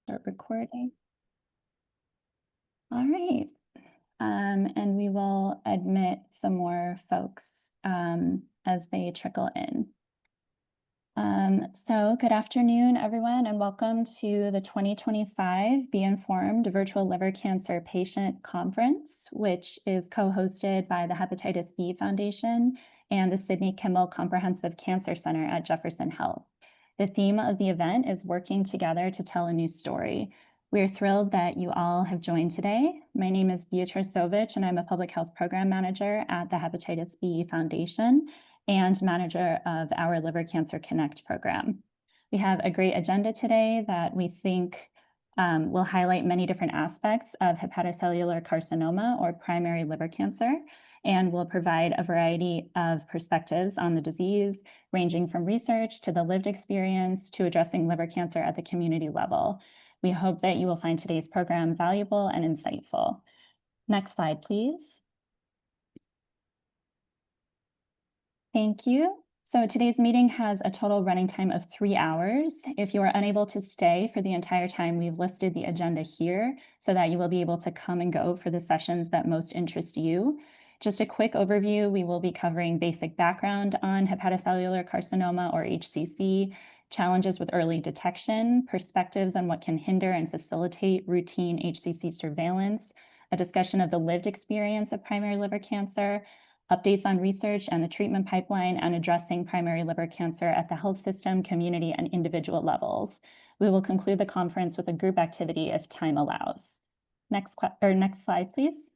Start recording. All right. And we will admit some more folks as they trickle in. So good afternoon, everyone, and welcome to the 2025 Be Informed Virtual Liver Cancer Patient Conference, which is co-hosted by the Hepatitis B Foundation and the Sidney Kimmel Comprehensive Cancer Center at Jefferson Health. The theme of the event is working together to tell a new story. We're thrilled that you all have joined today. My name is Beatrice Sovich, and I'm a Public Health Program Manager at the Hepatitis B Foundation and manager of our Liver Cancer Connect program. We have a great agenda today that we think will highlight many different aspects of hepatocellular carcinoma or primary liver cancer, and will provide a variety of perspectives on the disease, ranging from research to the lived experience to addressing liver cancer at the community level. We hope that you will find today's program valuable and insightful. Next slide, please. Thank you. So today's meeting has a total running time of 3 hours. If you are unable to stay for the entire time, we've listed the agenda here so that you will be able to come and go for the sessions that most interest you. Just a quick overview, we will be covering basic background on hepatocellular carcinoma or HCC, challenges with early detection, perspectives on what can hinder and facilitate routine HCC surveillance, a discussion of the lived experience of primary liver cancer, updates on research and the treatment pipeline, and addressing primary liver cancer at the health system, community, and individual levels. We will conclude the conference with a group activity if time allows. Next slide, please.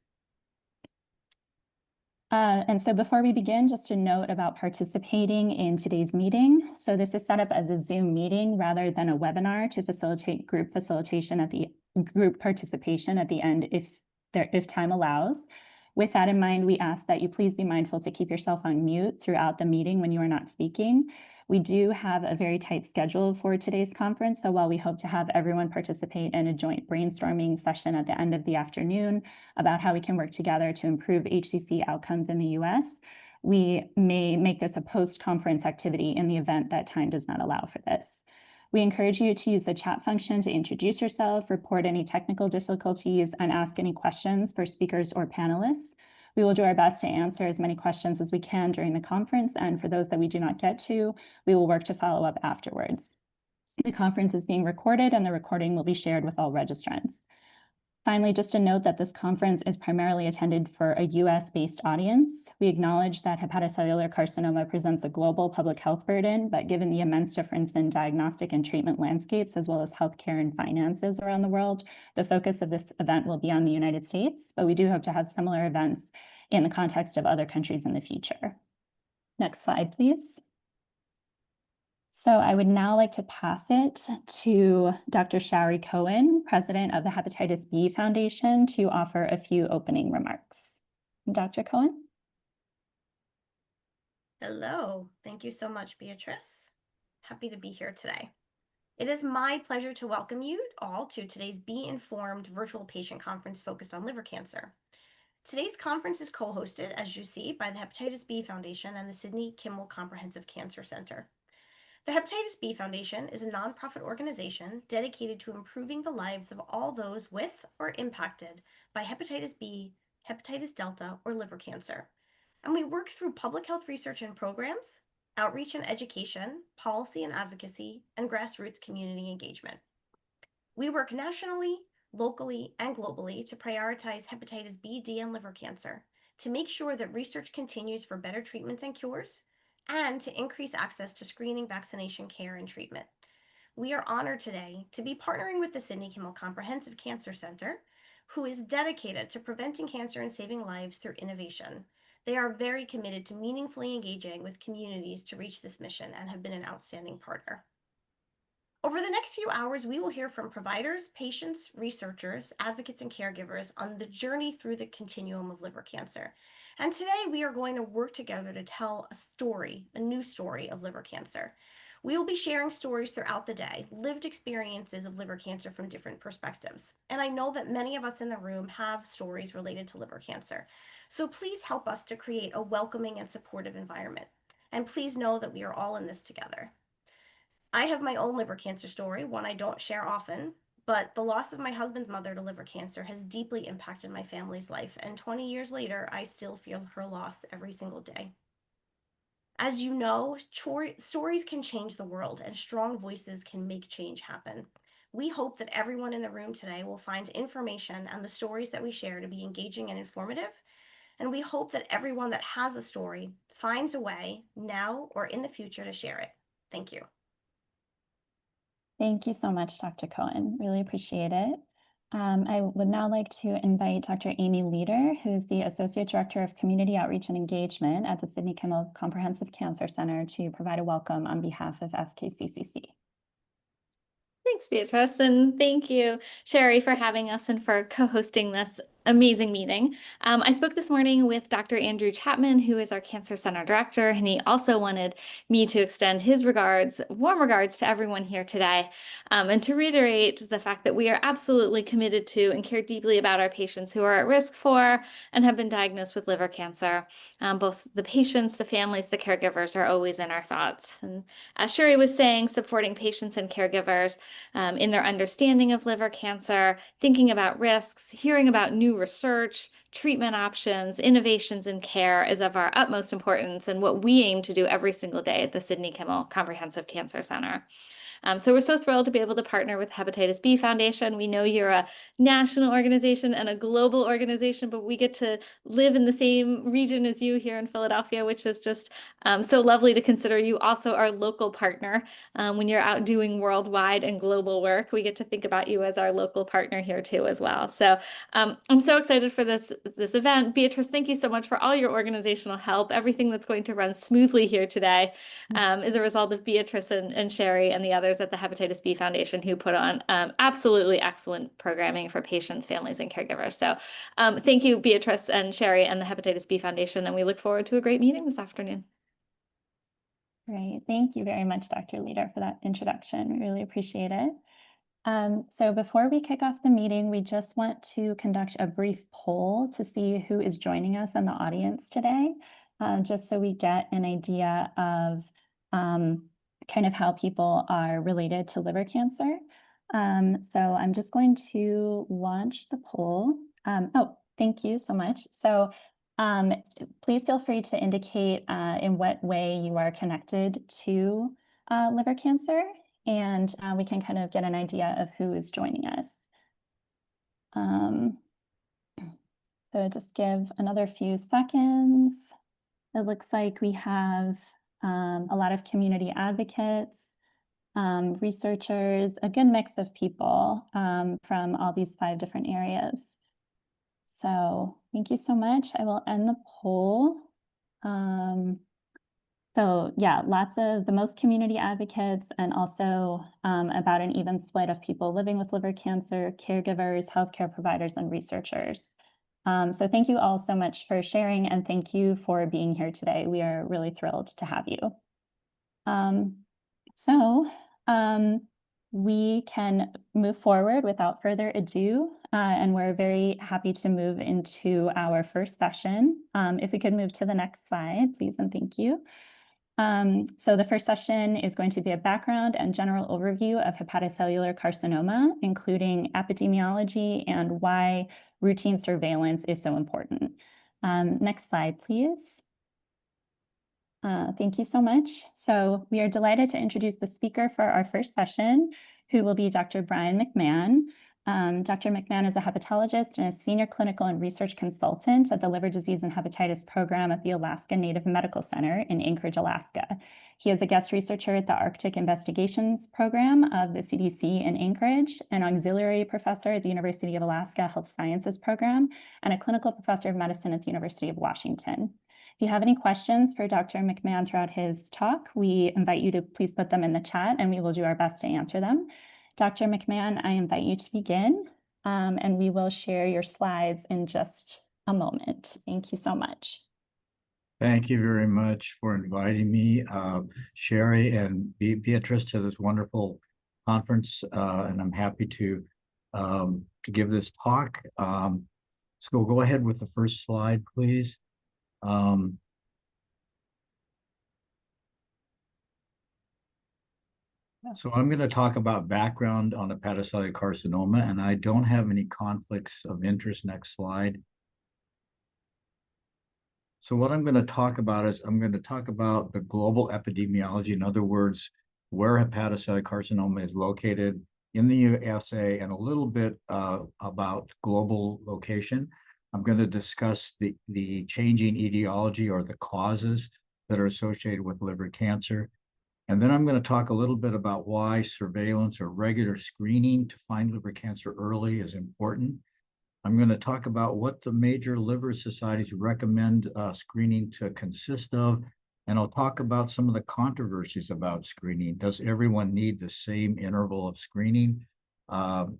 And so before we begin, just a note about participating in today's meeting. So this is set up as a Zoom meeting rather than a webinar to facilitate group participation at the end if time allows. With that in mind, we ask that you please be mindful to keep yourself on mute throughout the meeting when you are not speaking. We do have a very tight schedule for today's conference, so while we hope to have everyone participate in a joint brainstorming session at the end of the afternoon about how we can work together to improve HCC outcomes in the US, we may make this a post-conference activity in the event that time does not allow for this. We encourage you to use the chat function to introduce yourself, report any technical difficulties, and ask any questions for speakers or panelists. We will do our best to answer as many questions as we can during the conference, and for those that we do not get to, we will work to follow up afterwards. The conference is being recorded, and the recording will be shared with all registrants. Finally, just a note that this conference is primarily attended for a US-based audience. We acknowledge that hepatocellular carcinoma presents a global public health burden, but given the immense difference in diagnostic and treatment landscapes, as well as healthcare and finances around the world, the focus of this event will be on the United States, but we do hope to have similar events in the context of other countries in the future. Next slide, please. So I would now like to pass it to Dr. Shari Cohen, President of the Hepatitis B Foundation, to offer a few opening remarks. Dr. Cohen? Hello. Thank you so much, Beatrice. Happy to be here today. It is my pleasure to welcome you all to today's Be Informed virtual patient conference focused on liver cancer. Today's conference is co-hosted, as you see, by the Hepatitis B Foundation and the Sidney Kimmel Comprehensive Cancer Center. The Hepatitis B Foundation is a nonprofit organization dedicated to improving the lives of all those with or impacted by hepatitis B, hepatitis delta, or liver cancer. And we work through public health research and programs, outreach and education, policy and advocacy, and grassroots community engagement. We work nationally, locally, and globally to prioritize hepatitis B, D, and liver cancer, to make sure that research continues for better treatments and cures, and to increase access to screening, vaccination, care, and treatment. We are honored today to be partnering with the Sidney Kimmel Comprehensive Cancer Center, who is dedicated to preventing cancer and saving lives through innovation. They are very committed to meaningfully engaging with communities to reach this mission and have been an outstanding partner. Over the next few hours, we will hear from providers, patients, researchers, advocates, and caregivers on the journey through the continuum of liver cancer. And today we are going to work together to tell a story, a new story of liver cancer. We will be sharing stories throughout the day, lived experiences of liver cancer from different perspectives. And I know that many of us in the room have stories related to liver cancer. So please help us to create a welcoming and supportive environment. And please know that we are all in this together. I have my own liver cancer story, one I don't share often, But the loss of my husband's mother to liver cancer has deeply impacted my family's life, and 20 years later, I still feel her loss every single day. As you know, stories can change the world, and strong voices can make change happen. We hope that everyone in the room today will find information and the stories that we share to be engaging and informative. And we hope that everyone that has a story finds a way, now or in the future, to share it. Thank you. Thank you so much, Dr. Cohen. Really appreciate it. I would now like to invite Dr. Amy Leader, who is the Associate Director of Community Outreach and Engagement at the Sidney Kimmel Comprehensive Cancer Center, to provide a welcome on behalf of SKCCC. Thanks, Beatrice, and thank you, Sherry, for having us and for co-hosting this amazing meeting. I spoke this morning with Dr. Andrew Chapman, who is our Cancer Center Director, and he also wanted me to extend his warm regards to everyone here today, and to reiterate the fact that we are absolutely committed to and care deeply about our patients who are at risk for and have been diagnosed with liver cancer. Both the patients, the families, the caregivers are always in our thoughts. And as Sherry was saying, supporting patients and caregivers in their understanding of liver cancer, thinking about risks, hearing about new research, treatment options, innovations in care is of our utmost importance, and what we aim to do every single day at the Sidney Kimmel Comprehensive Cancer Center. So we're so thrilled to be able to partner with Hepatitis B Foundation. We know you're a national organization and a global organization, but we get to live in the same region as you here in Philadelphia, which is just so lovely to consider you also our local partner. When you're out doing worldwide and global work, we get to think about you as our local partner here too as well. So I'm so excited for this event. Beatrice, thank you so much for all your organizational help. Everything that's going to run smoothly here today is a result of Beatrice and Sherry and the others at the Hepatitis B Foundation, who put on absolutely excellent programming for patients, families, and caregivers. So thank you, Beatrice and Sherry and the Hepatitis B Foundation, and we look forward to a great meeting this afternoon. Great. Thank you very much, Dr. Leader, for that introduction. We really appreciate it. So before we kick off the meeting, we just want to conduct a brief poll to see who is joining us in the audience today, just so we get an idea of kind of how people are related to liver cancer. So I'm just going to launch the poll. Oh, thank you so much. So please feel free to indicate in what way you are connected to liver cancer, and we can kind of get an idea of who is joining us. So just give another few seconds. It looks like we have a lot of community advocates, researchers, a good mix of people from all these 5 different areas. So thank you so much. I will end the poll. So yeah, lots of the most community advocates, and also about an even split of people living with liver cancer, caregivers, healthcare providers, and researchers. So thank you all so much for sharing, and thank you for being here today. We are really thrilled to have you. We can move forward without further ado, and we're very happy to move into our first session. If we could move to the next slide, please, and thank you. So the first session is going to be a background and general overview of hepatocellular carcinoma, including epidemiology and why routine surveillance is so important. Next slide, please. Thank you so much. So we are delighted to introduce the speaker for our first session, who will be Dr. Brian McMahon. Dr. McMahon is a hepatologist and a senior clinical and research consultant at the Liver Disease and Hepatitis Program at the Alaska Native Medical Center in Anchorage, Alaska. He is a guest researcher at the Arctic Investigations Program of the CDC in Anchorage, an auxiliary professor at the University of Alaska Health Sciences Program, and a clinical professor of medicine at the University of Washington. If you have any questions for Dr. McMahon throughout his talk, we invite you to please put them in the chat, and we will do our best to answer them. Dr. McMahon, I invite you to begin, and we will share your slides in just a moment. Thank you so much. Thank you very much for inviting me, Sherry and Beatrice, to this wonderful conference, and I'm happy to give this talk. So go ahead with the first slide, please. So I'm going to talk about background on hepatocellular carcinoma, and I don't have any conflicts of interest. Next slide. So what I'm going to talk about is I'm going to talk about the global epidemiology. In other words, where hepatocellular carcinoma is located in the USA, and a little bit about global location. I'm going to discuss the changing etiology or the causes that are associated with liver cancer. And then I'm going to talk a little bit about why surveillance or regular screening to find liver cancer early is important. I'm going to talk about what the major liver societies recommend screening to consist of, and I'll talk about some of the controversies about screening. Does everyone need the same interval of screening every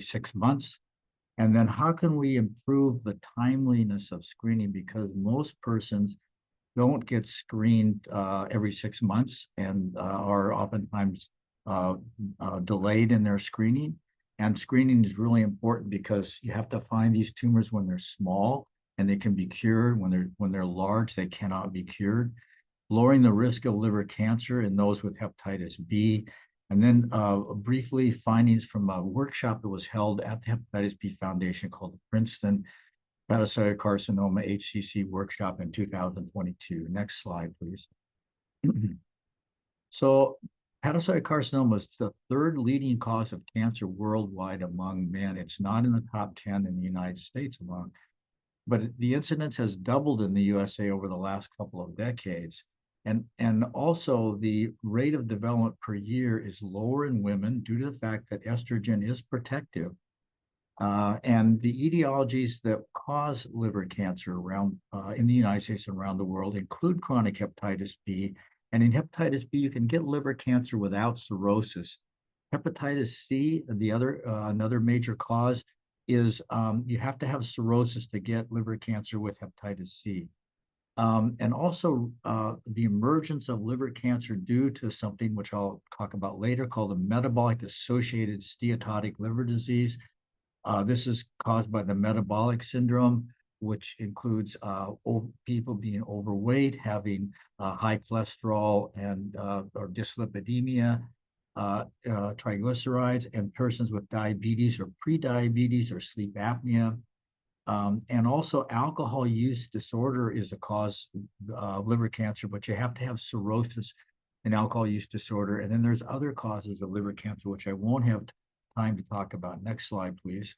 6 months? And then how can we improve the timeliness of screening, because most persons don't get screened every 6 months and are oftentimes delayed in their screening. And screening is really important because you have to find these tumors when they're small and they can be cured. When they're large, they cannot be cured. Lowering the risk of liver cancer in those with hepatitis B. And then briefly, findings from a workshop that was held at the Hepatitis B Foundation called the Princeton Hepatocellular Carcinoma HCC workshop in 2022. Next slide, please. So hepatocellular carcinoma is the third leading cause of cancer worldwide among men. It's not in the top 10 in the United States alone, but the incidence has doubled in the USA over the last couple of decades. And also the rate of development per year is lower in women due to the fact that estrogen is protective. And the etiologies that cause liver cancer around in the United States and around the world include chronic hepatitis B. And in hepatitis B, you can get liver cancer without cirrhosis. Hepatitis C, another major cause, is you have to have cirrhosis to get liver cancer with hepatitis C. And also the emergence of liver cancer due to something which I'll talk about later called the metabolic associated steatotic liver disease. This is caused by the metabolic syndrome, which includes people being overweight, having high cholesterol and or dyslipidemia, triglycerides, and persons with diabetes or prediabetes or sleep apnea. And also alcohol use disorder is a cause of liver cancer, but you have to have cirrhosis and alcohol use disorder. And then there's other causes of liver cancer, which I won't have time to talk about. Next slide, please.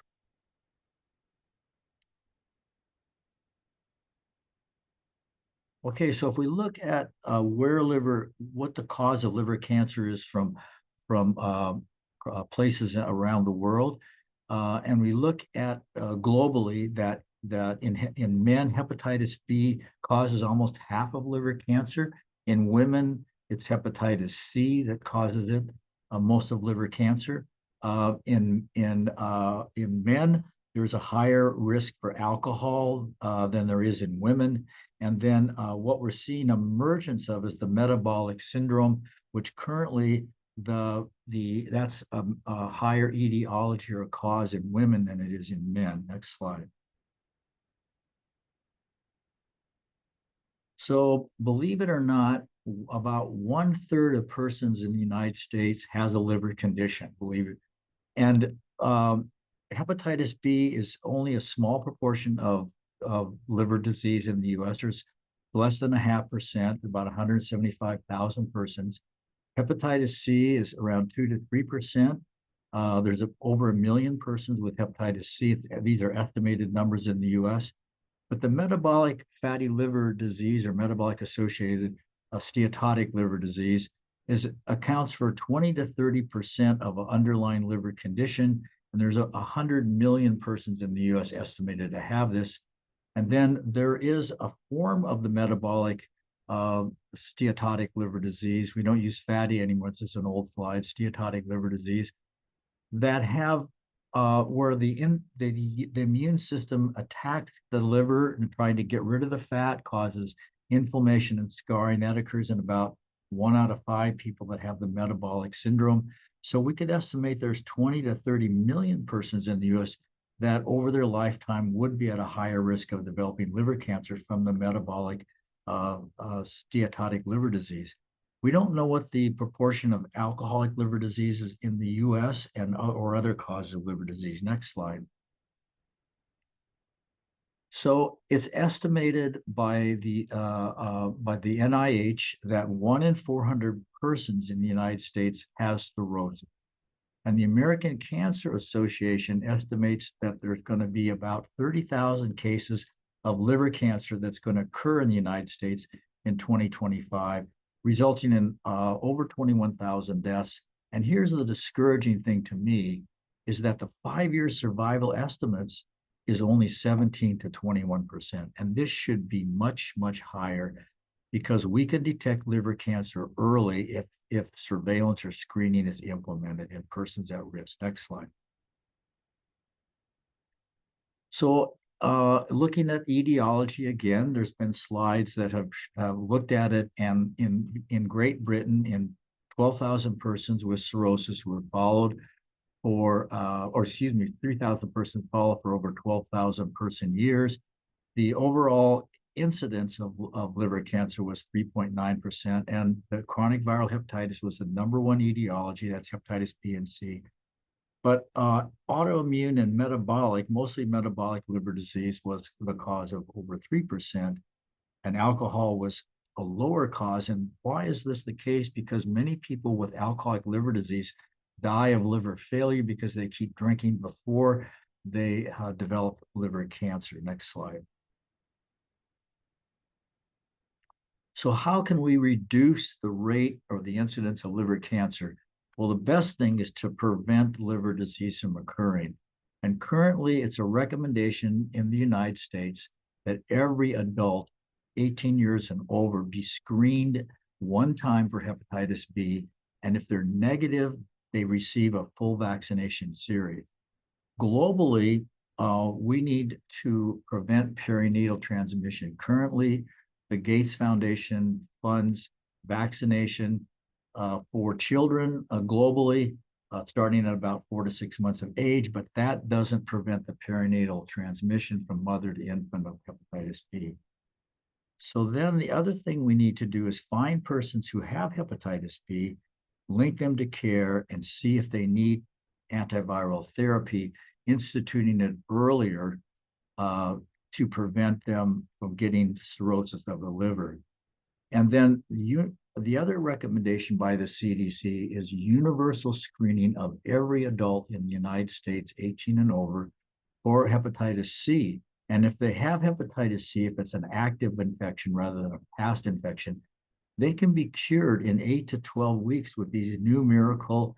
Okay, so if we look at what the cause of liver cancer is from places around the world, and we look at globally that in men, hepatitis B causes almost half of liver cancer. In women, it's hepatitis C that causes it, most of liver cancer. In men, there's a higher risk for alcohol than there is in women. And then what we're seeing emergence of is the metabolic syndrome, which currently that's a higher etiology or cause in women than it is in men. Next slide. So believe it or not, about 1/3 of persons in the United States has a liver condition, believe it. And hepatitis B is only a small proportion of liver disease in the US. There's less than 0.5%, about 175,000 persons. Hepatitis C is around 2 to 3%. There's over 1 million persons with hepatitis C. These are estimated numbers in the US. But the metabolic fatty liver disease or metabolic associated steatotic liver disease accounts for 20 to 30% of an underlying liver condition. And there's 100 million persons in the US estimated to have this. And then there is a form of the metabolic steatotic liver disease. We don't use fatty anymore. It's just an old slide, steatotic liver disease, that have where the immune system attacked the liver and trying to get rid of the fat, causes inflammation and scarring. That occurs in about 1 out of 5 people that have the metabolic syndrome. So we could estimate there's 20 to 30 million persons in the US that over their lifetime would be at a higher risk of developing liver cancer from the metabolic steatotic liver disease. We don't know what the proportion of alcoholic liver disease is in the US and or other causes of liver disease. Next slide. So it's estimated by the NIH that 1 in 400 persons in the United States has cirrhosis. And the American Cancer Association estimates that there's going to be about 30,000 cases of liver cancer that's going to occur in the United States in 2025, resulting in over 21,000 deaths. And here's the discouraging thing to me, is that the 5-year survival estimates is only 17 to 21%. And this should be much, much higher, because we can detect liver cancer early if surveillance or screening is implemented in persons at risk. Next slide. So looking at etiology again, there's been slides that have looked at it, and in Great Britain, in 12,000 persons with cirrhosis who were followed for, 3,000 persons followed for over 12,000 person years. The overall incidence of liver cancer was 3.9%, and the chronic viral hepatitis was the #1 etiology. That's hepatitis B and C. But autoimmune and metabolic, mostly metabolic liver disease, was the cause of over 3%, and alcohol was a lower cause. And why is this the case? Because many people with alcoholic liver disease die of liver failure because they keep drinking before they develop liver cancer. Next slide. So how can we reduce the rate or the incidence of liver cancer? Well, the best thing is to prevent liver disease from occurring. And currently, it's a recommendation in the United States that every adult 18 years and over be screened 1 time for hepatitis B. And if they're negative, they receive a full vaccination series. Globally, we need to prevent perinatal transmission. Currently, the Gates Foundation funds vaccination for children globally, starting at about 4 to 6 months of age, but that doesn't prevent the perinatal transmission from mother to infant of hepatitis B. So then the other thing we need to do is find persons who have hepatitis B, link them to care, and see if they need antiviral therapy, instituting it earlier to prevent them from getting cirrhosis of the liver. And then the other recommendation by the CDC is universal screening of every adult in the United States 18 and over for hepatitis C. And if they have hepatitis C, if it's an active infection rather than a past infection, they can be cured in 8 to 12 weeks with these new miracle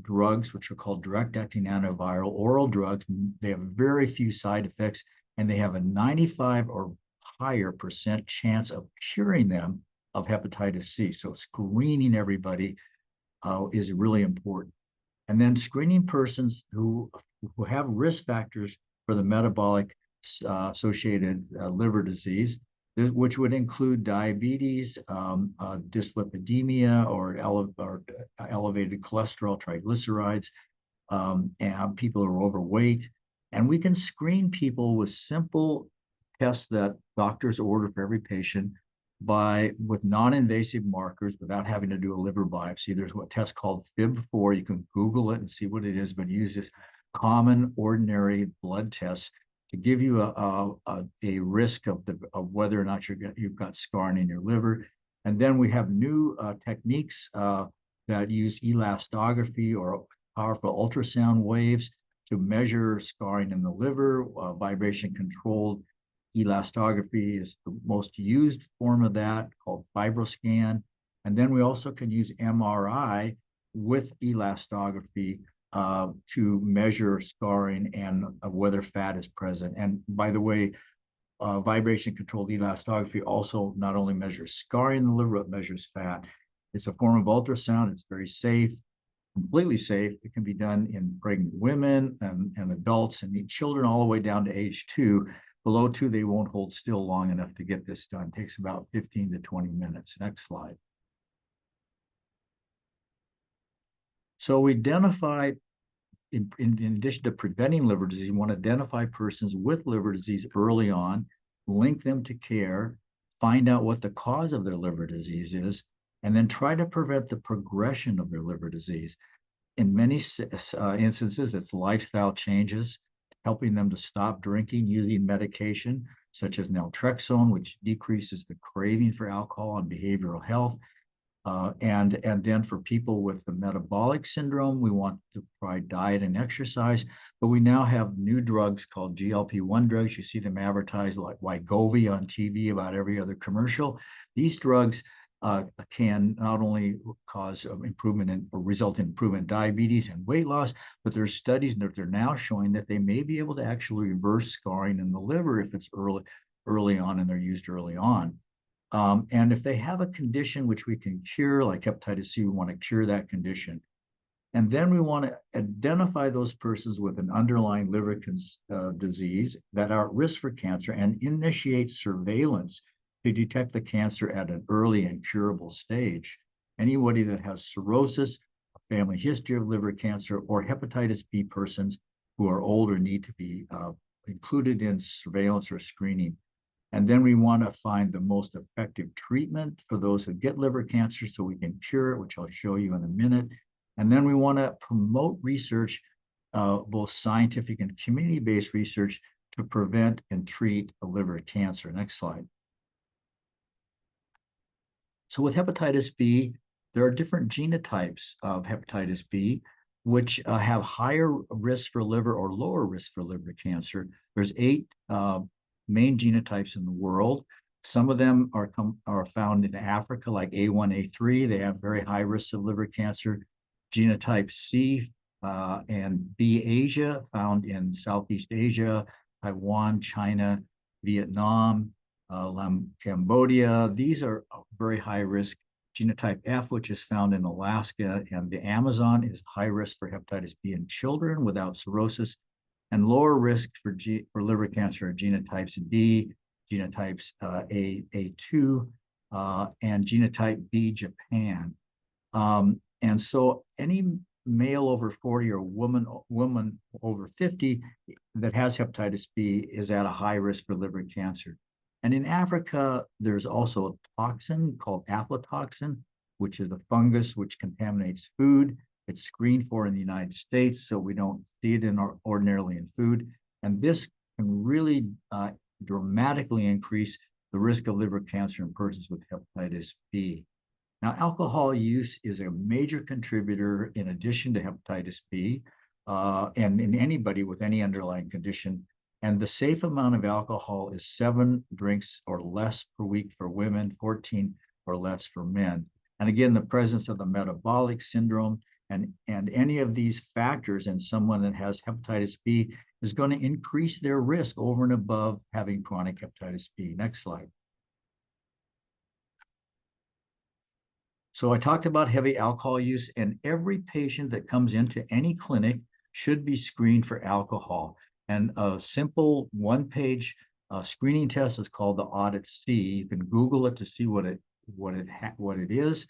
drugs, which are called direct-acting antiviral oral drugs. They have very few side effects, and they have a 95 or higher % chance of curing them of hepatitis C. So screening everybody is really important. And then screening persons who have risk factors for the metabolic associated liver disease, which would include diabetes, dyslipidemia, or elevated cholesterol, triglycerides, and people who are overweight. And we can screen people with simple tests that doctors order for every patient with non-invasive markers without having to do a liver biopsy. There's a test called FIB4. You can Google it and see what it is, but it uses common, ordinary blood tests to give you a risk of whether or not you've got scarring in your liver. And then we have new techniques that use elastography or powerful ultrasound waves to measure scarring in the liver. Vibration-controlled elastography is the most used form of that, called FibroScan. And then we also can use MRI with elastography to measure scarring and whether fat is present. And by the way, vibration-controlled elastography also not only measures scarring in the liver, but measures fat. It's a form of ultrasound. It's very safe, completely safe. It can be done in pregnant women and adults and children all the way down to age 2. Below 2, they won't hold still long enough to get this done. It takes about 15 to 20 minutes. Next slide. So we identify, in addition to preventing liver disease, we want to identify persons with liver disease early on, link them to care, find out what the cause of their liver disease is, and then try to prevent the progression of their liver disease. In many instances, it's lifestyle changes, helping them to stop drinking using medication such as naltrexone, which decreases the craving for alcohol and behavioral health. And then for people with the metabolic syndrome, we want to try diet and exercise, but we now have new drugs called GLP-1 drugs. You see them advertised like Wegovy on TV about every other commercial. These drugs can not only cause improvement in or result in improvement in diabetes and weight loss, but there's studies that they're now showing that they may be able to actually reverse scarring in the liver if it's early on and they're used early on. And if they have a condition which we can cure, like hepatitis C, we want to cure that condition. And then we want to identify those persons with an underlying liver disease that are at risk for cancer and initiate surveillance to detect the cancer at an early and curable stage. Anybody that has cirrhosis, a family history of liver cancer, or hepatitis B persons who are older need to be included in surveillance or screening. And then we want to find the most effective treatment for those who get liver cancer so we can cure it, which I'll show you in a minute. And then we want to promote research, both scientific and community-based research, to prevent and treat a liver cancer. Next slide. So with hepatitis B, there are different genotypes of hepatitis B, which have higher risk for liver or lower risk for liver cancer. There's 8 main genotypes in the world. Some of them are found in Africa, like A1, A3. They have very high risks of liver cancer. Genotype C and B Asia, found in Southeast Asia, Taiwan, China, Vietnam, Cambodia. These are very high risk. Genotype F, which is found in Alaska and the Amazon, is high risk for hepatitis B in children without cirrhosis. And lower risk for liver cancer are genotypes D, genotypes A2, and genotype B Japan. And so any male over 40 or woman over 50 that has hepatitis B is at a high risk for liver cancer. And in Africa, there's also a toxin called aflatoxin, which is a fungus which contaminates food. It's screened for in the United States, so we don't see it ordinarily in food. And this can really dramatically increase the risk of liver cancer in persons with hepatitis B. Now, alcohol use is a major contributor in addition to hepatitis B, and in anybody with any underlying condition. And the safe amount of alcohol is 7 drinks or less per week for women, 14 or less for men. And again, the presence of the metabolic syndrome and any of these factors in someone that has hepatitis B is going to increase their risk over and above having chronic hepatitis B. Next slide. So I talked about heavy alcohol use, and every patient that comes into any clinic should be screened for alcohol. And a simple 1-page screening test is called the Audit-C. You can Google it to see what it is,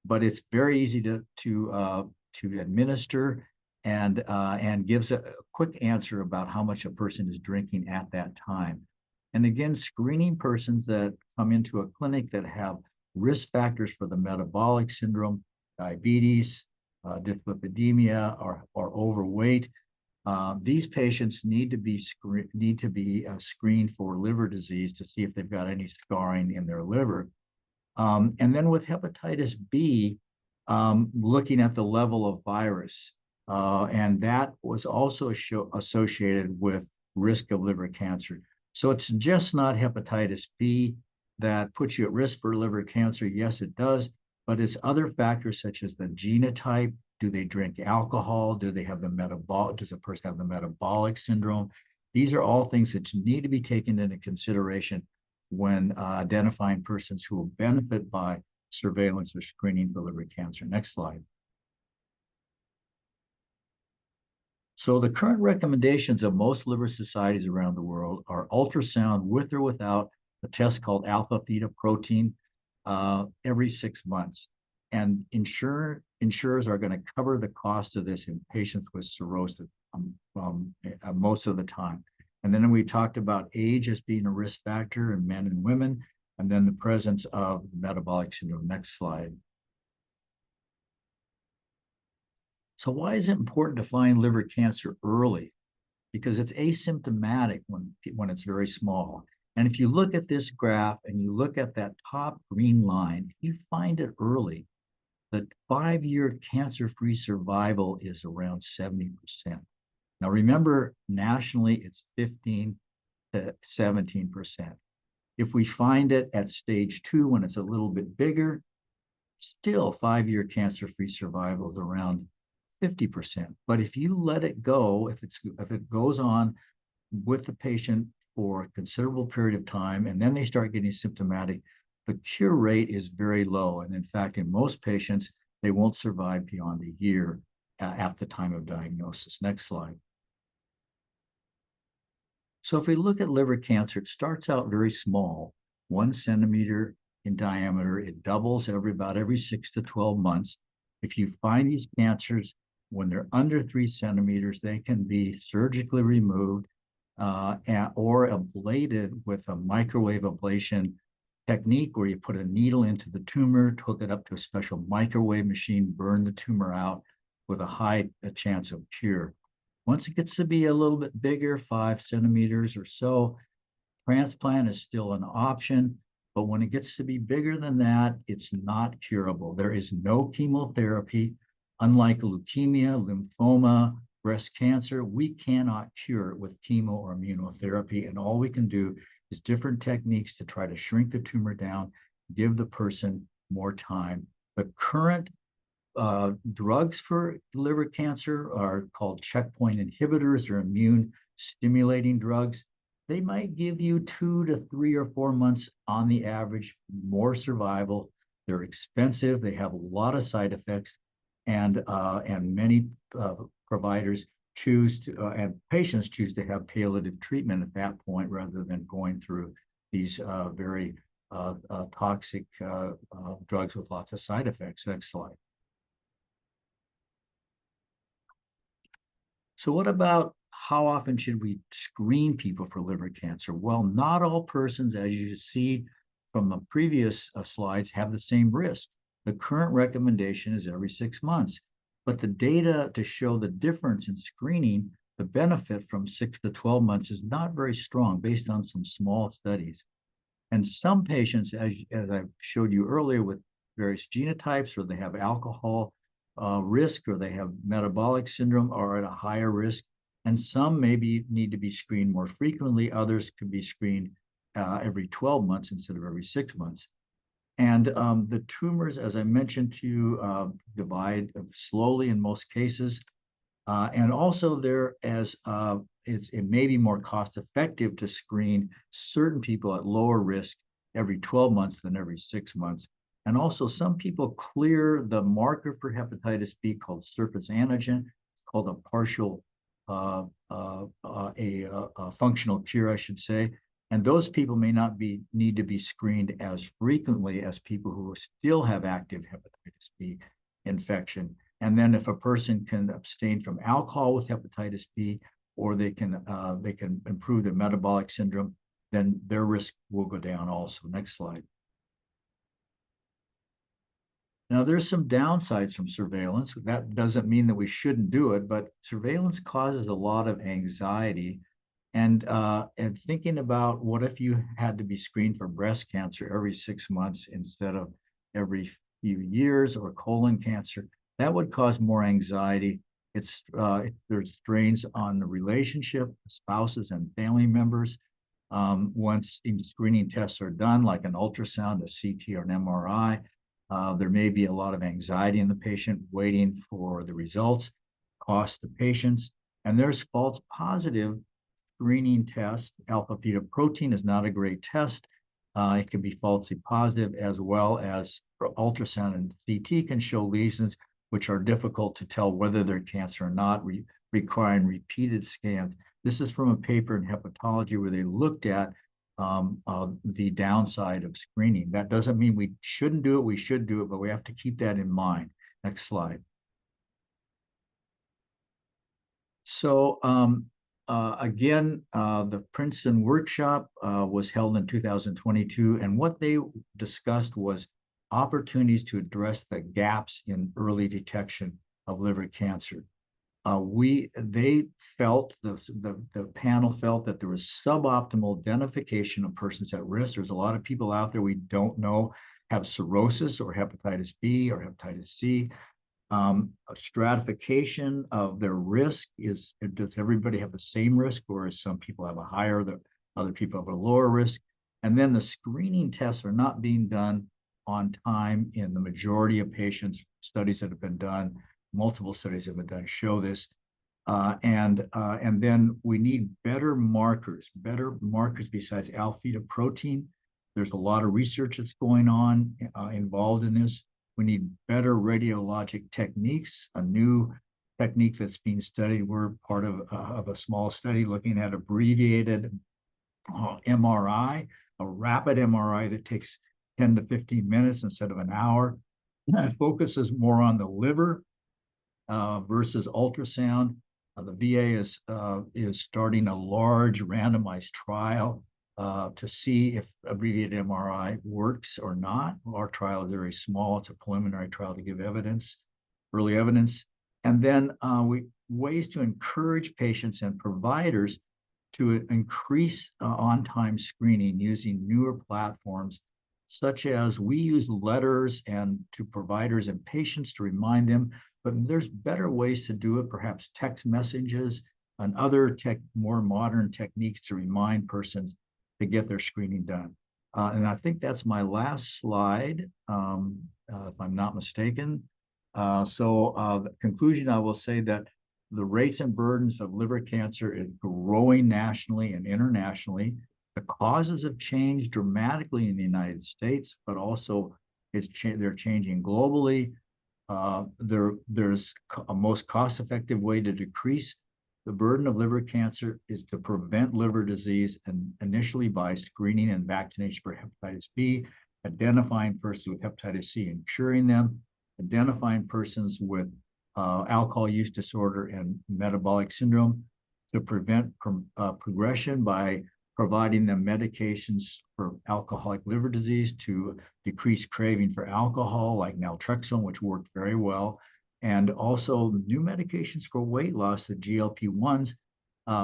but it's very easy to administer and gives a quick answer about how much a person is drinking at that time. And again, screening persons that come into a clinic that have risk factors for the metabolic syndrome, diabetes, dyslipidemia, or overweight. These patients need to be screened for liver disease to see if they've got any scarring in their liver. And then with hepatitis B, looking at the level of virus, and that was also associated with risk of liver cancer. So it's just not hepatitis B that puts you at risk for liver cancer. Yes, it does, but it's other factors such as the genotype. Do they drink alcohol? Do they have does a person have the metabolic syndrome? These are all things that need to be taken into consideration when identifying persons who will benefit by surveillance or screening for liver cancer. Next slide. So the current recommendations of most liver societies around the world are ultrasound with or without a test called alpha-fetoprotein every 6 months. And insurers are going to cover the cost of this in patients with cirrhosis most of the time. And then we talked about age as being a risk factor in men and women, and then the presence of metabolic syndrome. Next slide. So why is it important to find liver cancer early? Because it's asymptomatic when it's very small. And if you look at this graph and you look at that top green line, if you find it early, the 5-year cancer-free survival is around 70%. Now remember, nationally, it's 15 to 17%. If we find it at stage 2 when it's a little bit bigger, still 5-year cancer-free survival is around 50%. But if you let it go, if it goes on with the patient for a considerable period of time, and then they start getting symptomatic, the cure rate is very low. And in fact, in most patients, they won't survive beyond a year at the time of diagnosis. Next slide. So if we look at liver cancer, it starts out very small, 1 centimeter in diameter. It doubles about every 6 to 12 months. If you find these cancers, when they're under 3 centimeters, they can be surgically removed or ablated with a microwave ablation technique where you put a needle into the tumor, hook it up to a special microwave machine, burn the tumor out with a high chance of cure. Once it gets to be a little bit bigger, 5 centimeters or so, transplant is still an option. But when it gets to be bigger than that, it's not curable. There is no chemotherapy. Unlike leukemia, lymphoma, breast cancer, we cannot cure it with chemo or immunotherapy. And all we can do is different techniques to try to shrink the tumor down, give the person more time. The current drugs for liver cancer are called checkpoint inhibitors or immune stimulating drugs. They might give you 2 to 3 or 4 months on the average more survival. They're expensive. They have a lot of side effects, and many providers choose to and patients choose to have palliative treatment at that point rather than going through these very toxic drugs with lots of side effects. Next slide. So what about how often should we screen people for liver cancer? Well, not all persons, as you see from the previous slides, have the same risk. The current recommendation is every 6 months, but the data to show the difference in screening, the benefit from 6 to 12 months is not very strong based on some small studies. And some patients, as I showed you earlier, with various genotypes, or they have alcohol risk, or they have metabolic syndrome, are at a higher risk. And some maybe need to be screened more frequently. Others could be screened every 12 months instead of every 6 months. And the tumors, as I mentioned to you, divide slowly in most cases. And also it may be more cost effective to screen certain people at lower risk every 12 months than every 6 months. And also some people clear the marker for hepatitis B called surface antigen, called a partial, functional cure, I should say. And those people may not need to be screened as frequently as people who still have active hepatitis B infection. And then if a person can abstain from alcohol with hepatitis B, or they can improve their metabolic syndrome, then their risk will go down also. Next slide. Now, there's some downsides from surveillance. That doesn't mean that we shouldn't do it, but surveillance causes a lot of anxiety. And thinking about what if you had to be screened for breast cancer every 6 months instead of every few years, or colon cancer, that would cause more anxiety. There's strains on the relationship, spouses and family members. Once screening tests are done, like an ultrasound, a CT, or an MRI, there may be a lot of anxiety in the patient waiting for the results, cost to patients, and there's false positive screening tests. Alpha-fetoprotein is not a great test. It can be falsely positive, as well as ultrasound and CT can show lesions which are difficult to tell whether they're cancer or not, requiring repeated scans. This is from a paper in hepatology where they looked at the downside of screening. That doesn't mean we shouldn't do it. We should do it, but we have to keep that in mind. Next slide. So again, the Princeton workshop was held in 2022, and what they discussed was opportunities to address the gaps in early detection of liver cancer. They felt, the panel felt that there was suboptimal identification of persons at risk. There's a lot of people out there we don't know have cirrhosis or hepatitis B or hepatitis C. A stratification of their risk is, does everybody have the same risk, or is some people have a higher, the other people have a lower risk? And then the screening tests are not being done on time in the majority of patients. Studies that have been done, multiple studies have been done, show this. And then we need better markers besides alpha-fetoprotein. There's a lot of research that's going on involved in this. We need better radiologic techniques, a new technique that's being studied. We're part of a small study looking at abbreviated MRI, a rapid MRI that takes 10 to 15 minutes instead of an hour. It focuses more on the liver versus ultrasound. The VA is starting a large randomized trial to see if abbreviated MRI works or not. Our trial is very small. It's a preliminary trial to give evidence, early evidence. And then ways to encourage patients and providers to increase on-time screening using newer platforms, such as we use letters and to providers and patients to remind them, but there's better ways to do it, perhaps text messages and other more modern techniques to remind persons to get their screening done. And I think that's my last slide, if I'm not mistaken. The conclusion, I will say that the rates and burdens of liver cancer is growing nationally and internationally. The causes have changed dramatically in the United States, but also they're changing globally. There's a most cost-effective way to decrease the burden of liver cancer is to prevent liver disease, and initially by screening and vaccination for hepatitis B, identifying persons with hepatitis C and curing them, identifying persons with alcohol use disorder and metabolic syndrome, to prevent progression by providing them medications for alcoholic liver disease to decrease craving for alcohol, like naltrexone, which worked very well, and also new medications for weight loss, the GLP-1s,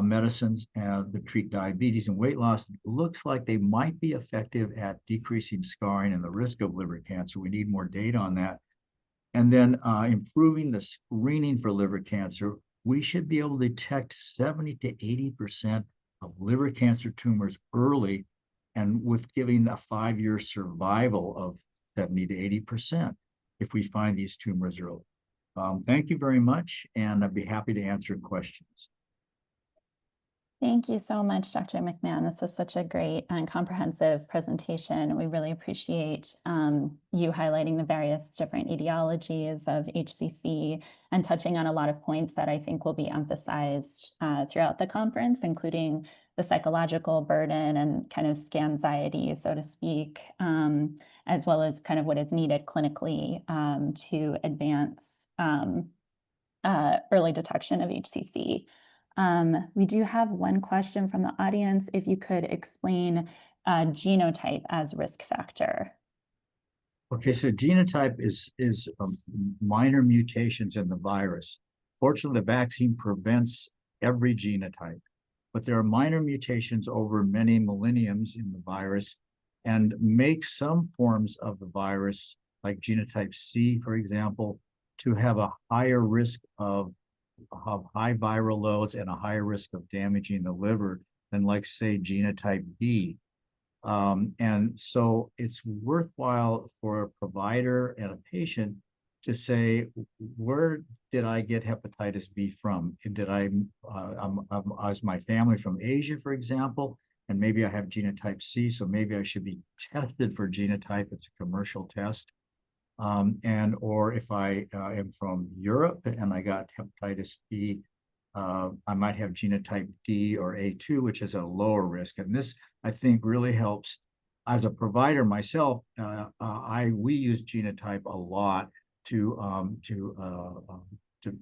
medicines that treat diabetes and weight loss. It looks like they might be effective at decreasing scarring and the risk of liver cancer. We need more data on that. And then improving the screening for liver cancer. We should be able to detect 70 to 80% of liver cancer tumors early, and with giving a 5-year survival of 70 to 80% if we find these tumors early. Thank you very much, and I'd be happy to answer questions. Thank you so much, Dr. McMahon. This was such a great and comprehensive presentation. We really appreciate you highlighting the various different etiologies of HCC and touching on a lot of points that I think will be emphasized throughout the conference, including the psychological burden and kind of scanxiety, so to speak, as well as kind of what is needed clinically to advance early detection of HCC. We do have one question from the audience. If you could explain genotype as risk factor. Okay, so genotype is minor mutations in the virus. Fortunately, the vaccine prevents every genotype, but there are minor mutations over many millenniums in the virus and make some forms of the virus, like genotype C, for example, to have a higher risk of high viral loads and a higher risk of damaging the liver than, like, say, genotype B. And so it's worthwhile for a provider and a patient to say, where did I get hepatitis B from? Did is my family from Asia, for example, and maybe I have genotype C, so maybe I should be tested for genotype. It's a commercial test. Or if I am from Europe and I got hepatitis B, I might have genotype D or A2, which is a lower risk. And this, I think, really helps. As a provider myself, we use genotype a lot to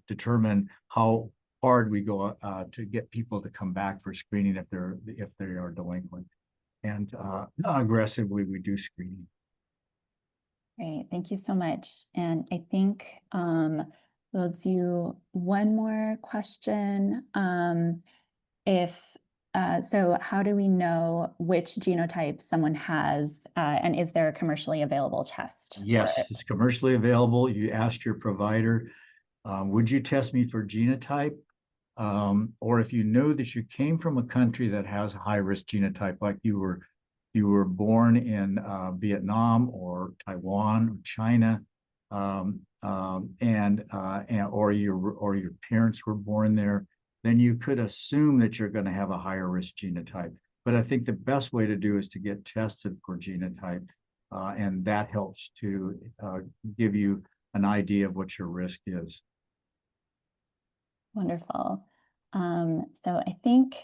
determine how hard we go to get people to come back for screening if they are delinquent, and aggressively we do screening. Great, thank you so much. And I think We'll do one more question. So how do we know which genotype someone has, and is there a commercially available test for Yes, it? it's commercially available. You ask your provider, would you test me for genotype? Or if you know that you came from a country that has a high-risk genotype, like you were born in Vietnam or Taiwan or China, or your parents were born there, then you could assume that you're going to have a higher risk genotype. But I think the best way to do is to get tested for genotype, and that helps to give you an idea of what your risk is. Wonderful. So I think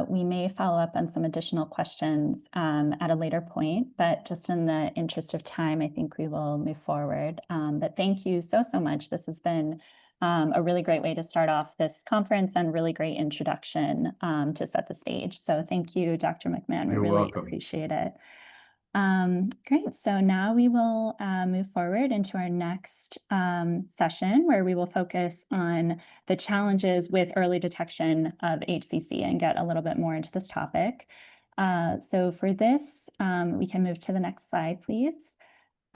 we may follow up on some additional questions at a later point, but just in the interest of time, I think we will move forward. But thank you so much. This has been a really great way to start off this conference and really great introduction to set the stage. So thank you, Dr. McMahon. You're We really welcome. appreciate it. Great. So now we will move forward into our next session, where we will focus on the challenges with early detection of HCC and get a little bit more into this topic. So for this, we can move to the next slide, please.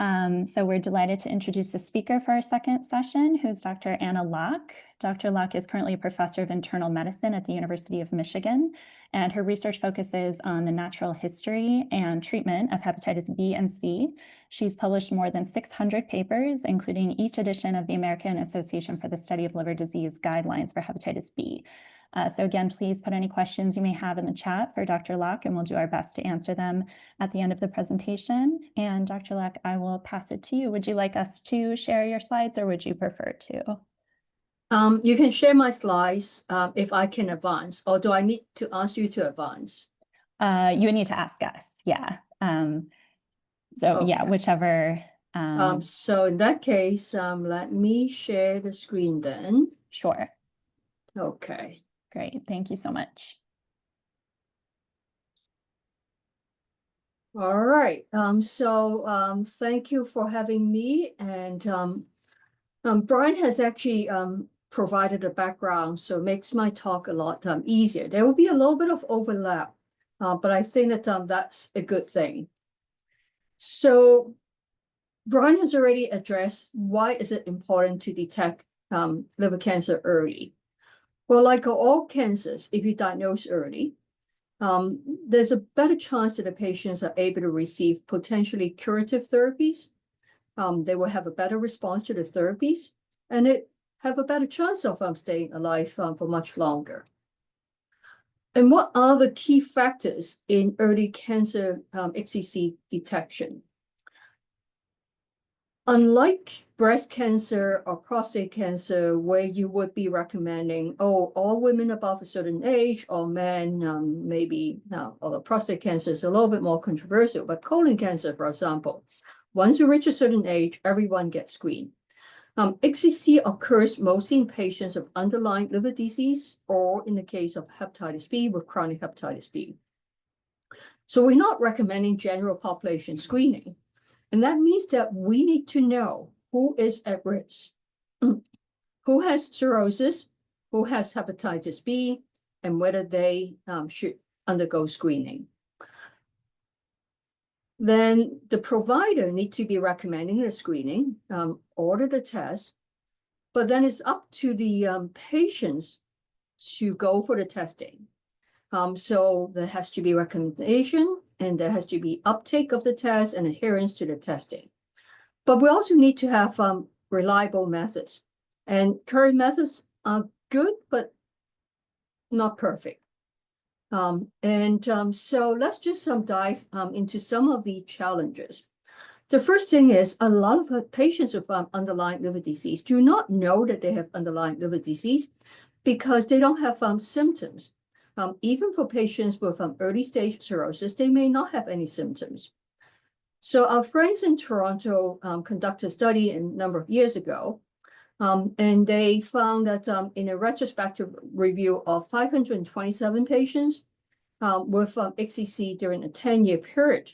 So we're delighted to introduce the speaker for our second session, who is Dr. Anna Locke. Dr. Locke is currently a professor of internal medicine at the University of Michigan, and her research focuses on the natural history and treatment of hepatitis B and C. She's published more than 600 papers, including each edition of the American Association for the Study of Liver Disease Guidelines for Hepatitis B. So again, please put any questions you may have in the chat for Dr. Locke, and we'll do our best to answer them at the end of the presentation. And Dr. Locke, I will pass it to you. Would you like us to share your slides, or would you prefer to? You can share my slides if I can advance, or do I need to ask you to advance? You would need to ask us, yeah. So yeah, Okay. whichever. So in that case, let me share the screen then. Sure. Okay. Great. Thank you so much. All right. Thank you for having me. And Brian has actually provided a background, so it makes my talk a lot easier. There will be a little bit of overlap, but I think that that's a good thing. So Brian has already addressed why is it important to detect liver cancer early. Well, like all cancers, if you diagnose early, there's a better chance that the patients are able to receive potentially curative therapies. They will have a better response to the therapies, and it have a better chance of staying alive for much longer. And what are the key factors in early cancer HCC detection? Unlike breast cancer or prostate cancer, where you would be recommending, oh, all women above a certain age, or men, maybe now, although prostate cancer is a little bit more controversial, but colon cancer, for example, once you reach a certain age, everyone gets screened. HCC occurs mostly in patients of underlying liver disease, or in the case of hepatitis B with chronic hepatitis B. So we're not recommending general population screening. And that means that we need to know who is at risk, who has cirrhosis, who has hepatitis B, and whether they should undergo screening. Then the provider needs to be recommending the screening, order the test, but then it's up to the patients to go for the testing. So there has to be recommendation, and there has to be uptake of the test and adherence to the testing. But we also need to have reliable methods. And current methods are good, but not perfect. So let's just dive into some of the challenges. The first thing is a lot of patients with underlying liver disease do not know that they have underlying liver disease because they don't have symptoms. Even for patients with early stage cirrhosis, they may not have any symptoms. So our friends in Toronto conducted a study a number of years ago, and they found that in a retrospective review of 527 patients with HCC during a 10-year period,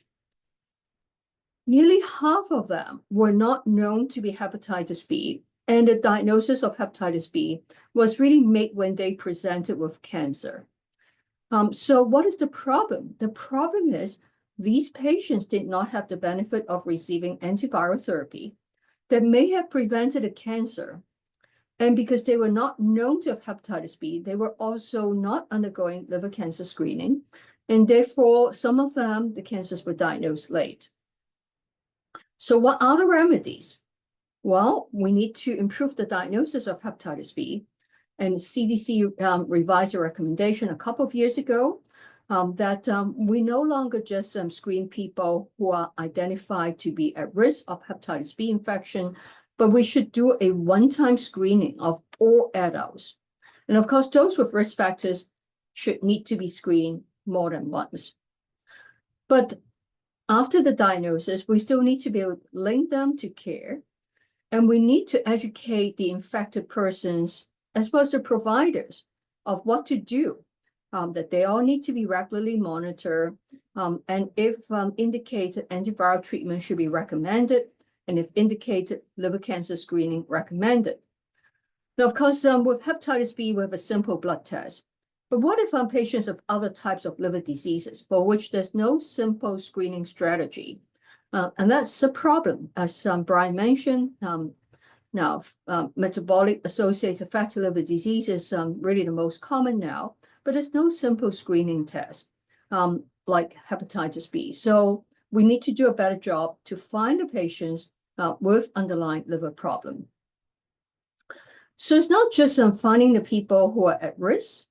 nearly half of them were not known to be hepatitis B, And the diagnosis of hepatitis B was really made when they presented with cancer. So what is the problem? The problem is these patients did not have the benefit of receiving antiviral therapy that may have prevented a cancer. And because they were not known to have hepatitis B, they were also not undergoing liver cancer screening. And therefore, some of them, the cancers were diagnosed late. So what are the remedies? Well, we need to improve the diagnosis of hepatitis B. And CDC revised a recommendation a couple of years ago that we no longer just screen people who are identified to be at risk of hepatitis B infection, but we should do a one-time screening of all adults. And of course, those with risk factors should need to be screened more than once. But after the diagnosis, we still need to be able to link them to care. And we need to educate the infected persons as well as the providers of what to do, that they all need to be regularly monitored. And if indicated, antiviral treatment should be recommended. And if indicated, liver cancer screening recommended. Now, of course, with hepatitis B, we have a simple blood test. But what if patients have other types of liver diseases for which there's no simple screening strategy? And that's a problem, as Brian mentioned. Now, metabolic associated fatty liver disease is really the most common now, but there's no simple screening test like hepatitis B. So we need to do a better job to find the patients with underlying liver problem. So it's not just finding the people who are at risk,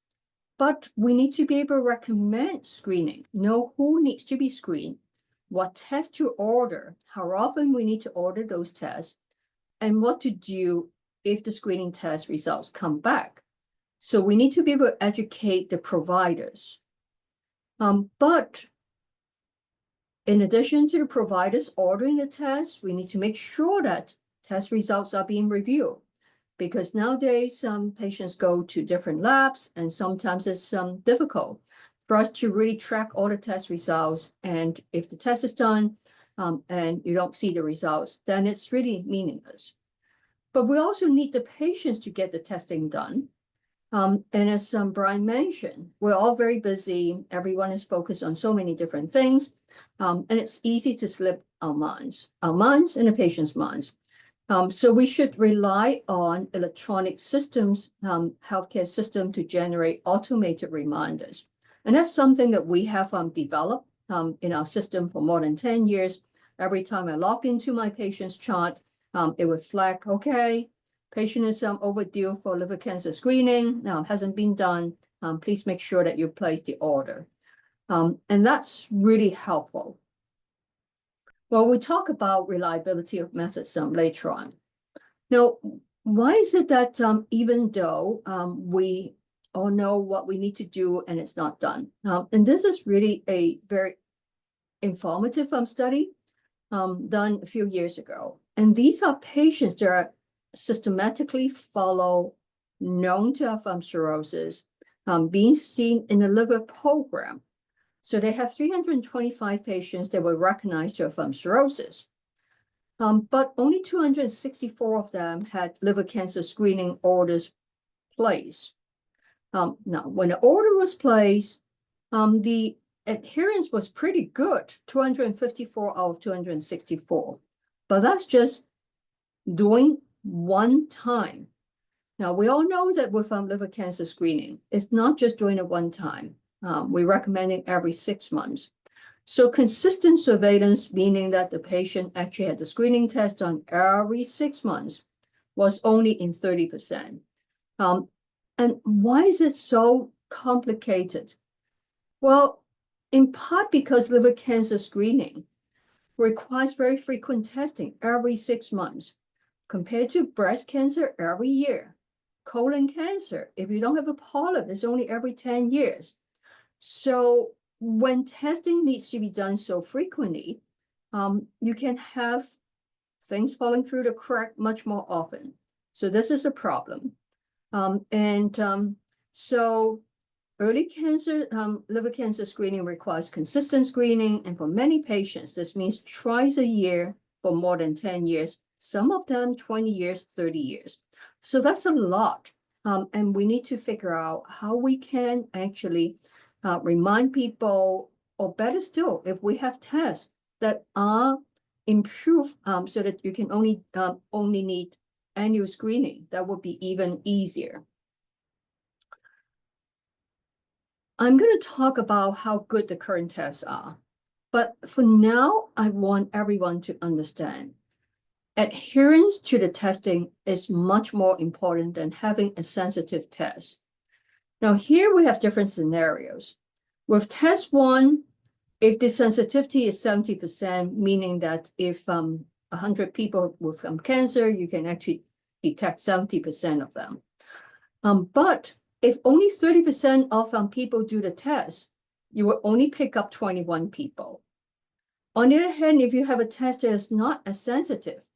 but we need to be able to recommend screening, know who needs to be screened, what tests to order, how often we need to order those tests, and what to do if the screening test results come back. So we need to be able to educate the providers. But in addition to the providers ordering the test, we need to make sure that test results are being reviewed. Because nowadays, some patients go to different labs, and sometimes it's difficult for us to really track all the test results. And if the test is done and you don't see the results, then it's really meaningless. But we also need the patients to get the testing done. And as Brian mentioned, we're all very busy. Everyone is focused on so many different things. And it's easy to slip our minds and the patient's minds. So we should rely on electronic systems, healthcare system to generate automated reminders. And that's something that we have developed in our system for more than 10 years. Every time I log into my patient's chart, it would flag, okay, patient is overdue for liver cancer screening, hasn't been done. Please make sure that you place the order. And that's really helpful. Well, we talk about reliability of methods later on. Now, why is it that even though we all know what we need to do and it's not done? And this is really a very informative study done a few years ago. And these are patients that are systematically followed, known to have cirrhosis, being seen in the liver program. So they have 325 patients that were recognized to have cirrhosis. But only 264 of them had liver cancer screening orders placed. Now, when the order was placed, the adherence was pretty good, 254 out of 264. But that's just doing one time. Now, we all know that with liver cancer screening, it's not just doing it one time. We're recommending every 6 months. So consistent surveillance, meaning that the patient actually had the screening test done every 6 months, was only in 30%. And why is it so complicated? Well, in part because liver cancer screening requires very frequent testing every 6 months, compared to breast cancer every year. Colon cancer, if you don't have a polyp, it's only every 10 years. So when testing needs to be done so frequently, you can have things falling through the crack much more often. So this is a problem. So early cancer, liver cancer screening requires consistent screening. And for many patients, this means twice a year for more than 10 years some of them 20 years, 30 years. So that's a lot. And we need to figure out how we can actually remind people, or better still, if we have tests that are improved so that you can only need annual screening, that would be even easier. I'm going to talk about how good the current tests are. But for now, I want everyone to understand adherence to the testing is much more important than having a sensitive test. Now, here we have different scenarios. With test one, if the sensitivity is 70%, meaning that if 100 people with cancer, you can actually detect 70% of them. But if only 30% of people do the test, you will only pick up 21 people. On the other hand, if you have a test that is not as sensitive,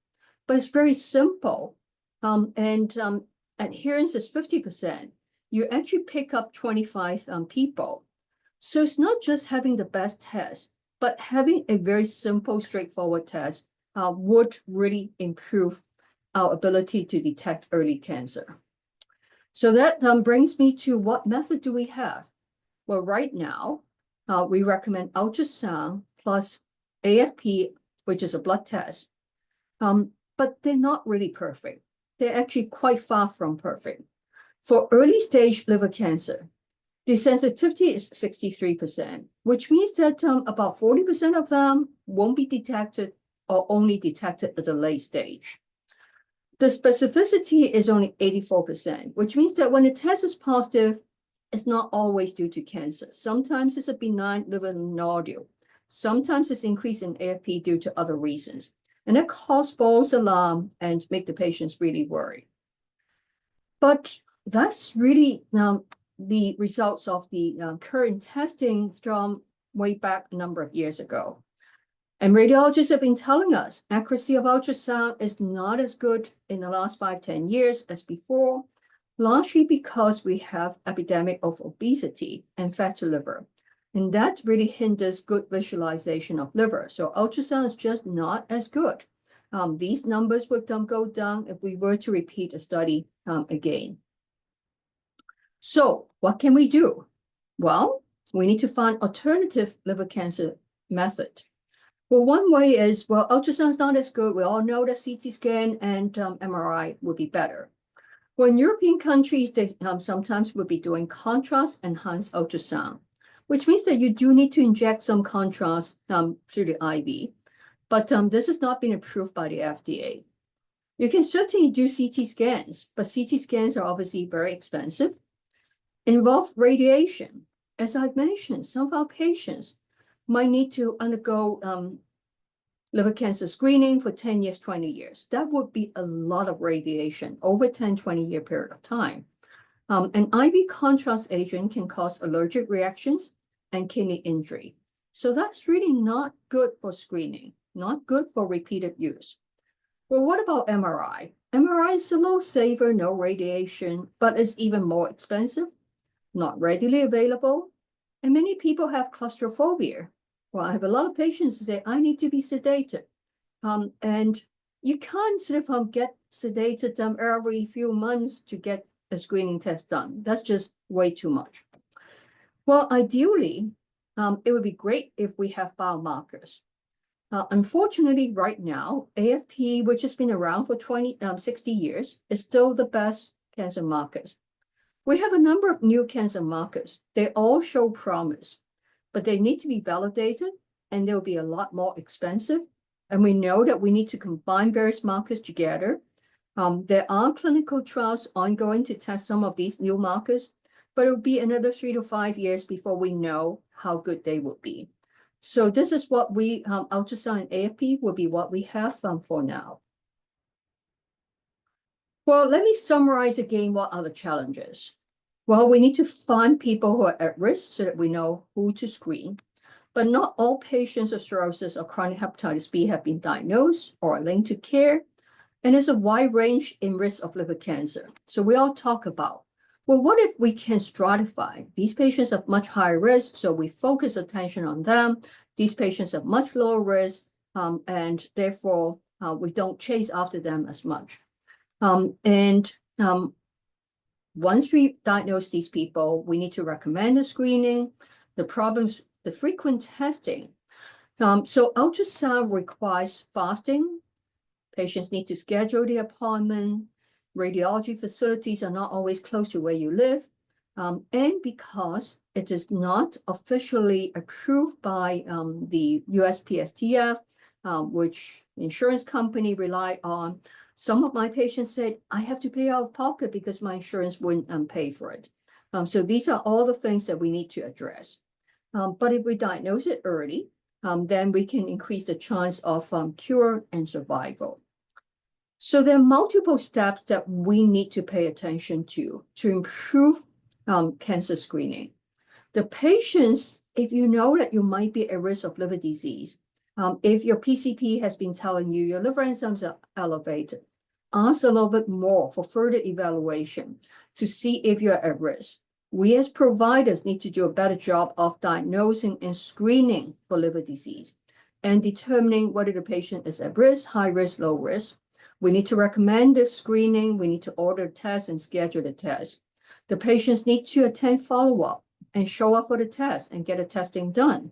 but it's very simple, and adherence is 50%, you actually pick up 25 people. So it's not just having the best test, but having a very simple, straightforward test would really improve our ability to detect early cancer. So that brings me to what method do we have? Well, right now, we recommend ultrasound plus AFP, which is a blood test. But they're not really perfect. They're actually quite far from perfect. For early stage liver cancer, the sensitivity is 63%, which means that about 40% of them won't be detected or only detected at the late stage. The specificity is only 84%, which means that when the test is positive, it's not always due to cancer. Sometimes it's a benign liver nodule. Sometimes it's increase in AFP due to other reasons. And that causes false alarm and make the patients really worry. But that's really the results of the current testing from way back a number of years ago. And radiologists have been telling us accuracy of ultrasound is not as good in the last 5-10 years as before, largely because we have epidemic of obesity and fatty liver. And that really hinders good visualization of liver. So ultrasound is just not as good. These numbers would go down if we were to repeat a study again. So what can we do? Well, we need to find alternative liver cancer method. Well, one way is, well, ultrasound is not as good. We all know that CT scan and MRI would be better. Well, in European countries, they sometimes would be doing contrast enhanced ultrasound, which means that you do need to inject some contrast through the IV. But this has not been approved by the FDA. You can certainly do CT scans, but CT scans are obviously very expensive. Involve radiation. As I've mentioned, some of our patients might need to undergo liver cancer screening for 10 years, 20 years. That would be a lot of radiation over 10, 20-year period of time. An IV contrast agent can cause allergic reactions and kidney injury. So that's really not good for screening, not good for repeated use. Well, what about MRI? MRI is a little safer, no radiation, but it's even more expensive, not readily available, and many people have claustrophobia. Well, I have a lot of patients who say, I need to be sedated. And you can't sort of get sedated every few months to get a screening test done. That's just way too much. Well, ideally, it would be great if we have biomarkers. Unfortunately, right now, AFP, which has been around for 60 years, is still the best cancer markers. We have a number of new cancer markers. They all show promise, but they need to be validated and they'll be a lot more expensive. And we know that we need to combine various markers together. There are clinical trials ongoing to test some of these new markers, but it will be another 3 to 5 years before we know how good they will be. So this is what we, ultrasound and AFP will be what we have for now. Well, let me summarize again what are the challenges. Well, we need to find people who are at risk so that we know who to screen. But not all patients with cirrhosis or chronic hepatitis B have been diagnosed or are linked to care. And there's a wide range in risk of liver cancer. So we all talk about, well, what if we can stratify? These patients have much higher risk, so we focus attention on them. These patients have much lower risk, and therefore we don't chase after them as much. And once we diagnose these people, we need to recommend the screening, the problems, the frequent testing. So ultrasound requires fasting. Patients need to schedule the appointment. Radiology facilities are not always close to where you live. And because it is not officially approved by the USPSTF, which insurance company rely on, some of my patients said, I have to pay out of pocket because my insurance wouldn't pay for it. So these are all the things that we need to address. But if we diagnose it early, then we can increase the chance of cure and survival. So there are multiple steps that we need to pay attention to improve cancer screening. The patients, if you know that you might be at risk of liver disease, if your PCP has been telling you your liver enzymes are elevated, ask a little bit more for further evaluation to see if you're at risk. We as providers need to do a better job of diagnosing and screening for liver disease and determining whether the patient is at risk, high risk, low risk. We need to recommend the screening. We need to order tests and schedule the test. The patients need to attend follow-up and show up for the test and get the testing done.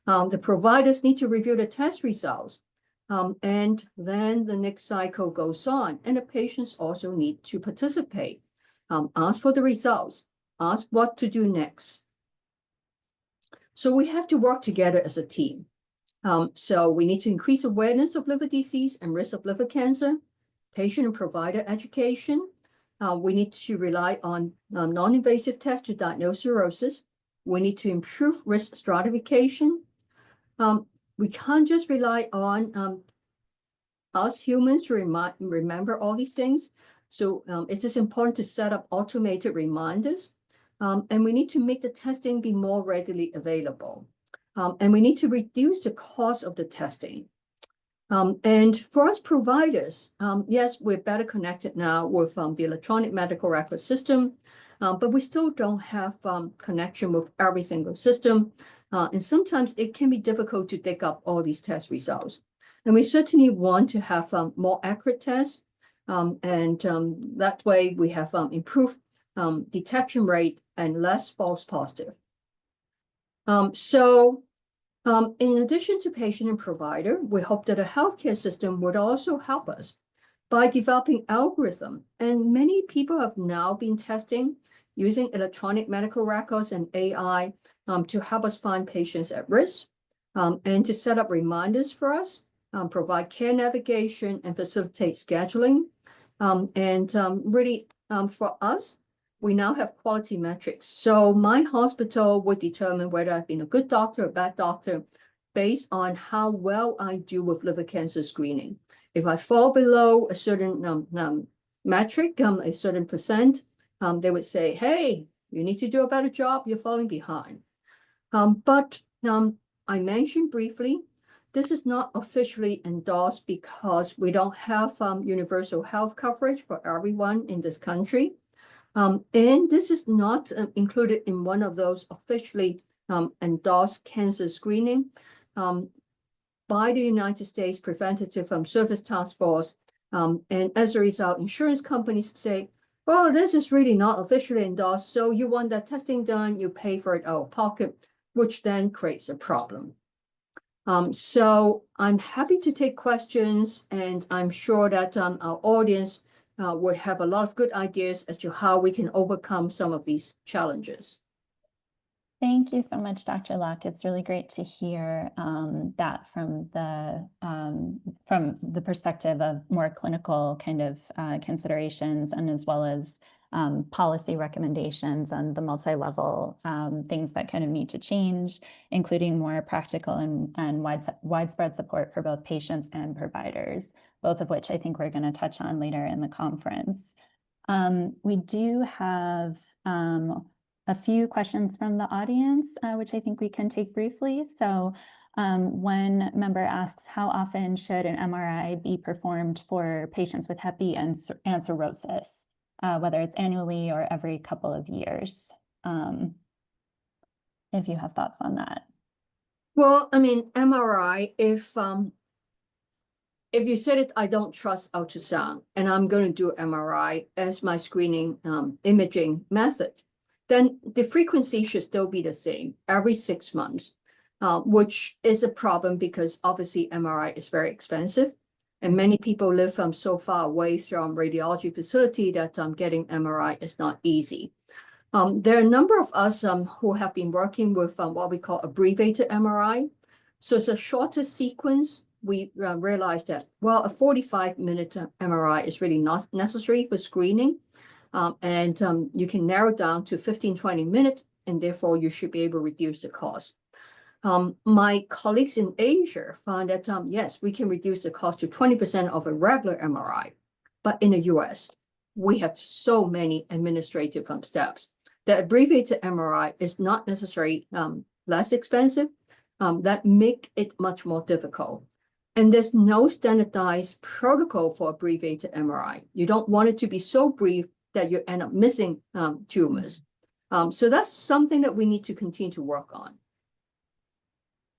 The providers need to review the test results. And then the next cycle goes on. And the patients also need to participate. Ask for the results. Ask what to do next. So we have to work together as a team. So we need to increase awareness of liver disease and risk of liver cancer, patient and provider education. We need to rely on non-invasive tests to diagnose cirrhosis. We need to improve risk stratification. We can't just rely on us humans to remember all these things. So it is important to set up automated reminders. And we need to make the testing be more readily available. And we need to reduce the cost of the testing. And for us providers, yes, we're better connected now with the electronic medical record system, but we still don't have connection with every single system. And sometimes it can be difficult to dig up all these test results. And we certainly want to have more accurate tests. And that way we have improved detection rate and less false positive. In addition to patient and provider, we hope that a healthcare system would also help us by developing algorithm. And many people have now been testing using electronic medical records and AI to help us find patients at risk and to set up reminders for us, provide care navigation and facilitate scheduling. Really for us, we now have quality metrics. So my hospital would determine whether I've been a good doctor or a bad doctor based on how well I do with liver cancer screening. If I fall below a certain metric, a certain percent, they would say, hey, you need to do a better job, you're falling behind. But I mentioned briefly, this is not officially endorsed because we don't have universal health coverage for everyone in this country. And this is not included in one of those officially endorsed cancer screening by the United States Preventative Service Task Force. And as a result, insurance companies say, well, this is really not officially endorsed, so you want that testing done, you pay for it out of pocket, which then creates a problem. So I'm happy to take questions, and I'm sure that our audience would have a lot of good ideas as to how we can overcome some of these challenges. Thank you so much, Dr. Luck. It's really great to hear that from the perspective of more clinical kind of considerations, and as well as policy recommendations and the multi-level things that kind of need to change, including more practical and widespread support for both patients and providers, both of which I think we're going to touch on later in the conference. We do have a few questions from the audience, which I think we can take briefly. So one member asks, how often should an MRI be performed for patients with Hep B and cirrhosis, whether it's annually or every couple of years? If you have thoughts on that. Well, I mean, MRI, if if you said it, I don't trust ultrasound, and I'm going to do MRI as my screening imaging method, then the frequency should still be the same every 6 months, which is a problem because obviously MRI is very expensive. And many people live so far away from radiology facility that getting MRI is not easy. There are a number of us who have been working with what we call abbreviated MRI. So it's a shorter sequence. We realized that, well, a 45-minute MRI is really not necessary for screening. And you can narrow down to 15-20 minutes, and therefore you should be able to reduce the cost. My colleagues in Asia found that, yes, we can reduce the cost to 20% of a regular MRI. But in the US, we have so many administrative steps. The abbreviated MRI is not necessarily less expensive. That make it much more difficult. And there's no standardized protocol for abbreviated MRI. You don't want it to be so brief that you end up missing tumors. So that's something that we need to continue to work on.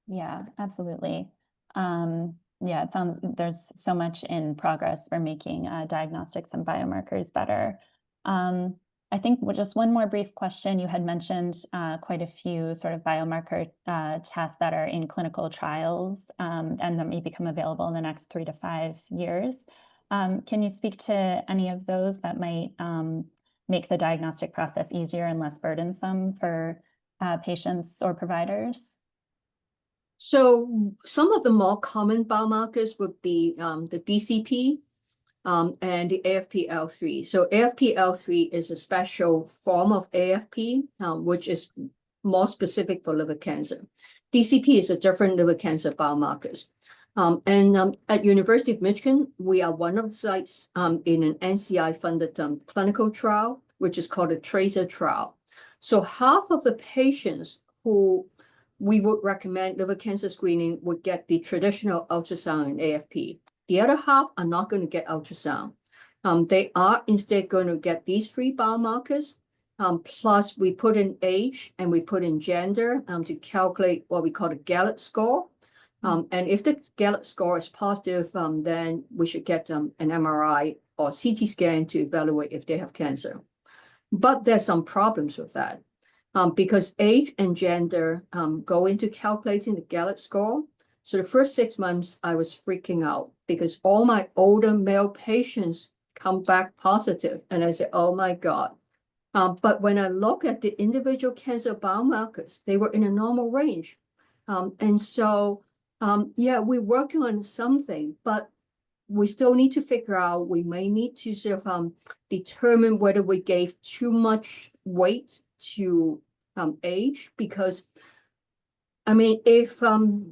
Yeah, absolutely. Yeah, it sounds there's so much in progress for making diagnostics and biomarkers better. I think just one more brief question. You had mentioned quite a few sort of biomarker tests that are in clinical trials and that may become available in the next 3 to 5 years. Can you speak to any of those that might make the diagnostic process easier and less burdensome for patients or providers? So some of the more common biomarkers would be the DCP and the AFP-L3. So AFP-L3 is a special form of AFP, which is more specific for liver cancer. DCP is a different liver cancer biomarkers. At University of Michigan, we are one of the sites in an NCI-funded clinical trial, which is called a TRACER trial. So half of the patients who we would recommend liver cancer screening would get the traditional ultrasound and AFP. The other half are not going to get ultrasound. They are instead going to get these 3 biomarkers. Plus, we put in age and we put in gender to calculate what we call the Gallup score. And if the Gallup score is positive, then we should get an MRI or CT scan to evaluate if they have cancer. But there's some problems with that. Because age and gender go into calculating the Gallup score. So the first 6 months, I was freaking out because all my older male patients come back positive. And I said, oh my God. But when I look at the individual cancer biomarkers, they were in a normal range. And so, yeah, we're working on something, but we still need to figure out, we may need to sort of determine whether we gave too much weight to age, because I mean, if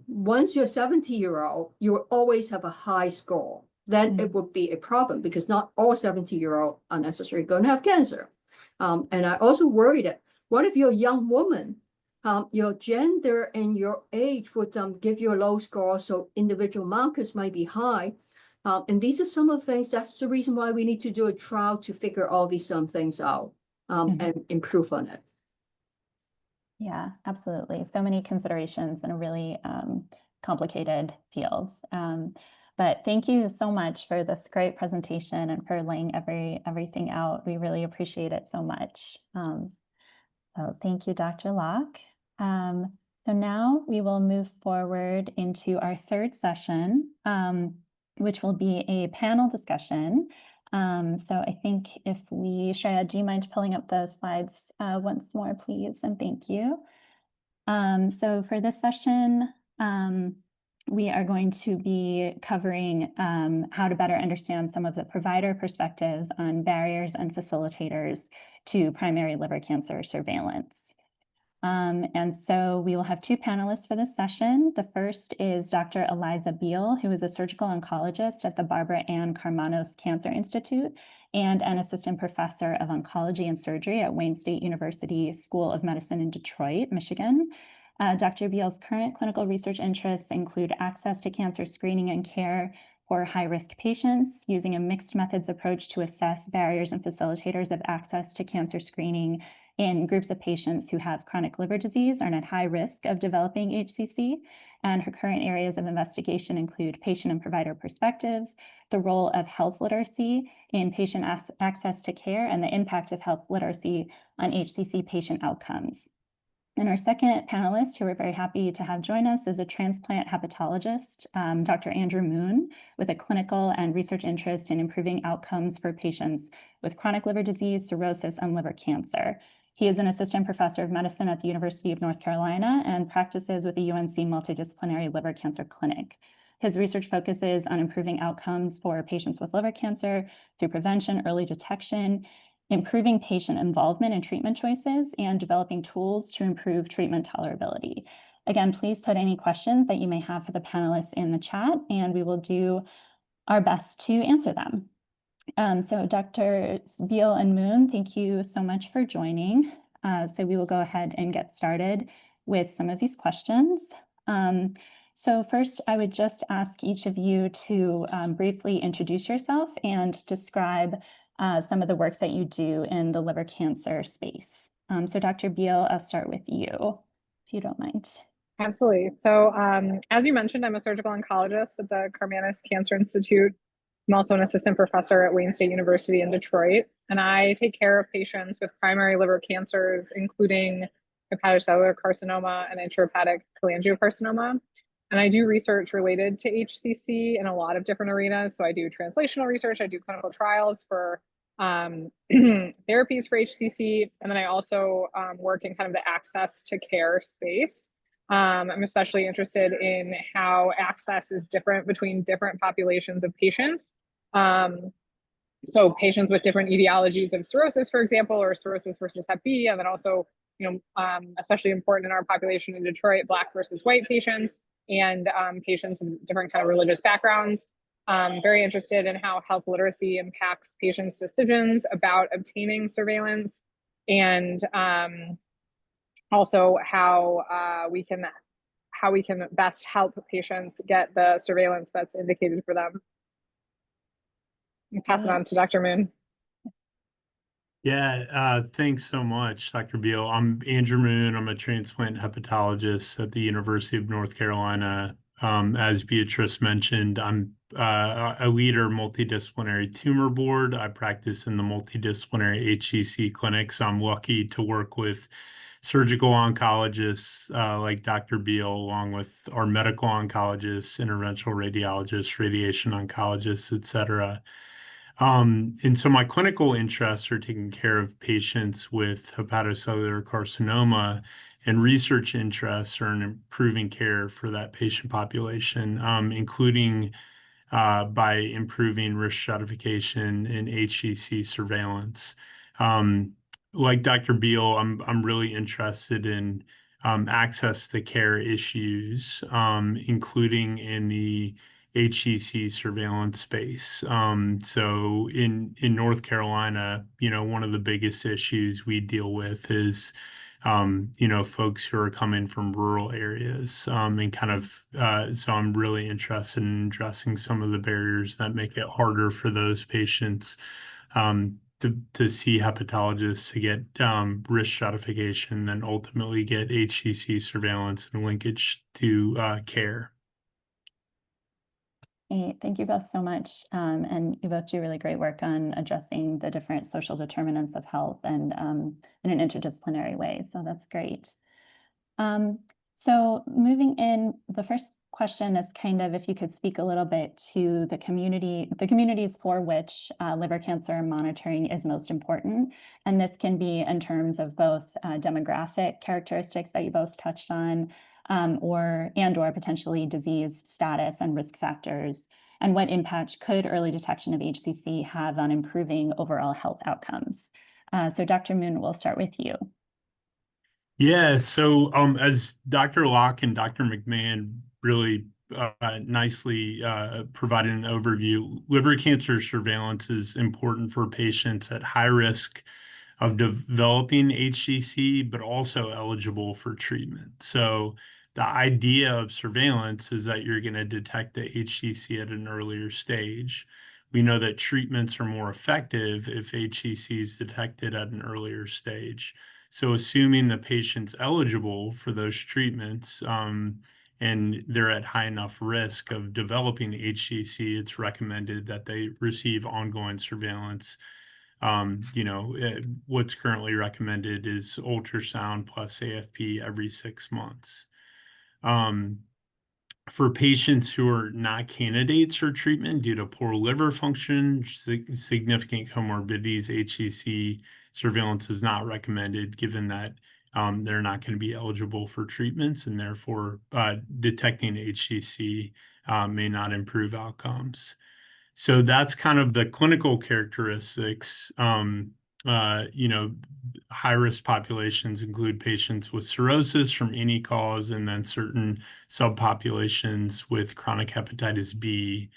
once you're 70-year-old, you will always have a high score, then it would be a problem because not all 70-year-old are necessarily going to have cancer. And I also worry that what if you're a young woman, your gender and your age would give you a low score, so individual markers might be high. And these are some of the things, that's the reason why we need to do a trial to figure all these things out and improve on it. Yeah, absolutely. So many considerations in a really complicated field. But thank you so much for this great presentation and for laying everything out. We really appreciate it so much. So thank you, Dr. Locke. So now we will move forward into our 3rd session, which will be a panel discussion. So I think if Shreya, do you mind pulling up the slides once more, please? And thank you. So for this session, we are going to be covering how to better understand some of the provider perspectives on barriers and facilitators to primary liver cancer surveillance. And so we will have 2 panelists for this session. The first is Dr. Eliza Beal, who is a surgical oncologist at the Barbara Ann Karmanos Cancer Institute and an assistant professor of oncology and surgery at Wayne State University School of Medicine in Detroit, Michigan. Dr. Beal's current clinical research interests include access to cancer screening and care for high-risk patients, using a mixed methods approach to assess barriers and facilitators of access to cancer screening in groups of patients who have chronic liver disease or are at high risk of developing HCC. And her current areas of investigation include patient and provider perspectives, the role of health literacy in patient access to care, and the impact of health literacy on HCC patient outcomes. And our second panelist, who we're very happy to have join us, is a transplant hepatologist, Dr. Andrew Moon, with a clinical and research interest in improving outcomes for patients with chronic liver disease, cirrhosis, and liver cancer. He is an assistant professor of medicine at the University of North Carolina and practices with the UNC Multidisciplinary Liver Cancer Clinic. His research focuses on improving outcomes for patients with liver cancer through prevention, early detection, improving patient involvement in treatment choices, and developing tools to improve treatment tolerability. Again, please put any questions that you may have for the panelists in the chat, and we will do our best to answer them. So Dr. Beal and Moon, thank you so much for joining. So we will go ahead and get started with some of these questions. So first, I would just ask each of you to briefly introduce yourself and describe some of the work that you do in the liver cancer space. So Dr. Beal, I'll start with you, if you don't mind. Absolutely. So as you mentioned, I'm a surgical oncologist at the Karmanos Cancer Institute. I'm also an assistant professor at Wayne State University in Detroit, and I take care of patients with primary liver cancers, including hepatocellular carcinoma and intrahepatic cholangiocarcinoma. And I do research related to HCC in a lot of different arenas. So I do translational research, I do clinical trials for therapies for HCC, and then I also work in kind of the access to care space. I'm especially interested in how access is different between different populations of patients. So patients with different etiologies of cirrhosis, for example, or cirrhosis versus Hep B, and then also, especially important in our population in Detroit, Black versus white patients, and patients in different kind of religious backgrounds. Very interested in how health literacy impacts patients' decisions about obtaining surveillance, and also how we can best help patients get the surveillance that's indicated for them. I'll pass it on to Dr. Moon. Yeah, thanks so much, Dr. Beal. I'm Andrew Moon. I'm a transplant hepatologist at the University of North Carolina. As Beatrice mentioned, I'm a leader multidisciplinary tumor board. I practice in the multidisciplinary HCC clinic, so I'm lucky to work with surgical oncologists like Dr. Beal, along with our medical oncologists, interventional radiologists, radiation oncologists, et cetera. And so my clinical interests are taking care of patients with hepatocellular carcinoma, and research interests are in improving care for that patient population, including by improving risk stratification and HCC surveillance. Like Dr. Beal, I'm really interested in access to care issues, including in the HCC surveillance space. So in North Carolina, one of the biggest issues we deal with is, folks who are coming from rural areas, and kind of, so I'm really interested in addressing some of the barriers that make it harder for those patients to see hepatologists, to get risk stratification, then ultimately get HCC surveillance and linkage to care. Thank you both so much. And you both do really great work on addressing the different social determinants of health and in an interdisciplinary way. So that's great. So moving in, the first question is kind of if you could speak a little bit to the communities for which liver cancer monitoring is most important. And this can be in terms of both demographic characteristics that you both touched on, or potentially disease status and risk factors, and what impact could early detection of HCC have on improving overall health outcomes. So Dr. Moon, we'll start with you. Yeah, so as Dr. Locke and Dr. McMahon really nicely provided an overview, liver cancer surveillance is important for patients at high risk of developing HCC, but also eligible for treatment. So the idea of surveillance is that you're going to detect the HCC at an earlier stage. We know that treatments are more effective if HCC is detected at an earlier stage. So assuming the patient's eligible for those treatments, and they're at high enough risk of developing HCC, it's recommended that they receive ongoing surveillance. What's currently recommended is ultrasound plus AFP every 6 months. For patients who are not candidates for treatment due to poor liver function, significant comorbidities, HCC surveillance is not recommended, given that they're not going to be eligible for treatments, and therefore detecting HCC may not improve outcomes. So that's kind of the clinical characteristics. High-risk populations include patients with cirrhosis from any cause, and then certain subpopulations with chronic hepatitis B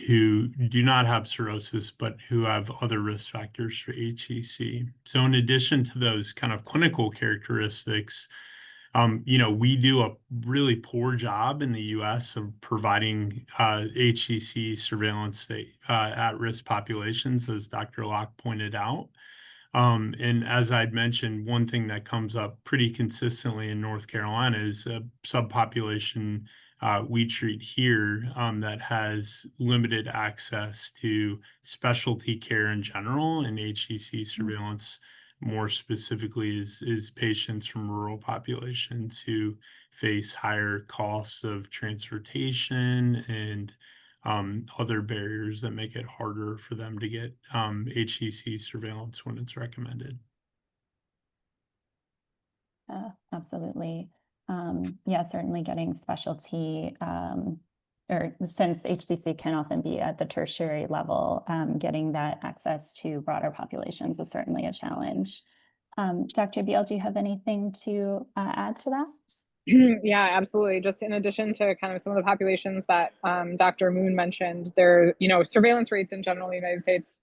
who do not have cirrhosis, but who have other risk factors for HCC. So in addition to those kind of clinical characteristics, we do a really poor job in the U.S. of providing HCC surveillance at-risk populations, as Dr. Locke pointed out. And as I'd mentioned, one thing that comes up pretty consistently in North Carolina is a subpopulation we treat here that has limited access to specialty care in general, and HCC surveillance more specifically is patients from rural populations who face higher costs of transportation and other barriers that make it harder for them to get HCC surveillance when it's recommended. Absolutely. Yeah, certainly getting specialty, or since HCC can often be at the tertiary level, getting that access to broader populations is certainly a challenge. Dr. Beal, do you have anything to add to that? Yeah, absolutely. Just in addition to kind of some of the populations that Dr. Moon mentioned, surveillance rates in general in the United States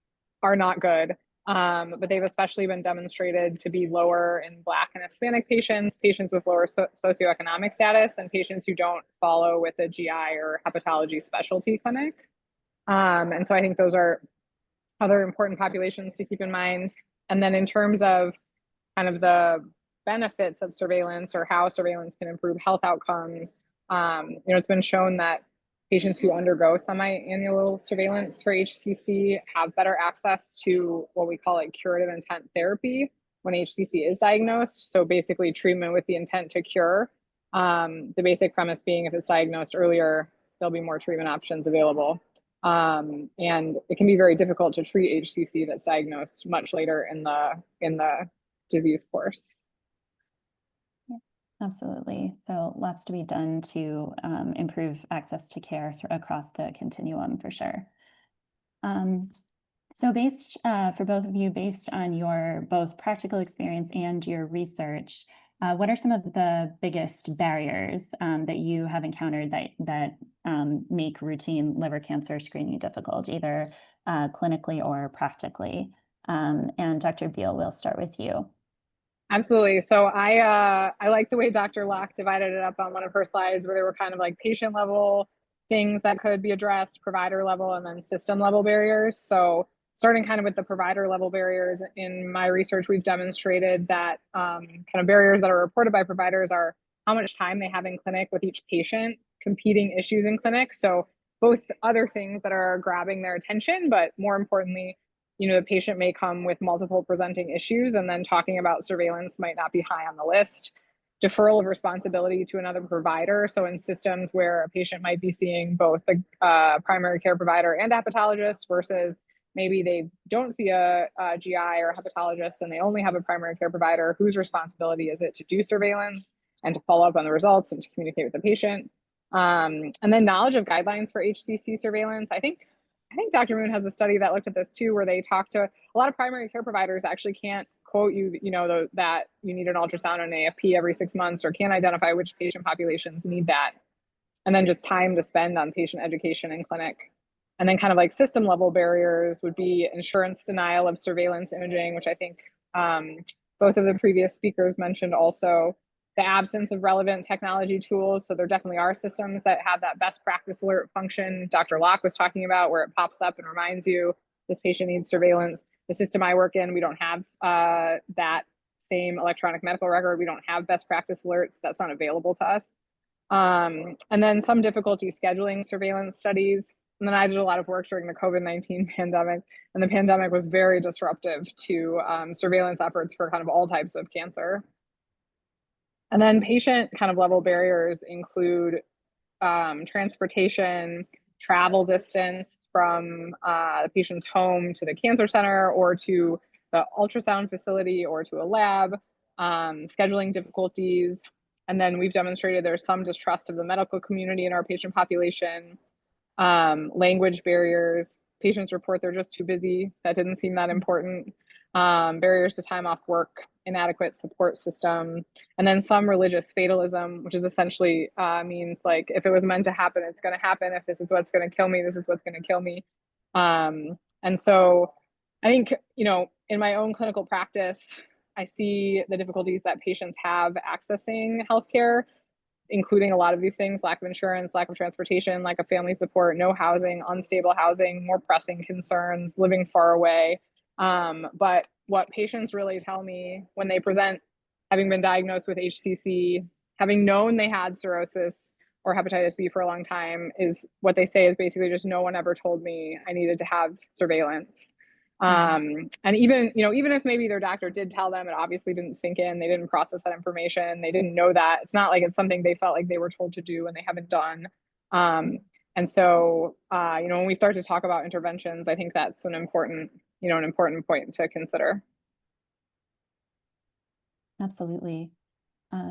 are not good, but they've especially been demonstrated to be lower in Black and Hispanic patients, patients with lower socioeconomic status, and patients who don't follow with a GI or hepatology specialty clinic. And so I think those are other important populations to keep in mind. And then in terms of kind of the benefits of surveillance or how surveillance can improve health outcomes, it's been shown that patients who undergo semi-annual surveillance for HCC have better access to what we call curative intent therapy when HCC is diagnosed. So basically treatment with the intent to cure. The basic premise being if it's diagnosed earlier, there'll be more treatment options available. And it can be very difficult to treat HCC that's diagnosed much later in the disease course. Absolutely. So lots to be done to improve access to care across the continuum for sure. So for both of you, based on your both practical experience and your research, what are some of the biggest barriers that you have encountered that make routine liver cancer screening difficult, either clinically or practically? And Dr. Beal, we'll start with you. Absolutely. So I like the way Dr. Locke divided it up on one of her slides, where there were kind of patient level things that could be addressed, provider level, and then system level barriers. So starting kind of with the provider level barriers, in my research, we've demonstrated that kind of barriers that are reported by providers are how much time they have in clinic with each patient, competing issues in clinic. So both other things that are grabbing their attention, but more importantly, the patient may come with multiple presenting issues, and then talking about surveillance might not be high on the list. Deferral of responsibility to another provider. So in systems where a patient might be seeing both a primary care provider and a hepatologist, versus maybe they don't see a GI or a hepatologist and they only have a primary care provider, whose responsibility is it to do surveillance and to follow up on the results and to communicate with the patient? And then knowledge of guidelines for HCC surveillance. I think Dr. Moon has a study that looked at this too, where they talked to a lot of primary care providers actually can't quote you, that you need an ultrasound and an AFP every 6 months, or can't identify which patient populations need that. And then just time to spend on patient education in clinic. And then kind of system level barriers would be insurance denial of surveillance imaging, which I think both of the previous speakers mentioned also. The absence of relevant technology tools. So there definitely are systems that have that best practice alert function Dr. Locke was talking about, where it pops up and reminds you this patient needs surveillance. The system I work in, we don't have that same electronic medical record. We don't have best practice alerts. That's not available to us. And then some difficulty scheduling surveillance studies. And then I did a lot of work during the COVID-19 pandemic, and the pandemic was very disruptive to surveillance efforts for kind of all types of cancer. And then patient kind of level barriers include transportation, travel distance from the patient's home to the cancer center or to the ultrasound facility or to a lab, scheduling difficulties. And then we've demonstrated there's some distrust of the medical community in our patient population, language barriers. Patients report they're just too busy. That didn't seem that important. Barriers to time off work, inadequate support system, and then some religious fatalism, which is essentially means like, if it was meant to happen, it's going to happen. If this is what's going to kill me, this is what's going to kill me. And so I think, you know, in my own clinical practice, I see the difficulties that patients have accessing healthcare, including a lot of these things: lack of insurance, lack of transportation, lack of family support, no housing, unstable housing, more pressing concerns, living far away. But what patients really tell me when they present, having been diagnosed with HCC, having known they had cirrhosis or hepatitis B for a long time, is what they say is basically just, no one ever told me I needed to have surveillance. And even, you know, even if maybe their doctor did tell them, it obviously didn't sink in, they didn't process that information, they didn't know that. It's not like it's something they felt like they were told to do and they haven't done. And so, you know, when we start to talk about interventions, I think that's an important, you know, an important point to consider. Absolutely.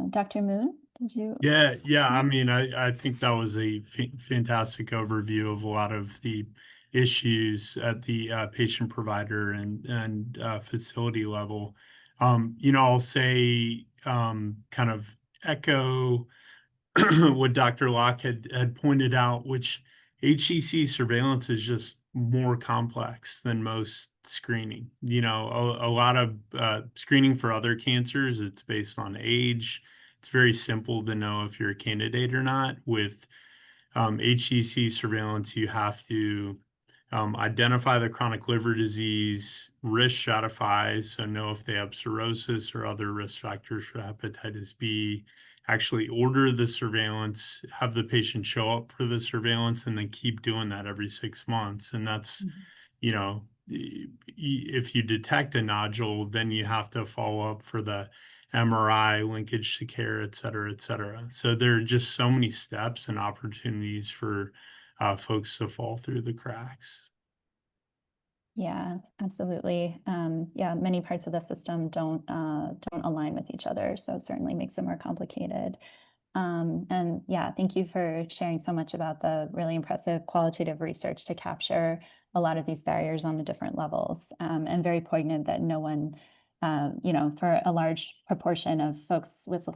Dr. Moon, did you? Yeah. I mean, I think that was a fantastic overview of a lot of the issues at the patient provider and facility level. You know, I'll say kind of echo what Dr. Locke had pointed out, which HCC surveillance is just more complex than most screening. You know, a lot of screening for other cancers, it's based on age. It's very simple to know if you're a candidate or not. With HCC surveillance, you have to identify the chronic liver disease, risk stratify, so know if they have cirrhosis or other risk factors for hepatitis B, actually order the surveillance, have the patient show up for the surveillance, and then keep doing that every 6 months. And that's, you know, if you detect a nodule, then you have to follow up for the MRI, linkage to care, et cetera, et cetera. So there are just so many steps and opportunities for folks to fall through the cracks. Yeah, absolutely. Yeah, many parts of the system don't align with each other, so it certainly makes it more complicated. And yeah, thank you for sharing so much about the really impressive qualitative research to capture a lot of these barriers on the different levels, and very poignant that no one, you know, for a large proportion of folks with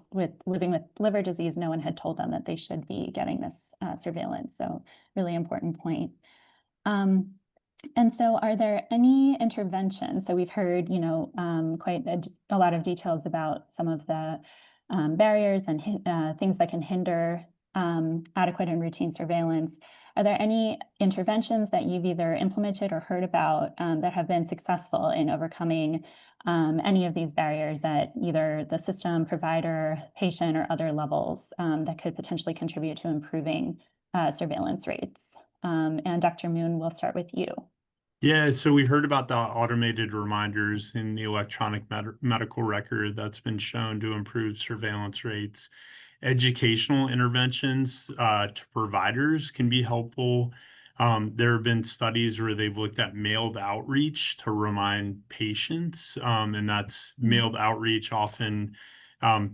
living with liver disease, no one had told them that they should be getting this surveillance. So really important point. And so are there any interventions? So we've heard, you know, quite a lot of details about some of the barriers and things that can hinder adequate and routine surveillance. Are there any interventions that you've either implemented or heard about that have been successful in overcoming any of these barriers at either the system, provider, patient, or other levels that could potentially contribute to improving surveillance rates? And Dr. Moon, we'll start with you. Yeah, so we heard about the automated reminders in the electronic medical record that's been shown to improve surveillance rates. Educational interventions to providers can be helpful. There have been studies where they've looked at mailed outreach to remind patients, and that's mailed outreach often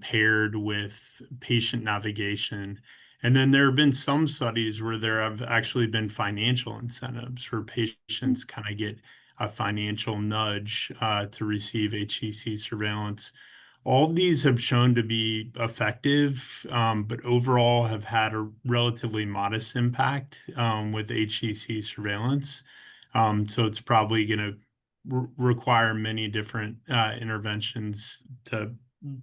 paired with patient navigation. And then there have been some studies where there have actually been financial incentives for patients kind of get a financial nudge to receive HCC surveillance. All of these have shown to be effective, but overall have had a relatively modest impact with HCC surveillance. So it's probably going to require many different interventions to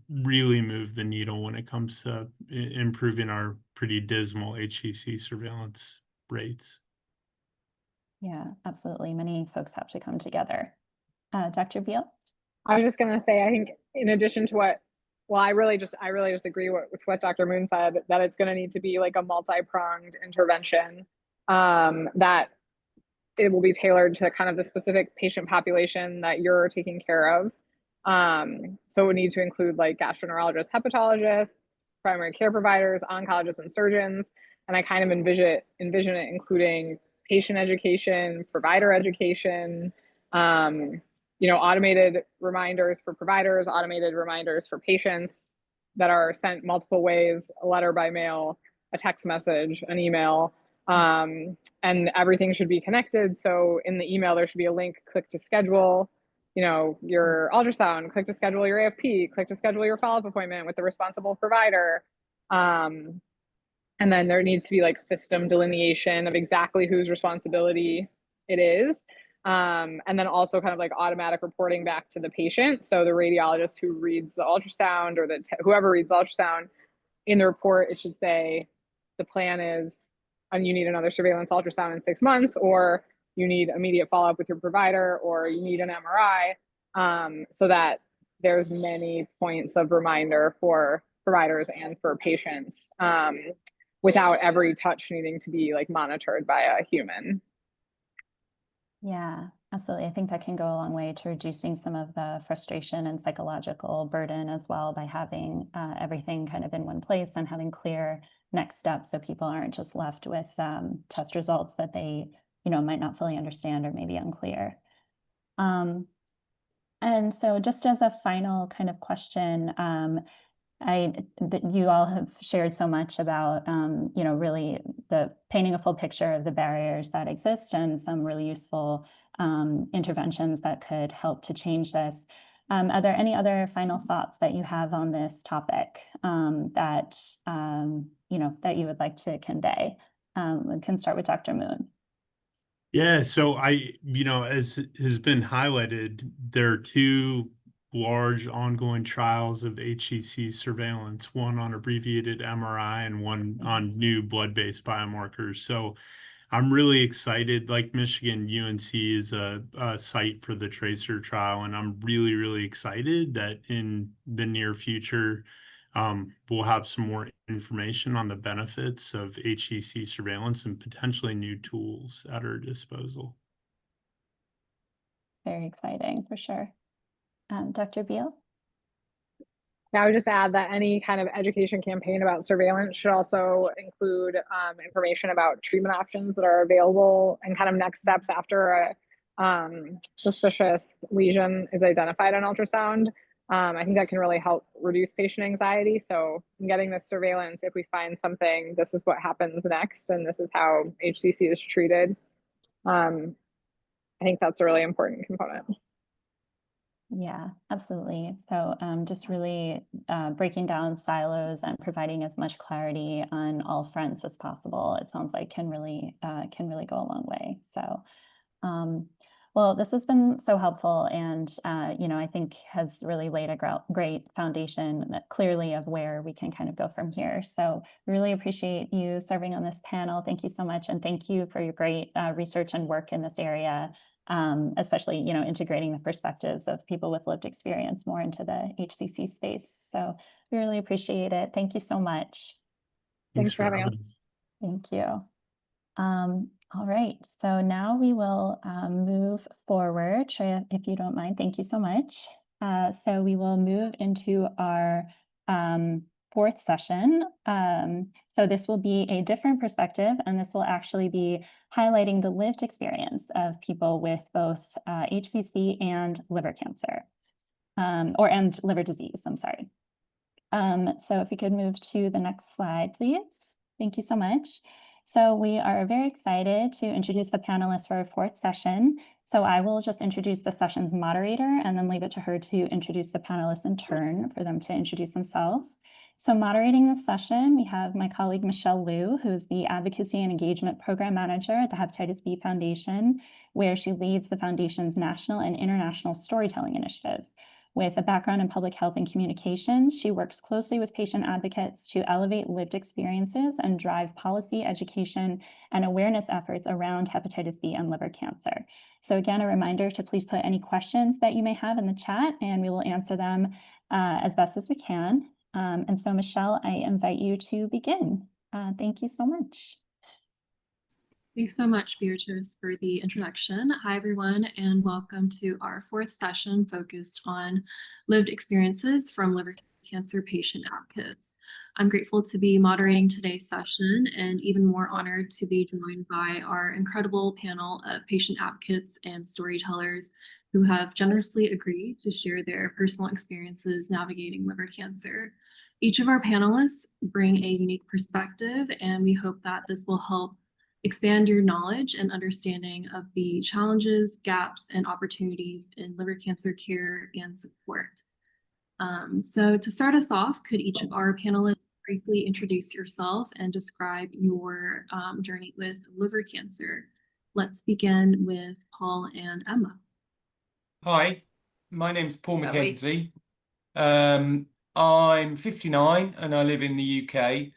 really move the needle when it comes to improving our pretty dismal HCC surveillance rates. Yeah, absolutely. Many folks have to come together. Dr. Beal? I was just gonna say, I think in addition to what, well, I really just agree with what Dr. Moon said, that it's gonna need to be like a multi-pronged intervention, that it will be tailored to kind of the specific patient population that you're taking care of. So it would need to include like gastroenterologists, hepatologists, primary care providers, oncologists, and surgeons. And I kind of envision it including patient education, provider education, automated reminders for providers, automated reminders for patients that are sent multiple ways, a letter by mail, a text message, an email, and everything should be connected. So in the email, there should be a link, click to schedule, your ultrasound, click to schedule your AFP, click to schedule your follow-up appointment with the responsible provider. And then there needs to be like system delineation of exactly whose responsibility it is. And then also kind of like automatic reporting back to the patient. So the radiologist who reads the ultrasound, or whoever reads the ultrasound, in the report, it should say the plan is, and you need another surveillance ultrasound in 6 months, or you need immediate follow-up with your provider, or you need an MRI, so that there's many points of reminder for providers and for patients, without every touch needing to be like monitored by a human. Yeah, absolutely. I think that can go a long way to reducing some of the frustration and psychological burden as well, by having everything kind of in one place and having clear next steps, so people aren't just left with test results that they, might not fully understand or maybe unclear. And so just as a final kind of question, that you all have shared so much about, really the painting a full picture of the barriers that exist and some really useful interventions that could help to change this. Are there any other final thoughts that you have on this topic that you would like to convey? We can start with Dr. Moon. Yeah, so as has been highlighted, there are two large ongoing trials of HCC surveillance, one on abbreviated MRI and one on new blood-based biomarkers. So I'm really excited. Like Michigan, UNC is a site for the TRACER trial, and I'm really, really excited that in the near future, we'll have some more information on the benefits of HCC surveillance and potentially new tools at our disposal. Very exciting, for sure. Dr. Beal? I would just add that any kind of education campaign about surveillance should also include information about treatment options that are available and kind of next steps after a suspicious lesion is identified on ultrasound. I think that can really help reduce patient anxiety. So getting this surveillance, if we find something, this is what happens next, and this is how HCC is treated. I think that's a really important component. Yeah, absolutely. So just really breaking down silos and providing as much clarity on all fronts as possible, it sounds like can really go a long way. So well, this has been so helpful, and I think has really laid a great foundation clearly of where we can kind of go from here. So we really appreciate you serving on this panel. Thank you so much, and thank you for your great research and work in this area. Especially, integrating the perspectives of people with lived experience more into the HCC space. So we really appreciate it. Thank you so much. Thanks for having us. Thank you. All right, so now we will move forward, Shreya, if you don't mind. Thank you so much. So we will move into our fourth session. So this will be a different perspective, and this will actually be highlighting the lived experience of people with both HCC and liver cancer, and liver disease, I'm sorry. So if we could move to the next slide, please. Thank you so much. So we are very excited to introduce the panelists for our fourth session. So I will just introduce the session's moderator and then leave it to her to introduce the panelists in turn for them to introduce themselves. So moderating this session, we have my colleague, Michelle Liu, who is the Advocacy and Engagement Program Manager at the Hepatitis B Foundation, where she leads the foundation's national and international storytelling initiatives, With a background in public health and communications, she works closely with patient advocates to elevate lived experiences and drive policy, education, and awareness efforts around hepatitis B and liver cancer. So again, a reminder to please put any questions that you may have in the chat, and we will answer them as best as we can. And so, Michelle, I invite you to begin. Thank you so much. Thanks so much, Beatrice, for the introduction. Hi, everyone, and welcome to our fourth session focused on lived experiences from liver cancer patient advocates. I'm grateful to be moderating today's session and even more honored to be joined by our incredible panel of patient advocates and storytellers who have generously agreed to share their personal experiences navigating liver cancer. Each of our panelists bring a unique perspective, and we hope that this will help expand your knowledge and understanding of the challenges, gaps, and opportunities in liver cancer care and support. So to start us off, could each of our panelists briefly introduce yourself and describe your journey with liver cancer? Let's begin with Paul and Emma. Hi, my name's Paul McKenzie. I'm 59 and I live in the UK.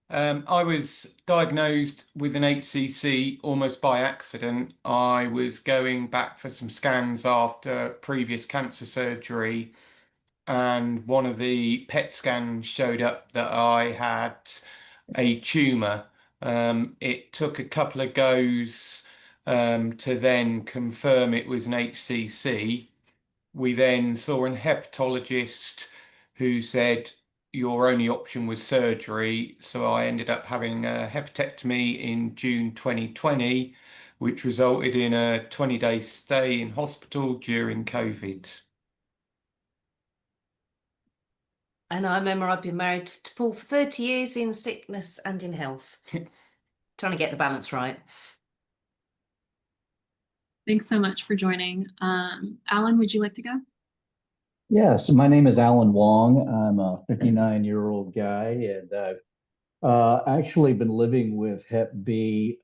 I was diagnosed with an HCC almost by accident. I was going back for some scans after previous cancer surgery, and one of the PET scans showed up that I had a tumour. It took a couple of goes to then confirm it was an HCC. We then saw a hepatologist who said your only option was surgery. So I ended up having a hepatectomy in June 2020, which resulted in a 20-day stay in hospital during COVID. And I remember I've been married to Paul for 30 years in sickness and in health. Trying to get the balance right. Thanks so much for joining. Alan, would you like to go? Yes, my name is Alan Wong. I'm a 59-year-old guy, and I've actually been living with Hep B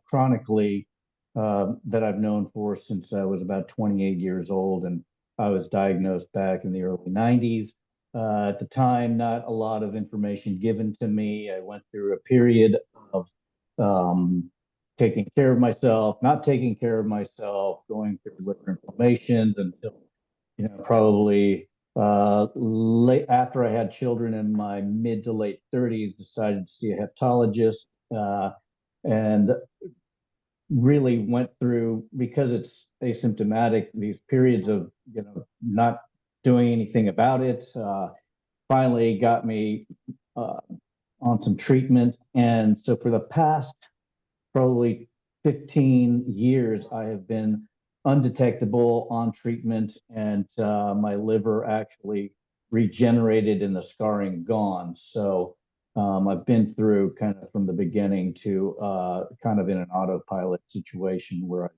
chronically that I've known for since I was about 28 years old, and I was diagnosed back in the early 90s. At the time, not a lot of information given to me. I went through a period of taking care of myself, not taking care of myself, going through liver inflammations until, probably late after I had children in my mid to late 30s, decided to see a hepatologist, and really went through, because it's asymptomatic, these periods of, not doing anything about it. Finally got me on some treatment. And so for the past probably 15 years, I have been undetectable on treatment, and my liver actually regenerated and the scarring gone. So I've been through kind of from the beginning to kind of in an autopilot situation where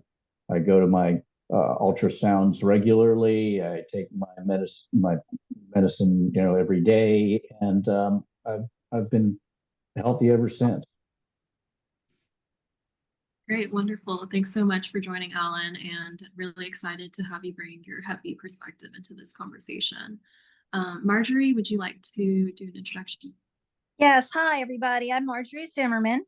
I go to my ultrasounds regularly. I take my medicine, every day, and I've been healthy ever since. Great, wonderful. Thanks so much for joining, Alan, and really excited to have you bring your Hep B perspective into this conversation. Marjorie, would you like to do an introduction? Yes, hi everybody. I'm Marjorie Zimmerman.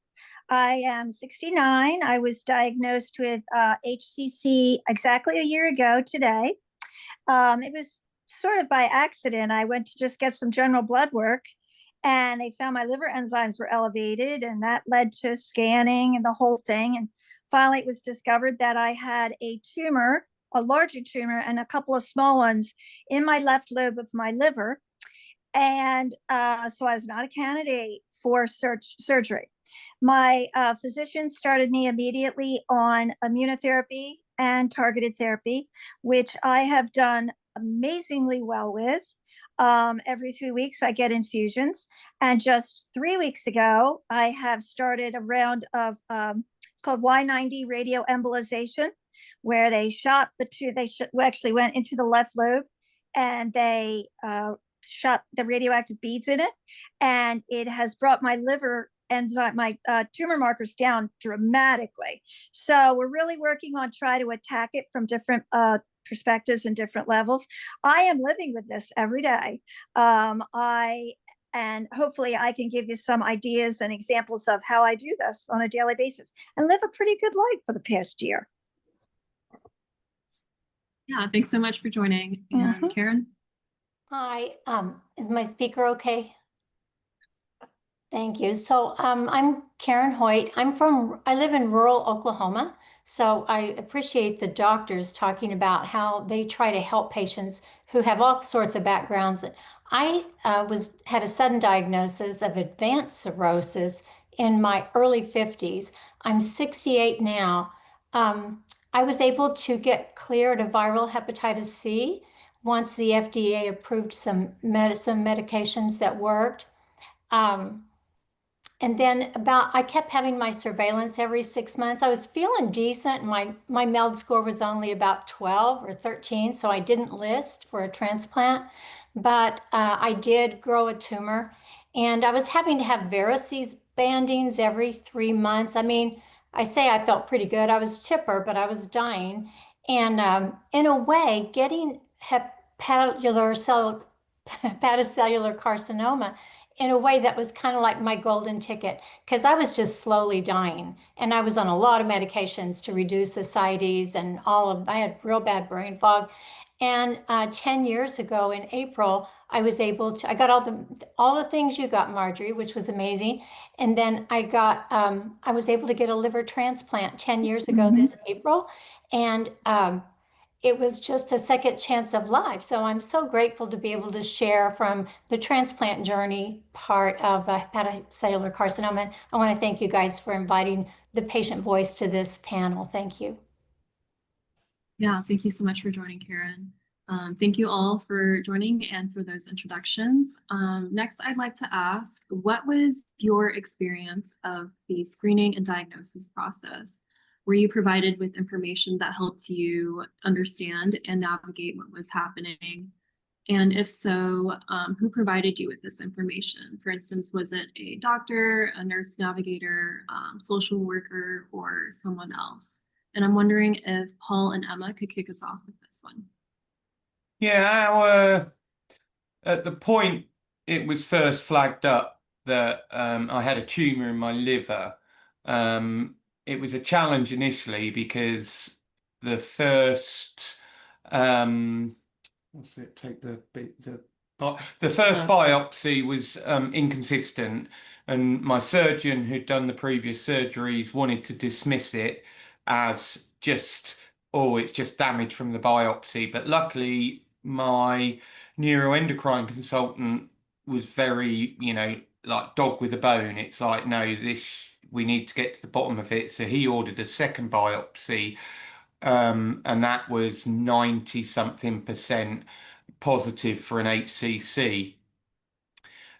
I am 69. I was diagnosed with HCC exactly a year ago today. It was sort of by accident. I went to just get some general blood work, and they found my liver enzymes were elevated, and that led to scanning and the whole thing. And finally, it was discovered that I had a tumor, a larger tumor, and a couple of small ones in my left lobe of my liver. And so I was not a candidate for surgery. My physician started me immediately on immunotherapy and targeted therapy, which I have done amazingly well with. Every 3 weeks, I get infusions. And just 3 weeks ago, I have started a round of, it's called Y90 radioembolization, where they shot we actually went into the left lobe, and they shot the radioactive beads in it, and it has brought my liver enzyme, my tumor markers down dramatically. So we're really working on trying to attack it from different perspectives and different levels. I am living with this every day. And hopefully I can give you some ideas and examples of how I do this on a daily basis and live a pretty good life for the past year. Yeah, thanks so much for joining. And Karen? Hi, is my speaker okay? Thank you. So I'm Karen Hoyt. I live in rural Oklahoma. So I appreciate the doctors talking about how they try to help patients who have all sorts of backgrounds. I had a sudden diagnosis of advanced cirrhosis in my early 50s. I'm 68 now. I was able to get cleared of viral hepatitis C once the FDA approved some medications that worked. And then I kept having my surveillance every 6 months. I was feeling decent. My MELD score was only about 12 or 13, so I didn't list for a transplant, but I did grow a tumor, and I was having to have varices bandings every 3 months. I mean, I say I felt pretty good. I was chipper, but I was dying. And in a way, getting hepatocellular carcinoma in a way that was kind of like my golden ticket, because I was just slowly dying, and I was on a lot of medications to reduce ascites and I had real bad brain fog. And 10 years ago in April, I got all the things you got, Marjorie, which was amazing. And then I was able to get a liver transplant 10 years ago this April. And it was just a second chance of life. So I'm so grateful to be able to share from the transplant journey part of hepatocellular carcinoma. And I want to thank you guys for inviting the patient voice to this panel. Thank you. Yeah, thank you so much for joining, Karen. Thank you all for joining and for those introductions. Next, I'd like to ask, what was your experience of the screening and diagnosis process? Were you provided with information that helped you understand and navigate what was happening? And if so, who provided you with this information? For instance, was it a doctor, a nurse navigator, social worker, or someone else? And I'm wondering if Paul and Emma could kick us off with this one. Yeah, at the point it was first flagged up that I had a tumor in my liver, it was a challenge initially because the first the first biopsy was inconsistent, and my surgeon who'd done the previous surgeries wanted to dismiss it as just, oh, it's just damage from the biopsy. But luckily, my neuroendocrine consultant was very, like dog with a bone. It's like, no, we need to get to the bottom of it. So he ordered a second biopsy, and that was 90-something% positive for an HCC.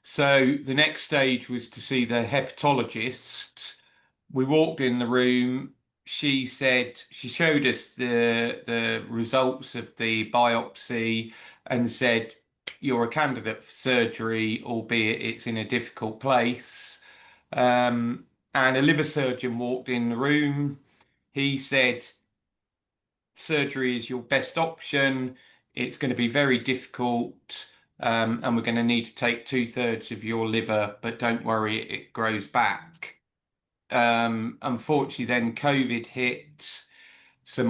So the next stage was to see the hepatologist. We walked in the room. She showed us the results of the biopsy and said, you're a candidate for surgery, albeit it's in a difficult place. And a liver surgeon walked in the room. He said, surgery is your best option. It's going to be very difficult, and we're going to need to take 2/3 of your liver, but don't worry, it grows back. Unfortunately, then COVID hit, so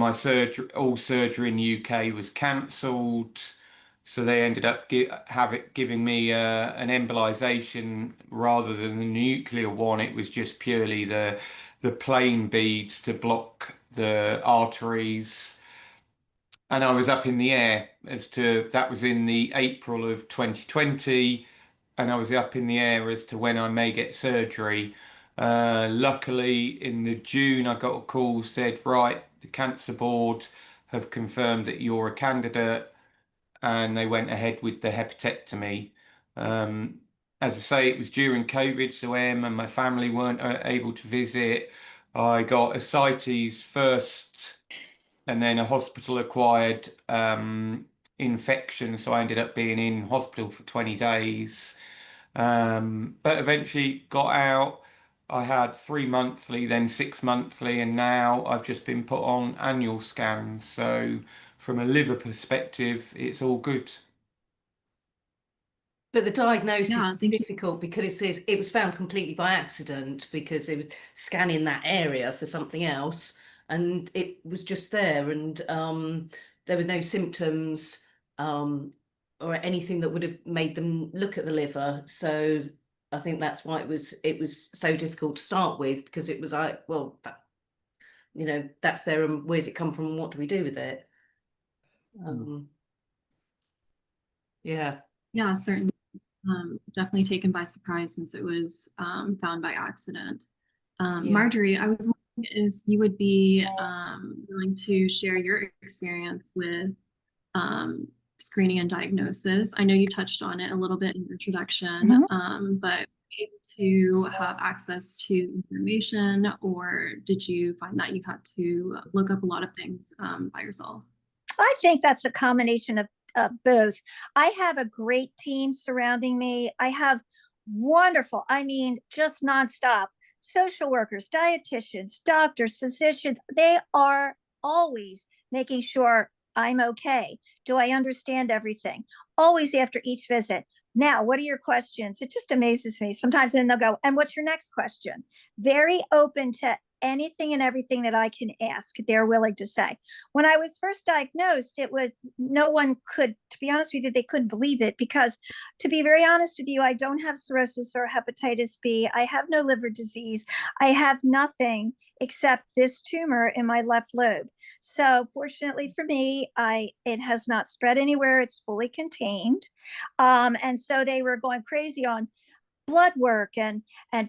all surgery in the UK was cancelled. So they ended up giving me an embolization rather than the nuclear one. It was just purely the plain beads to block the arteries. And I was up in the air that was in the April of 2020, and I was up in the air as to when I may get surgery. Luckily, in the June, I got a call, said, right, the cancer board have confirmed that you're a candidate, and they went ahead with the hepatectomy. As I say, it was during COVID, so Em and my family weren't able to visit. I got ascites first, and then a hospital-acquired infection, so I ended up being in hospital for 20 days. But eventually got out. I had 3 monthly, then 6 monthly, and now I've just been put on annual scans. So from a liver perspective, it's all good. But the diagnosis Yeah, is thank you. difficult because it was found completely by accident because it was scanning that area for something else, and it was just there, and there were no symptoms or anything that would have made them look at the liver. So I think that's why it was so difficult to start with, because it was like, well, that, you know, that's there, and where's it come from, and what do we do with it? Yeah. Yeah, certainly. Definitely taken by surprise since it was found by accident. Yeah. Marjorie, I was wondering if you would be willing to share your experience with screening and diagnosis. I know you touched on it a little bit in your introduction, but able to have access to information, or did you find that you had to look up a lot of things by yourself? I think that's a combination of both. I have a great team surrounding me. I have wonderful, I mean, just nonstop social workers, dietitians, doctors, physicians. They are always making sure I'm okay. Do I understand everything? Always after each visit. Now, what are your questions? It just amazes me. Sometimes then they'll go, and what's your next question? Very open to anything and everything that I can ask, they're willing to say. When I was first diagnosed, it was, no one could, to be honest with you, they couldn't believe it, because to be very honest with you, I don't have cirrhosis or hepatitis B. I have no liver disease. I have nothing except this tumor in my left lobe. So fortunately for me, it has not spread anywhere. It's fully contained. And so they were going crazy on blood work and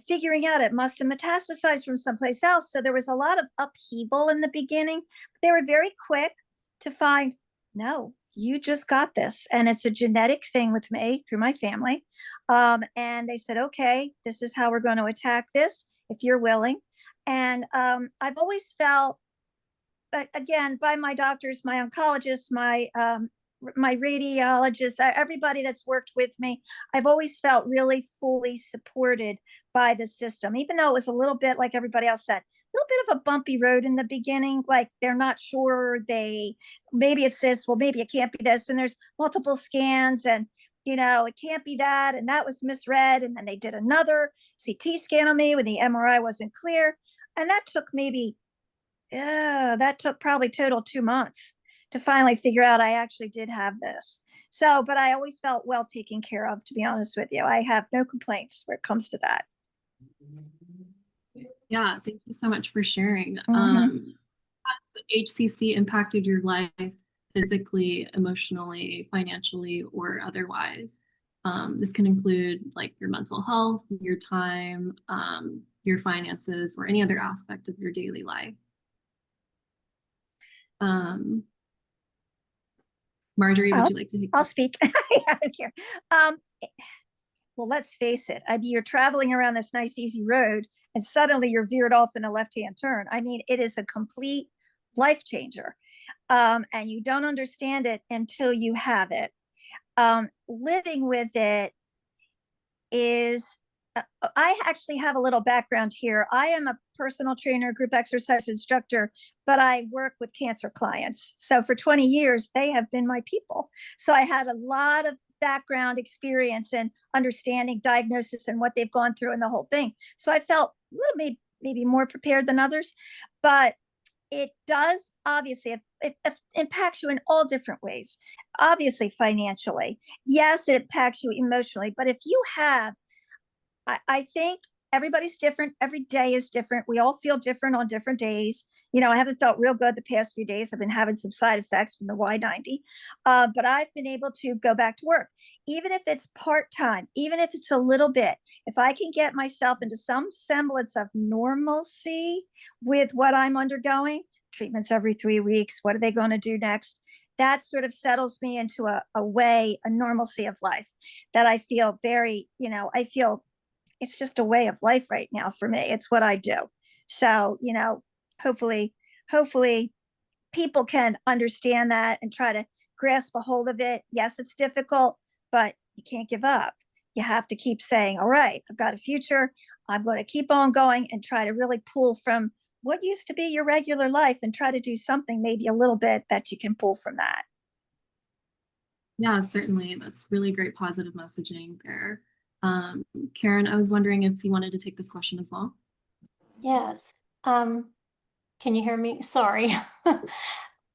figuring out it must have metastasized from someplace else. So there was a lot of upheaval in the beginning. But they were very quick to find, no, you just got this, and it's a genetic thing with me through my family. And they said, okay, this is how we're going to attack this if you're willing. And I've always felt, but again, by my doctors, my oncologists, my radiologists, everybody that's worked with me, I've always felt really fully supported by the system, even though it was a little bit, like everybody else said, a little bit of a bumpy road in the beginning. Like they're not sure, maybe it's this, well, maybe it can't be this. And there's multiple scans and, you know, it can't be that. And that was misread. And then they did another CT scan on me when the MRI wasn't clear. And that took probably total 2 months to finally figure out I actually did have this. So, but I always felt well taken care of, to be honest with you. I have no complaints where it comes to that. Yeah, thank you so much for sharing. Has HCC impacted your life physically, emotionally, financially, or otherwise? This can include like your mental health, your time, your finances, or any other aspect of your daily life. Marjorie, would you like to? I'll speak. I don't care. Well, let's face it. I mean, you're traveling around this nice, easy road, and suddenly you're veered off in a left-hand turn. I mean, it is a complete life changer, and you don't understand it until you have it. Living with it is. I actually have a little background here. I am a personal trainer, group exercise instructor, but I work with cancer clients. So for 20 years, they have been my people. So I had a lot of background experience and understanding diagnosis and what they've gone through and the whole thing. So I felt a little maybe more prepared than others, but it does, obviously, it impacts you in all different ways. Obviously, financially. Yes, it impacts you emotionally, but if you have, I think everybody's different. Every day is different. We all feel different on different days. You know, I haven't felt real good the past few days. I've been having some side effects from the Y90, but I've been able to go back to work, even if it's part-time, even if it's a little bit. If I can get myself into some semblance of normalcy with what I'm undergoing, treatments every 3 weeks, what are they going to do next? That sort of settles me into a normalcy of life that I feel very, I feel it's just a way of life right now for me. It's what I do. So, hopefully people can understand that and try to grasp a hold of it. Yes, it's difficult, but you can't give up. You have to keep saying, all right, I've got a future. I'm going to keep on going and try to really pull from what used to be your regular life and try to do something maybe a little bit that you can pull from that. Yeah, certainly. That's really great positive messaging there. Karen, I was wondering if you wanted to take this question as well. Yes. Can you hear me? Sorry.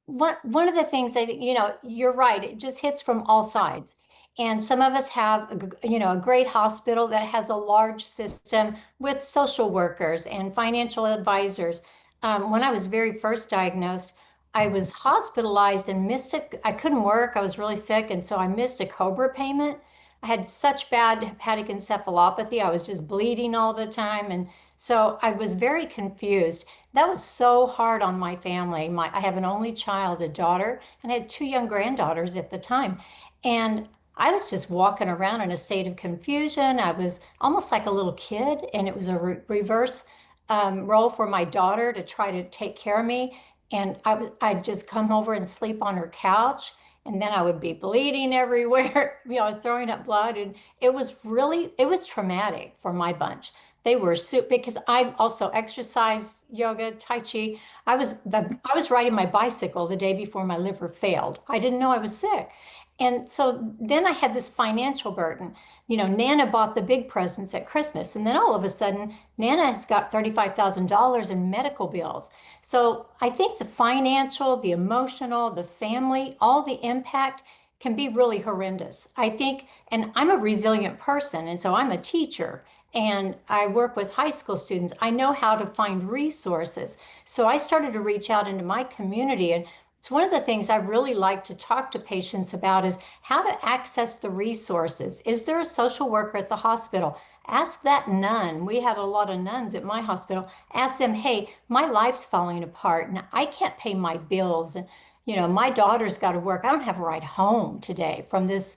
One of the things I think, you're right, it just hits from all sides. And some of us have, a great hospital that has a large system with social workers and financial advisors. When I was very first diagnosed, I was hospitalized and missed it. I couldn't work. I was really sick. And so I missed a COBRA payment. I had such bad hepatic encephalopathy. I was just bleeding all the time. And so I was very confused. That was so hard on my family. I have an only child, a daughter, and I had 2 young granddaughters at the time. And I was just walking around in a state of confusion. I was almost like a little kid, and it was a reverse role for my daughter to try to take care of me. And I'd just come over and sleep on her couch, and then I would be bleeding everywhere, throwing up blood. And it was traumatic for my bunch. They were because I also exercised, yoga, Tai Chi. I was riding my bicycle the day before my liver failed. I didn't know I was sick. And so then I had this financial burden. Nana bought the big presents at Christmas. And then all of a sudden, Nana has got $35,000 in medical bills. So I think the financial, the emotional, the family, all the impact can be really horrendous. I think, and I'm a resilient person, and so I'm a teacher. And I work with high school students. I know how to find resources. So I started to reach out into my community. And it's one of the things I really like to talk to patients about is how to access the resources. Is there a social worker at the hospital? Ask that nun. We had a lot of nuns at my hospital. Ask them, hey, my life's falling apart and I can't pay my bills. And, my daughter's got to work. I don't have a ride home today from this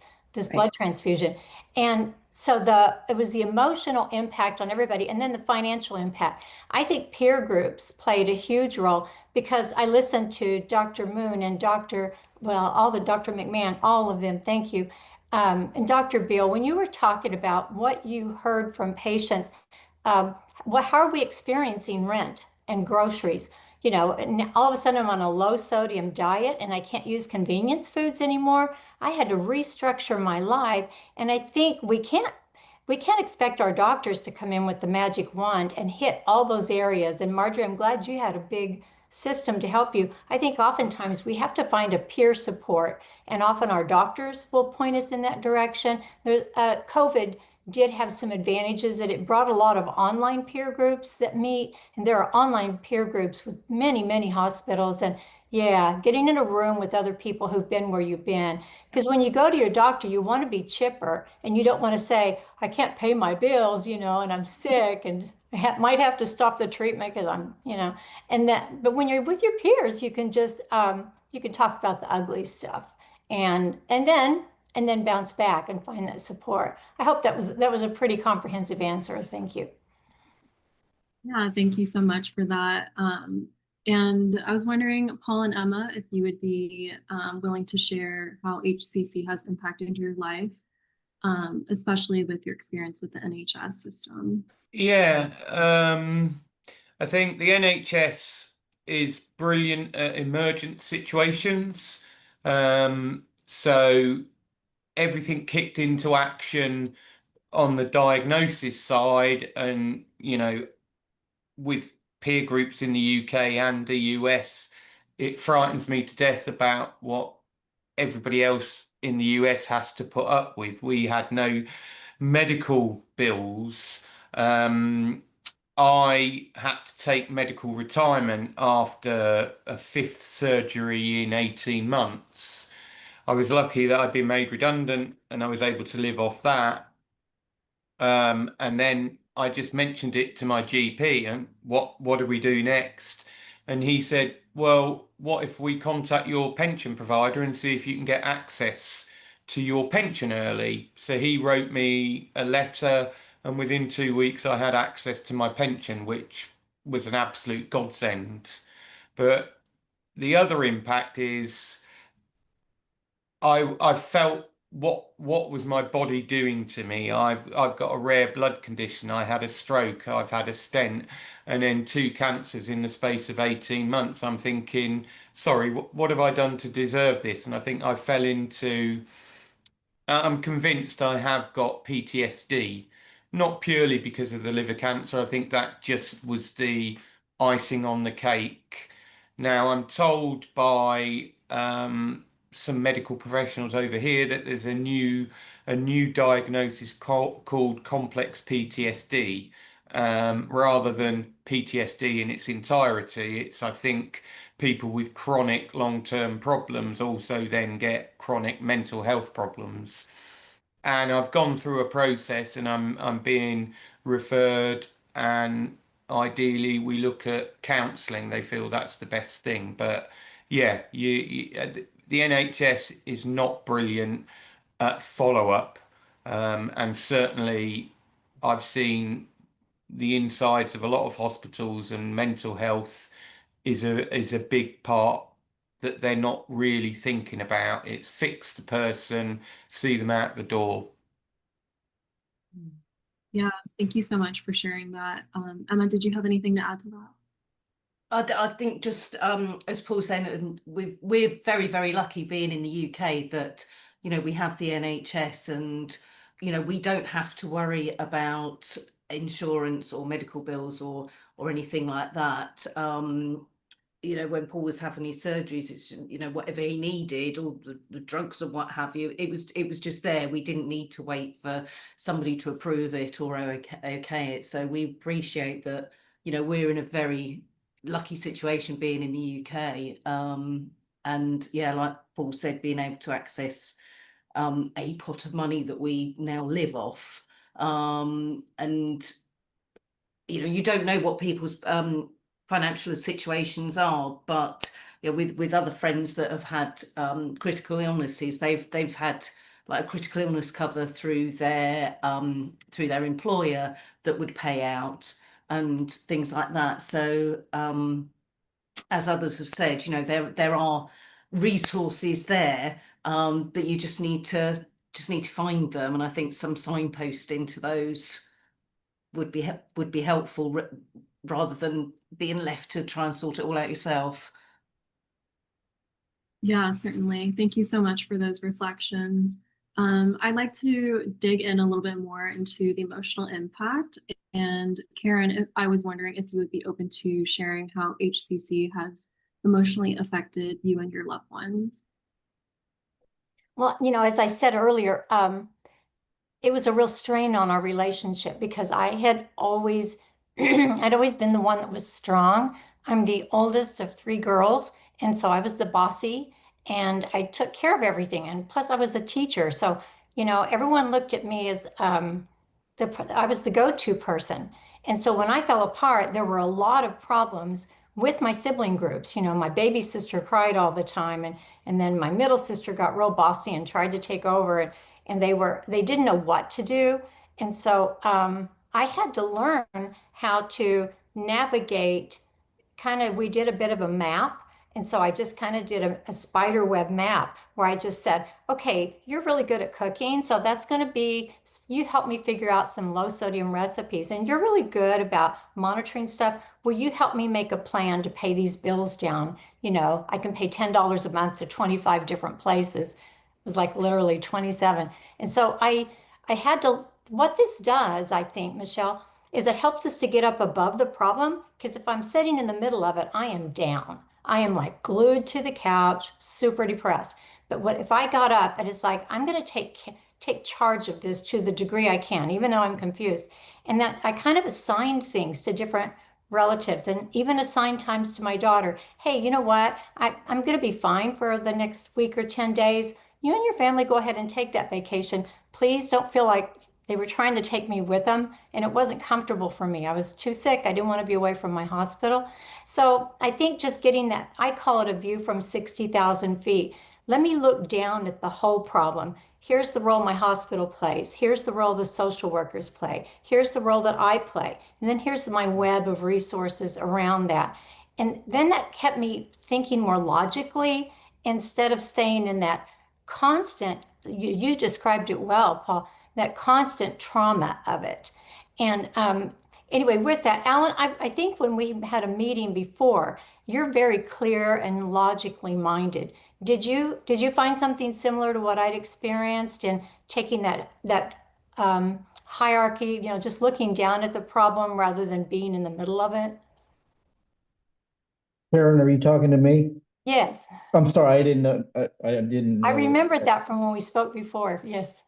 blood transfusion. And so it was the emotional impact on everybody, and then the financial impact. I think peer groups played a huge role because I listened to Dr. Moon and all the Dr. McMahon, all of them, thank you. And Dr. Beal, when you were talking about what you heard from patients, how are we experiencing rent and groceries? And all of a sudden I'm on a low sodium diet and I can't use convenience foods anymore. I had to restructure my life. And I think we can't expect our doctors to come in with the magic wand and hit all those areas. And Marjorie, I'm glad you had a big system to help you. I think oftentimes we have to find a peer support, and often our doctors will point us in that direction. COVID did have some advantages that it brought a lot of online peer groups that meet, and there are online peer groups with many, many hospitals. And yeah, getting in a room with other people who've been where you've been. Because when you go to your doctor, you want to be chipper and you don't want to say, I can't pay my bills, and I'm sick and I might have to stop the treatment because I'm, but when you're with your peers, you can just, you can talk about the ugly stuff and then bounce back and find that support. I hope that was a pretty comprehensive answer. Thank you. Yeah, thank you so much for that. And I was wondering, Paul and Emma, if you would be willing to share how HCC has impacted your life, especially with your experience with the NHS system. Yeah, I think the NHS is brilliant at emergent situations. So everything kicked into action on the diagnosis side, and with peer groups in the UK and the US, it frightens me to death about what everybody else in the US has to put up with. We had no medical bills. I had to take medical retirement after a 5th surgery in 18 months. I was lucky that I'd been made redundant and I was able to live off that. And then I just mentioned it to my GP, and what do we do next? And he said, well, what if we contact your pension provider and see if you can get access to your pension early? So he wrote me a letter, and within 2 weeks I had access to my pension, which was an absolute godsend. But the other impact is I felt what was my body doing to me? I've got a rare blood condition. I had a stroke, I've had a stent, and then 2 cancers in the space of 18 months. I'm thinking, sorry, what have I done to deserve this? And I think I fell into I'm convinced I have got PTSD, not purely because of the liver cancer. I think that just was the icing on the cake. Now, I'm told by some medical professionals over here that there's a new diagnosis called complex PTSD. Rather than PTSD in its entirety, it's, I think, people with chronic long-term problems also then get chronic mental health problems. And I've gone through a process and I'm being referred, and ideally we look at counselling. They feel that's the best thing. But yeah, the NHS is not brilliant at follow-up. And certainly I've seen the insides of a lot of hospitals, and mental health is a big part that they're not really thinking about. It's fix the person, see them out the door. Yeah, thank you so much for sharing that. Emma, did you have anything to add to that? I think just as Paul saying, and we're very, very lucky being in the UK that, you know, we have the NHS, and, you know, we don't have to worry about insurance or medical bills or anything like that. You know, when Paul was having his surgeries, it's, you know, whatever he needed, all the drugs and what have you, it was just there. We didn't need to wait for somebody to approve it or okay it. So we appreciate that, you know, we're in a very lucky situation being in the UK. And yeah, like Paul said, being able to access a pot of money that we now live off. And you know, you don't know what people's financial situations are, but you know, with other friends that have had critical illnesses, they've had like a critical illness cover through their employer that would pay out and things like that. So as others have said, you know, there are resources there, but you just need to find them, and I think some signposting to those would be helpful rather than being left to try and sort it all out yourself. Yeah, certainly. Thank you so much for those reflections. I'd like to dig in a little bit more into the emotional impact. And Karen, I was wondering if you would be open to sharing how HCC has emotionally affected you and your loved ones. Well, you know, as I said earlier, it was a real strain on our relationship because I had always, I'd always been the one that was strong. I'm the oldest of 3 girls, and so I was the bossy, and I took care of everything. And plus, I was a teacher, so you know, everyone looked at me as I was the go-to person. And so when I fell apart, there were a lot of problems with my sibling groups. You know, my baby sister cried all the time, and then my middle sister got real bossy and tried to take over, and they didn't know what to do. And so I had to learn how to navigate. We did a bit of a map. And so I just kind of did a spider web map where I just said, okay, you're really good at cooking. So that's going to be, you help me figure out some low sodium recipes. And you're really good about monitoring stuff. Will you help me make a plan to pay these bills down? You know, I can pay $10 a month to 25 different places. It was like literally 27. And so I had to, what this does, I think, Michelle, is it helps us to get up above the problem. Because if I'm sitting in the middle of it, I am down. I am like glued to the couch, super depressed. But what if I got up and it's like, I'm going to take charge of this to the degree I can, even though I'm confused. And then I kind of assigned things to different relatives and even assigned times to my daughter. Hey, you know what? I'm going to be fine for the next week or 10 days. You and your family go ahead and take that vacation. Please don't feel like they were trying to take me with them, and it wasn't comfortable for me. I was too sick. I didn't want to be away from my hospital. So I think just getting that, I call it a view from 60,000 feet. Let me look down at the whole problem. Here's the role my hospital plays. Here's the role the social workers play. Here's the role that I play. And then here's my web of resources around that. And then that kept me thinking more logically instead of staying in that constant you described it well, Paul, that constant trauma of it. And anyway, with that, Alan, I think when we had a meeting before, you're very clear and logically minded. Did you find something similar to what I'd experienced in taking that hierarchy, just looking down at the problem rather than being in the middle of it? Karen, are you talking to me? Yes, I'm sorry, I didn't know. I didn't know. I remembered that from when we spoke before. Yes.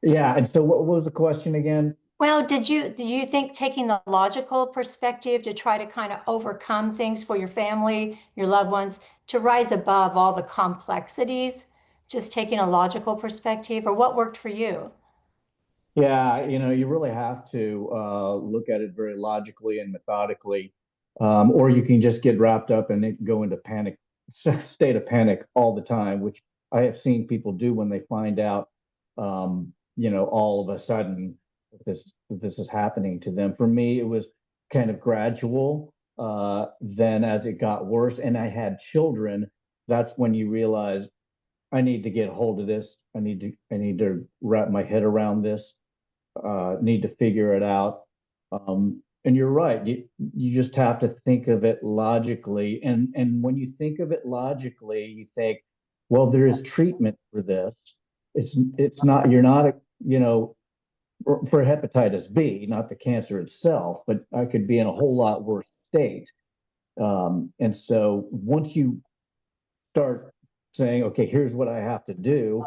Yeah, and so what was the question again? Well, did you think taking the logical perspective to try to kind of overcome things for your family, your loved ones, to rise above all the complexities, just taking a logical perspective, or what worked for you? Yeah, you really have to look at it very logically and methodically, or you can just get wrapped up and then go into panic, state of panic all the time, which I have seen people do when they find out, all of a sudden this is happening to them. For me, it was kind of gradual. Then as it got worse, and I had children, that's when you realize I need to get a hold of this. I need to wrap my head around this. Need to figure it out. And you're right. You just have to think of it logically. And when you think of it logically, you think, well, there is treatment for this. It's not, you're not, for hepatitis B, not the cancer itself, but I could be in a whole lot worse state. And so once you start saying, okay, here's what I have to do,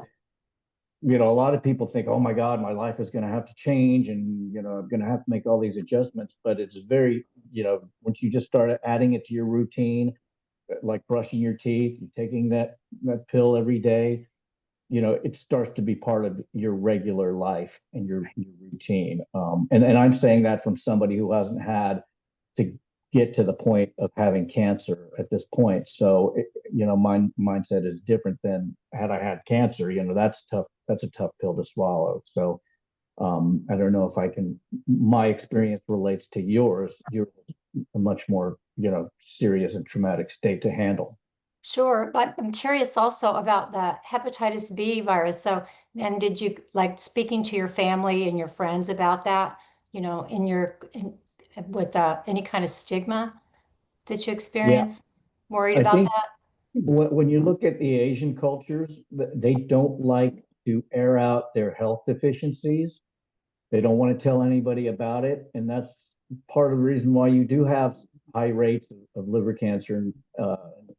a lot of people think, oh my God, my life is going to have to change and, I'm going to have to make all these adjustments. But it's very, once you just start adding it to your routine, like brushing your teeth, taking that pill every day, it starts to be part of your regular life and your routine. And I'm saying that from somebody who hasn't had to get to the point of having cancer at this point. So, my mindset is different than had I had cancer. That's tough. That's a tough pill to swallow. So, I don't know if my experience relates to yours. You're a much more, serious and traumatic state to handle. Sure, but I'm curious also about the hepatitis B virus. So then did you like speaking to your family and your friends about that, with any kind of stigma that you Yeah, experience? Worried I about think that? when you look at the Asian cultures, they don't like to air out their health deficiencies. They don't want to tell anybody about it. And that's part of the reason why you do have high rates of liver cancer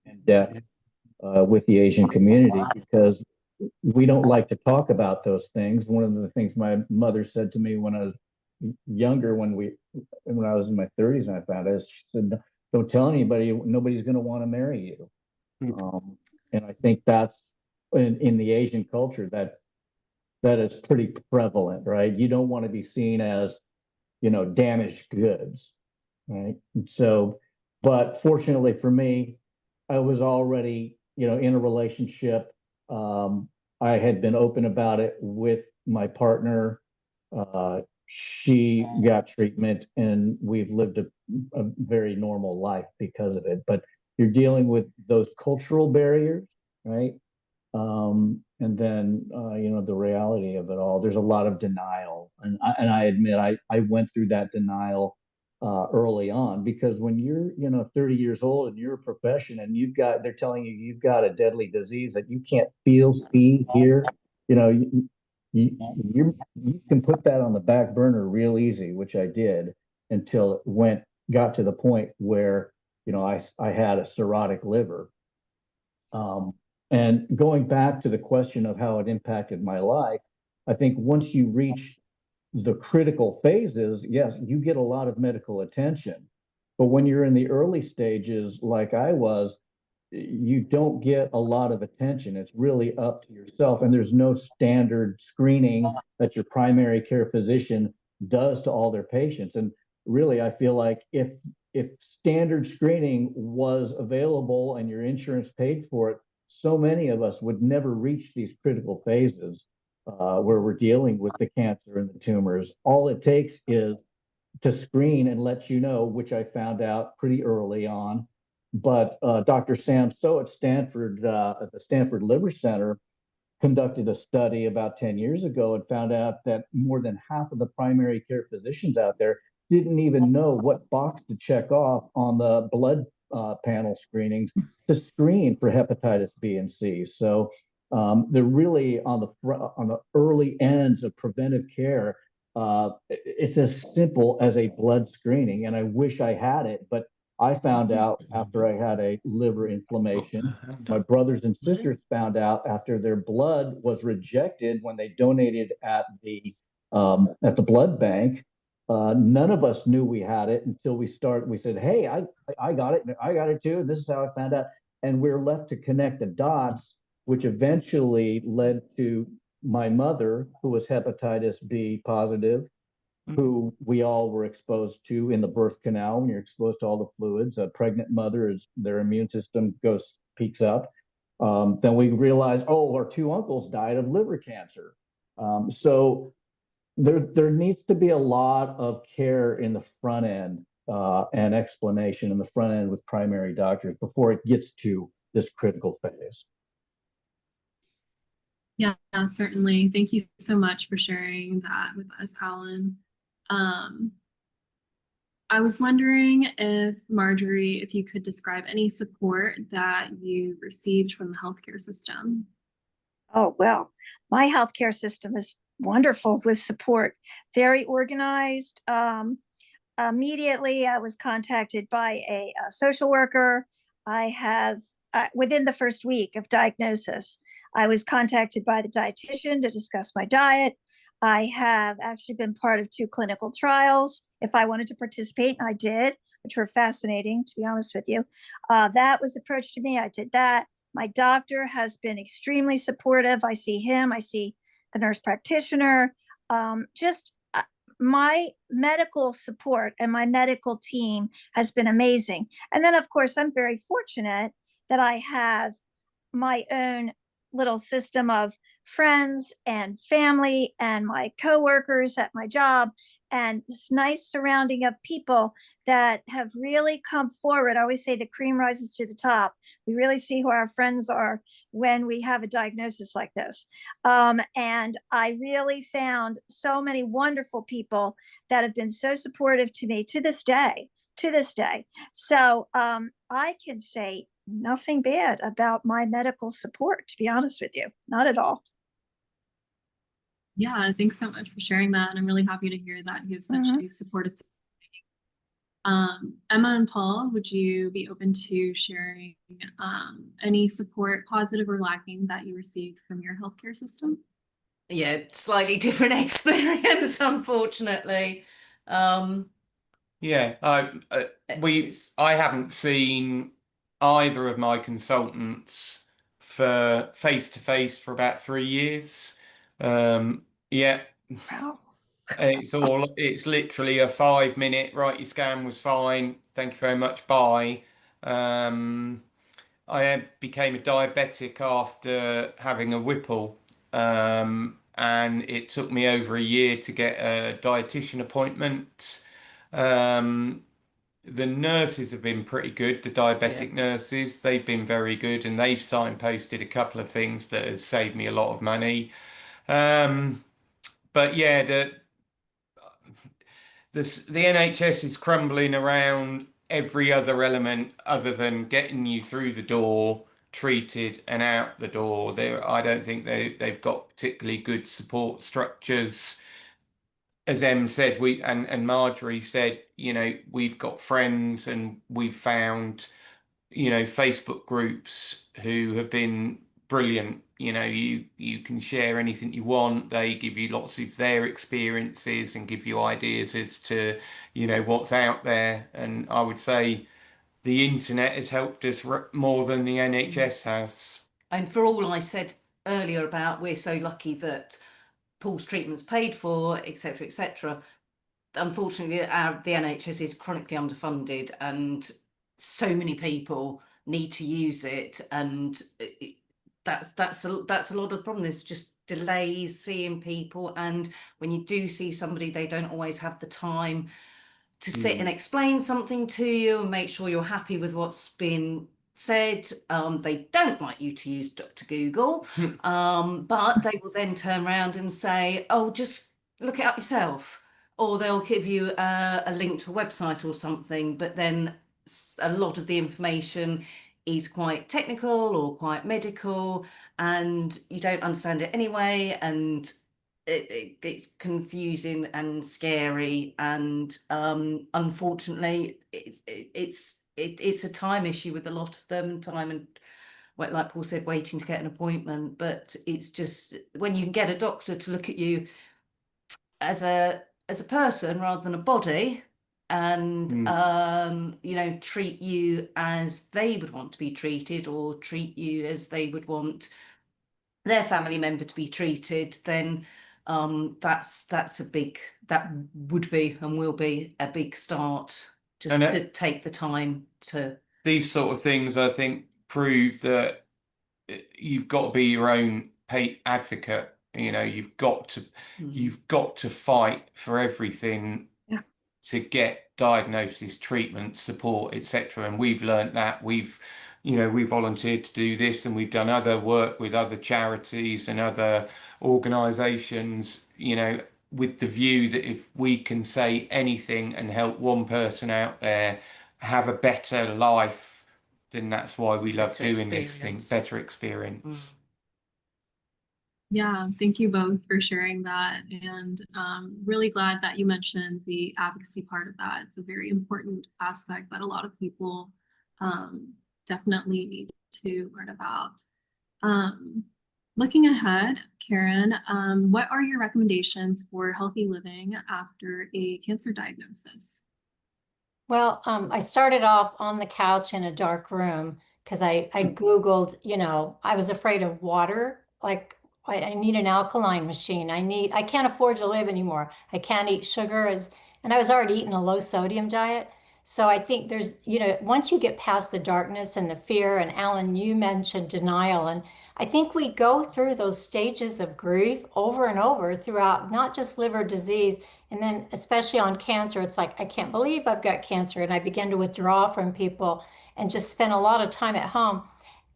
and death with the Asian community, because we don't like to talk about those things. One of the things my mother said to me when I was younger, when I was in my 30s and I found out, she said, don't tell anybody, nobody's going to want to marry you. And I think that's in the Asian culture that is pretty prevalent, right? You don't want to be seen as, damaged goods, right? And so, but fortunately for me, I was already, in a relationship. I had been open about it with my partner. She got treatment and we've lived a very normal life because of it. But you're dealing with those cultural barriers, right? And then, the reality of it all, there's a lot of denial. And I admit I went through that denial early on, because when you're, 30 years old and you're a profession and they're telling you you've got a deadly disease that you can't feel, see, hear, you can put that on the back burner real easy, which I did until it got to the point where, I had a cirrhotic liver. And going back to the question of how it impacted my life, I think once you reach the critical phases, yes, you get a lot of medical attention. But when you're in the early stages, like I was, you don't get a lot of attention. It's really up to yourself. And there's no standard screening that your primary care physician does to all their patients. And really, I feel like if standard screening was available and your insurance paid for it, so many of us would never reach these critical phases where we're dealing with the cancer and the tumors. All it takes is to screen and let you know, which I found out pretty early on. But Dr. Sam So at Stanford, at the Stanford Liver Center, conducted a study about 10 years ago and found out that more than half of the primary care physicians out there didn't even know what box to check off on the blood panel screenings to screen for hepatitis B and C. So they're really on the early ends of preventive care. It's as simple as a blood screening, and I wish I had it, but I found out after I had a liver inflammation. My brothers and sisters found out after their blood was rejected when they donated at the blood bank. None of us knew we had it until we said, "Hey, I got it. I got it too. This is how I found out." And we're left to connect the dots, which eventually led to my mother, who was hepatitis B positive, who we all were exposed to in the birth canal. When you're exposed to all the fluids, a pregnant mother, their immune system peaks up. Then we realized, oh, our two uncles died of liver cancer. So there needs to be a lot of care in the front end and explanation in the front end with primary doctors before it gets to this critical phase. Yeah, certainly. Thank you so much for sharing that with us, Alan. I was wondering if, Marjorie, if you could describe any support that you received from the healthcare system. Oh, well, my healthcare system is wonderful with support, very organized. Immediately, I was contacted by a social worker. I have, within the first week of diagnosis, I was contacted by the dietitian to discuss my diet. I have actually been part of 2 clinical trials. If I wanted to participate, I did, which were fascinating, to be honest with you. That was approached to me. I did that. My doctor has been extremely supportive. I see him. I see the nurse practitioner. My medical support and my medical team has been amazing. And then, of course, I'm very fortunate that I have my own little system of friends and family and my coworkers at my job, and this nice surrounding of people that have really come forward. I always say the cream rises to the top. We really see who our friends are when we have a diagnosis like this. And I really found so many wonderful people that have been so supportive to me to this day. So I can say nothing bad about my medical support, to be honest with you, not at all. Yeah, thanks so much for sharing that. And I'm really happy to hear that you have such a supportive team. Emma and Paul, would you be open to sharing any support, positive or lacking, that you received from your healthcare system? Yeah, slightly different experience, unfortunately. Yeah, I haven't seen either of my consultants for face-to-face for about 3 years. Yeah. Wow. It's literally a 5-minute, right, your scan was fine, thank you very much, bye. I became a diabetic after having a Whipple, and it took me over a year to get a dietitian appointment. The nurses have been pretty good, the diabetic nurses, they've been very good, and they've signposted a couple of things that have saved me a lot of money. But yeah, the NHS is crumbling around every other element other than getting you through the door, treated, and out the door. I don't think they've got particularly good support structures. As Em said, and Marjorie said, we've got friends and we've found, Facebook groups who have been brilliant. You can share anything you want. They give you lots of their experiences and give you ideas as to, what's out there. And I would say the internet has helped us more than the NHS has. And for all I said earlier about we're so lucky that Paul's treatment's paid for, etc., etc., unfortunately, the NHS is chronically underfunded, and so many people need to use it, and that's a lot of the problem. There's just delays seeing people, and when you do see somebody, they don't always have the time to sit and explain something to you and make sure you're happy with what's been said they don't like you to use Dr. Google, but they will then turn around and say, oh, just look it up yourself. Or they'll give you a link to a website or something, but then a lot of the information is quite technical or quite medical, and you don't understand it anyway, and it's confusing and scary, and unfortunately it's a time issue with a lot of them, time and, well, like Paul said, waiting to get an appointment. But it's just when you can get a doctor to look at you as a person rather than a body, and you know, treat you as they would want to be treated, or treat you as they would want their family member to be treated, then that's a big, that would be and will be a big start, just And to take the time to. these sort of things, I think, prove that you've got to be your own advocate. You know, you've got to fight for everything to get diagnosis, treatment, support, etc. And we've learned that. We volunteered to do this, and we've done other work with other charities and other organisations, you know, with the view that if we can say anything and help one person out there have a better life, then that's why we love doing this thing, better experience. Yeah, thank you both for sharing that, and really glad that you mentioned the advocacy part of that. It's a very important aspect that a lot of people definitely need to learn about. Looking ahead, Karen, what are your recommendations for healthy living after a cancer diagnosis? Well, I started off on the couch in a dark room because I Googled, you know, I was afraid of water. Like I need an alkaline machine. I can't afford to live anymore. I can't eat sugar and I was already eating a low sodium diet. So I think there's, you know, once you get past the darkness and the fear, and Alan, you mentioned denial, and I think we go through those stages of grief over and over throughout, not just liver disease. And then especially on cancer, it's like, I can't believe I've got cancer. And I begin to withdraw from people and just spend a lot of time at home.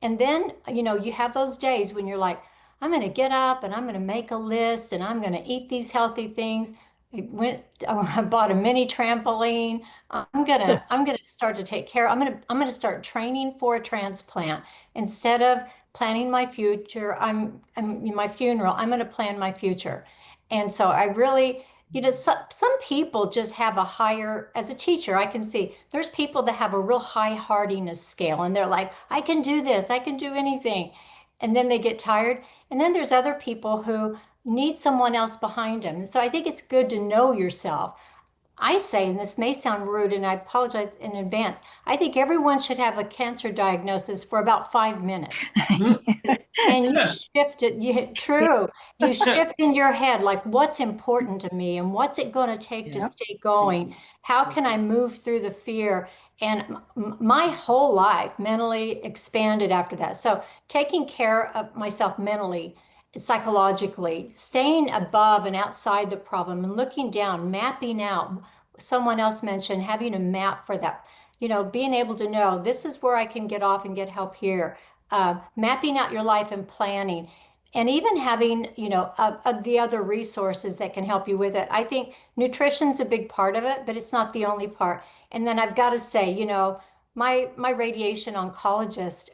And then, you know, you have those days when you're like, I'm going to get up and I'm going to make a list and I'm going to eat these healthy things. I bought a mini trampoline. I'm gonna start to take care. I'm gonna start training for a transplant. Instead of planning my future, I'm in my funeral, I'm gonna plan my future. And so I really, you know, some people just have a higher, as a teacher, I can see there's people that have a real high hardiness scale, and they're like, I can do this, I can do anything. And then they get tired. And then there's other people who need someone else behind them. And so I think it's good to know yourself. I say, and this may sound rude, and I apologize in advance, I think everyone should have a cancer diagnosis for about 5 minutes. And you shift it, you shift in your head, like, what's important to me and what's it going to take to stay going? How can I move through the fear? And my whole life mentally expanded after that. So taking care of myself mentally, psychologically, staying above and outside the problem and looking down, mapping out. Someone else mentioned having a map for that, you know, being able to know this is where I can get off and get help here. Mapping out your life and planning, and even having, you know, the other resources that can help you with it. I think nutrition's a big part of it, but it's not the only part. And then I've got to say, you know, my radiation oncologist,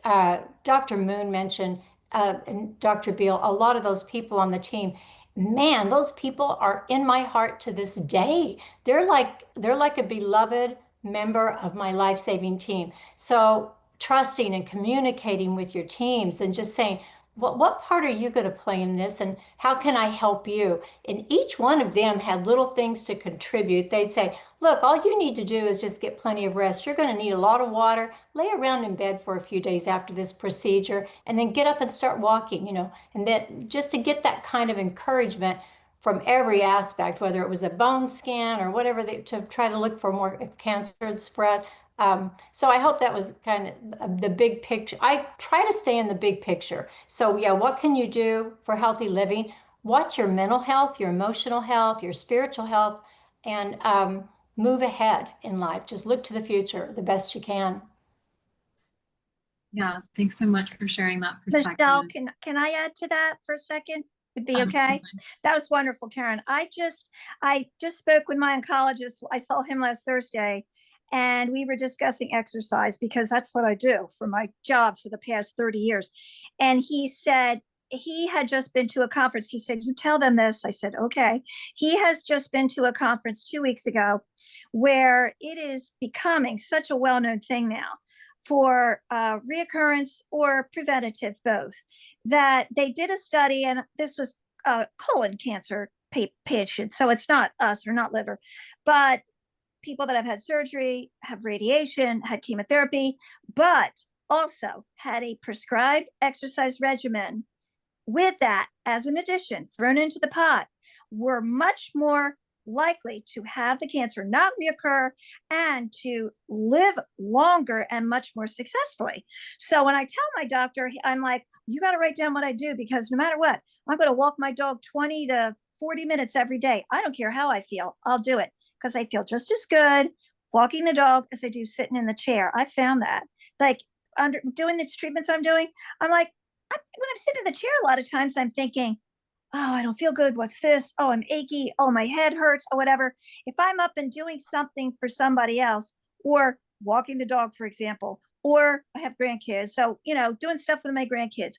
Dr. Moon mentioned, and Dr. Beal, a lot of those people on the team, man, those people are in my heart to this day. They're like a beloved member of my life-saving team. So trusting and communicating with your teams and just saying, what part are you going to play in this, and how can I help you? And each one of them had little things to contribute. They'd say, look, all you need to do is just get plenty of rest. You're going to need a lot of water. Lay around in bed for a few days after this procedure, and then get up and start walking, you know, and that just to get that kind of encouragement from every aspect, whether it was a bone scan or whatever, to try to look for more if cancer had spread. So I hope that was kind of the big picture. I try to stay in the big picture. So yeah, what can you do for healthy living? Watch your mental health, your emotional health, your spiritual health, and move ahead in life. Just look to the future the best you can. Yeah, thanks so much for sharing that perspective. Michelle, can I add to that for a second? Would be okay? Absolutely. That was wonderful, Karen. I just spoke with my oncologist. I saw him last Thursday, and we were discussing exercise because that's what I do for my job for the past 30 years. And he said he had just been to a conference. He said, "You tell them this." I said, "Okay." He has just been to a conference 2 weeks ago where it is becoming such a well-known thing now for reoccurrence or preventative, both, that they did a study, and this was colon cancer patients. So it's not us or not liver, but people that have had surgery, have radiation, had chemotherapy, but also had a prescribed exercise regimen with that as an addition thrown into the pot, were much more likely to have the cancer not reoccur and to live longer and much more successfully. So when I tell my doctor, I'm like, you got to write down what I do, because no matter what, I'm going to walk my dog 20 to 40 minutes every day. I don't care how I feel. I'll do it because I feel just as good walking the dog as I do sitting in the chair. I found that, like, under doing these treatments I'm doing, I'm like, when I'm sitting in the chair, a lot of times I'm thinking, oh, I don't feel good. What's this? Oh, I'm achy. Oh, my head hurts, or whatever. If I'm up and doing something for somebody else, or walking the dog, for example, or I have grandkids, so, doing stuff with my grandkids,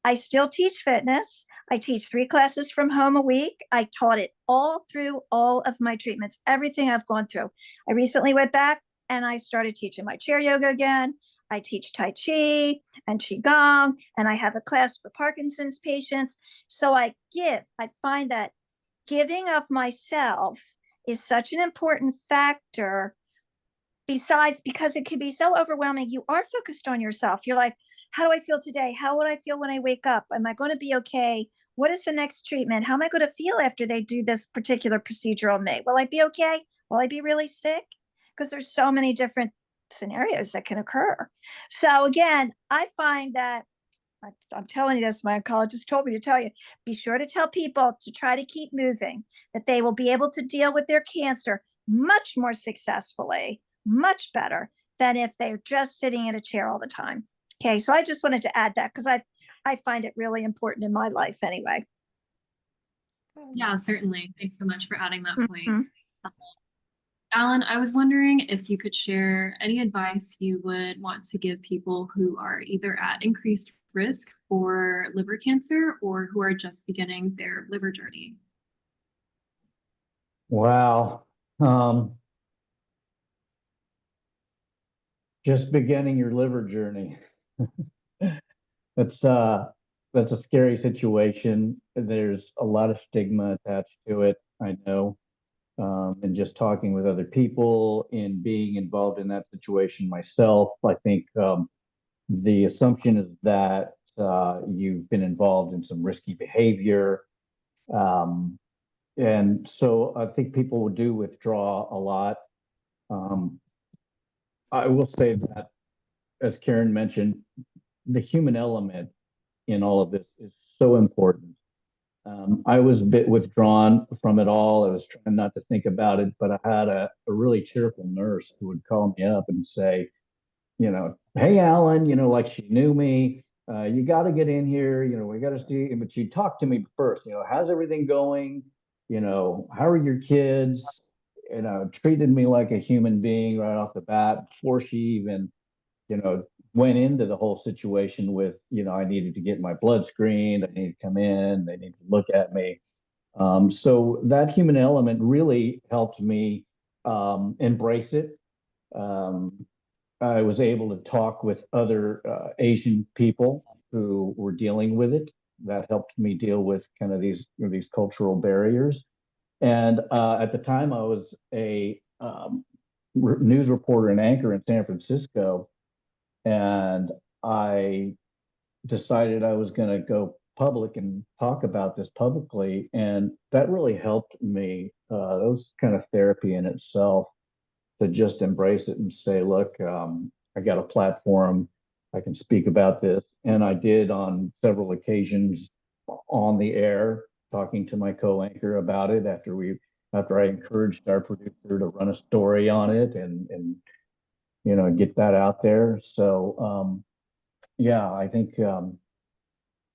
I still teach fitness. I teach 3 classes from home a week. I taught it all through all of my treatments, everything I've gone through. I recently went back and I started teaching my chair yoga again. I teach Tai Chi and Qigong, and I have a class for Parkinson's patients. So I find that giving of myself is such an important factor, besides, because it can be so overwhelming. You are focused on yourself. You're like, how do I feel today? How would I feel when I wake up? Am I going to be okay? What is the next treatment? How am I going to feel after they do this particular procedure on me? Will I be okay? Will I be really sick? Because there's so many different scenarios that can occur. So again, I find that, I'm telling you this, my oncologist told me to tell you, be sure to tell people to try to keep moving, that they will be able to deal with their cancer much more successfully, much better than if they're just sitting in a chair all the time. Okay, so I just wanted to add that because I find it really important in my life anyway. Yeah, certainly. Thanks so much for adding that point. Mhm. Alan, I was wondering if you could share any advice you would want to give people who are either at increased risk for liver cancer or who are just beginning their liver journey. Wow. Just beginning your liver journey. That's a scary situation. There's a lot of stigma attached to it, I know. And just talking with other people and being involved in that situation myself, I think the assumption is that you've been involved in some risky behavior. And so I think people would do withdraw a lot. I will say that, as Karen mentioned, the human element in all of this is so important. I was a bit withdrawn from it all. I was trying not to think about it, but I had a really cheerful nurse who would call me up and say, hey, Alan, like she knew me. You got to get in here. We got to see. But she'd talk to me first. How's everything going? How are your kids? Treated me like a human being right off the bat before she even, went into the whole situation with, I needed to get my blood screened. I need to come in. They need to look at me. So that human element really helped me embrace it. I was able to talk with other Asian people who were dealing with it. That helped me deal with kind of these cultural barriers. And at the time, I was a news reporter and anchor in San Francisco, and I decided I was going to go public and talk about this publicly, and that really helped me. That was kind of therapy in itself, to just embrace it and say, look, I got a platform, I can speak about this. And I did on several occasions on the air, talking to my co-anchor about it after I encouraged our producer to run a story on it and get that out there. So yeah, I think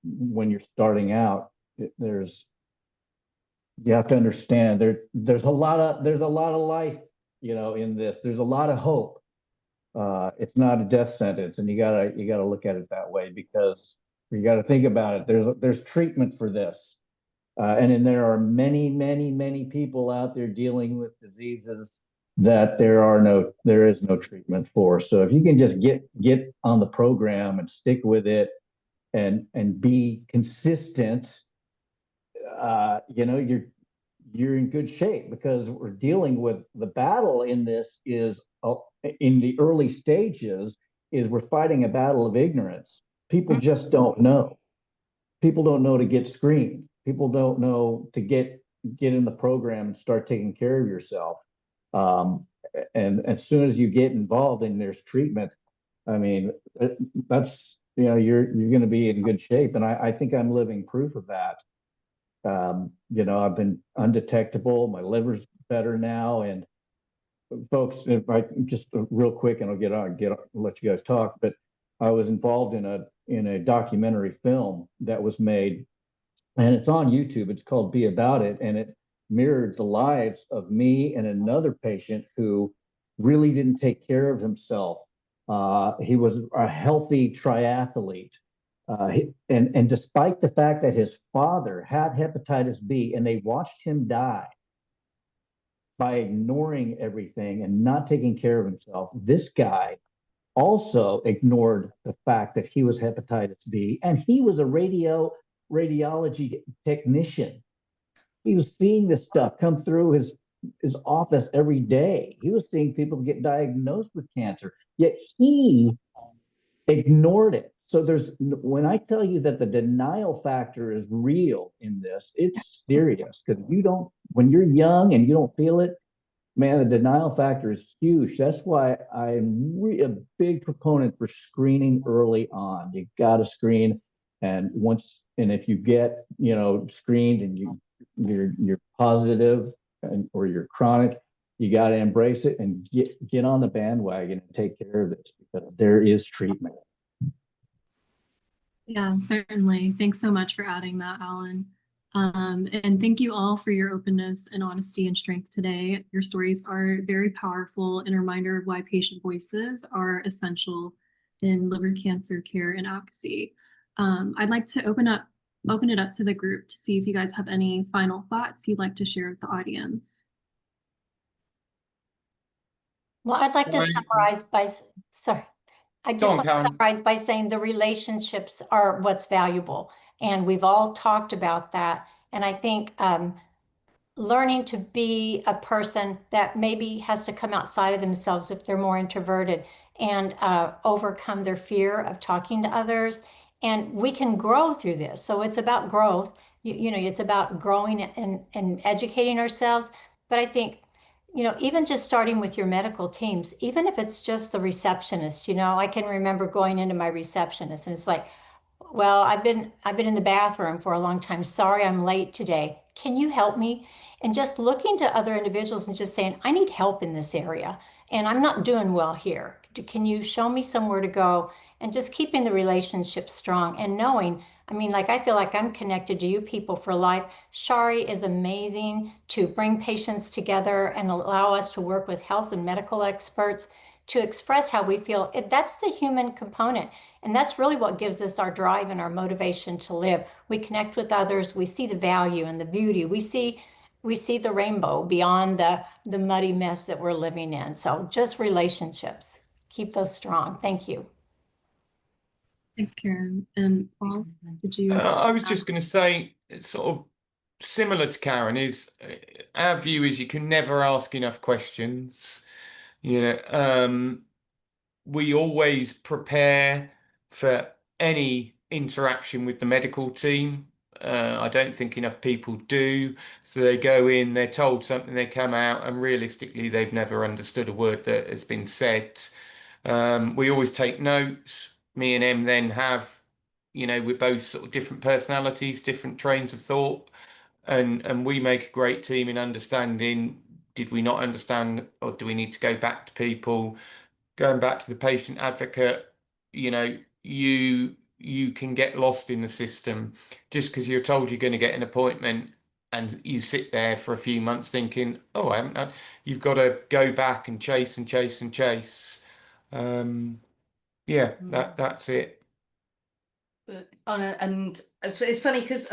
when you're starting out, you have to understand there's a lot of life, in this. There's a lot of hope. It's not a death sentence, and you gotta look at it that way, because you got to think about it. There's treatment for this, and then there are many, many, many people out there dealing with diseases that there is no treatment for. So if you can just get on the program and stick with it, and be consistent, you're in good shape, because we're dealing with the battle in this is in the early stages is we're fighting a battle of ignorance. People just don't know. People don't know to get screened. People don't know to get in the program and start taking care of yourself. And as soon as you get involved and there's treatment, I mean, that's you're going to be in good shape, and I think I'm living proof of that. I've been undetectable. My liver's better now. And folks, if I just real quick, and I'll let you guys talk. But I was involved in a documentary film that was made, and it's on YouTube. It's called Be About It, and it mirrored the lives of me and another patient who really didn't take care of himself. He was a healthy triathlete. And despite the fact that his father had hepatitis B and they watched him die by ignoring everything and not taking care of himself, this guy also ignored the fact that he was hepatitis B, and he was a radiology technician. He was seeing this stuff come through his office every day. He was seeing people get diagnosed with cancer, yet he ignored it. So when I tell you that the denial factor is real in this, it's serious, because when you're young and you don't feel it, man, the denial factor is huge. That's why I'm a big proponent for screening early on. You got to screen, and if you get screened and you're positive, or you're chronic, you got to embrace it and get on the bandwagon and take care of this, because there is treatment. Yeah, certainly. Thanks so much for adding that, Alan. And thank you all for your openness and honesty and strength today. Your stories are very powerful and a reminder of why patient voices are essential in liver cancer care and advocacy. I'd like to open it up to the group to see if you guys have any final thoughts you'd like to share with the audience. Well, I'd like to summarize I just want to summarize by saying the relationships are what's valuable. And we've all talked about that. And I think learning to be a person that maybe has to come outside of themselves if they're more introverted, and overcome their fear of talking to others. And we can grow through this. So it's about growth. It's about growing and educating ourselves. But I think, even just starting with your medical teams, even if it's just the receptionist, I can remember going into my receptionist and it's like, well, I've been in the bathroom for a long time. Sorry, I'm late today. Can you help me? And just looking to other individuals and just saying, I need help in this area and I'm not doing well here. Can you show me somewhere to go? And just keeping the relationship strong and knowing, I feel like I'm connected to you people for life. Shari is amazing to bring patients together and allow us to work with health and medical experts to express how we feel. That's the human component. And that's really what gives us our drive and our motivation to live. We connect with others. We see the value and the beauty. We see the rainbow beyond the muddy mess that we're living in. So just relationships. Keep those strong. Thank you. Thanks, Karen. And Paul, did you? I was just going to say, sort of similar to Karen, is our view is you can never ask enough questions. We always prepare for any interaction with the medical team. I don't think enough people do. So they go in, they're told something, they come out, and realistically, they've never understood a word that has been said. We always take notes. Me and Em then have, we're both sort of different personalities, different trains of thought, and we make a great team in understanding, did we not understand, or do we need to go back to people? Going back to the patient advocate, you you can get lost in the system just because you're told you're going to get an appointment, and you sit there for a few months thinking, oh, I haven't done. You've got to go back and chase and chase and chase. Yeah, that's it. But and it's funny because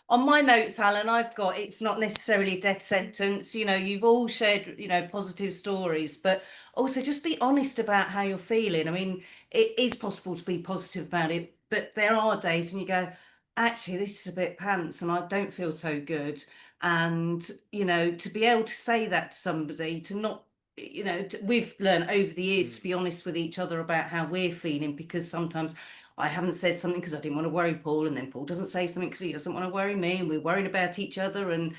on my notes, Alan, I've got it's not necessarily a death sentence. You know, you've all shared, you know, positive stories, but also just be honest about how you're feeling. I mean, it is possible to be positive about it, but there are days when you go, actually, this is a bit pants and I don't feel so good. And, you know, to be able to say that to somebody, to not, you know, we've learned over the years to be honest with each other about how we're feeling, because sometimes I haven't said something because I didn't want to worry Paul, and then Paul doesn't say something because he doesn't want to worry me, and we're worrying about each other and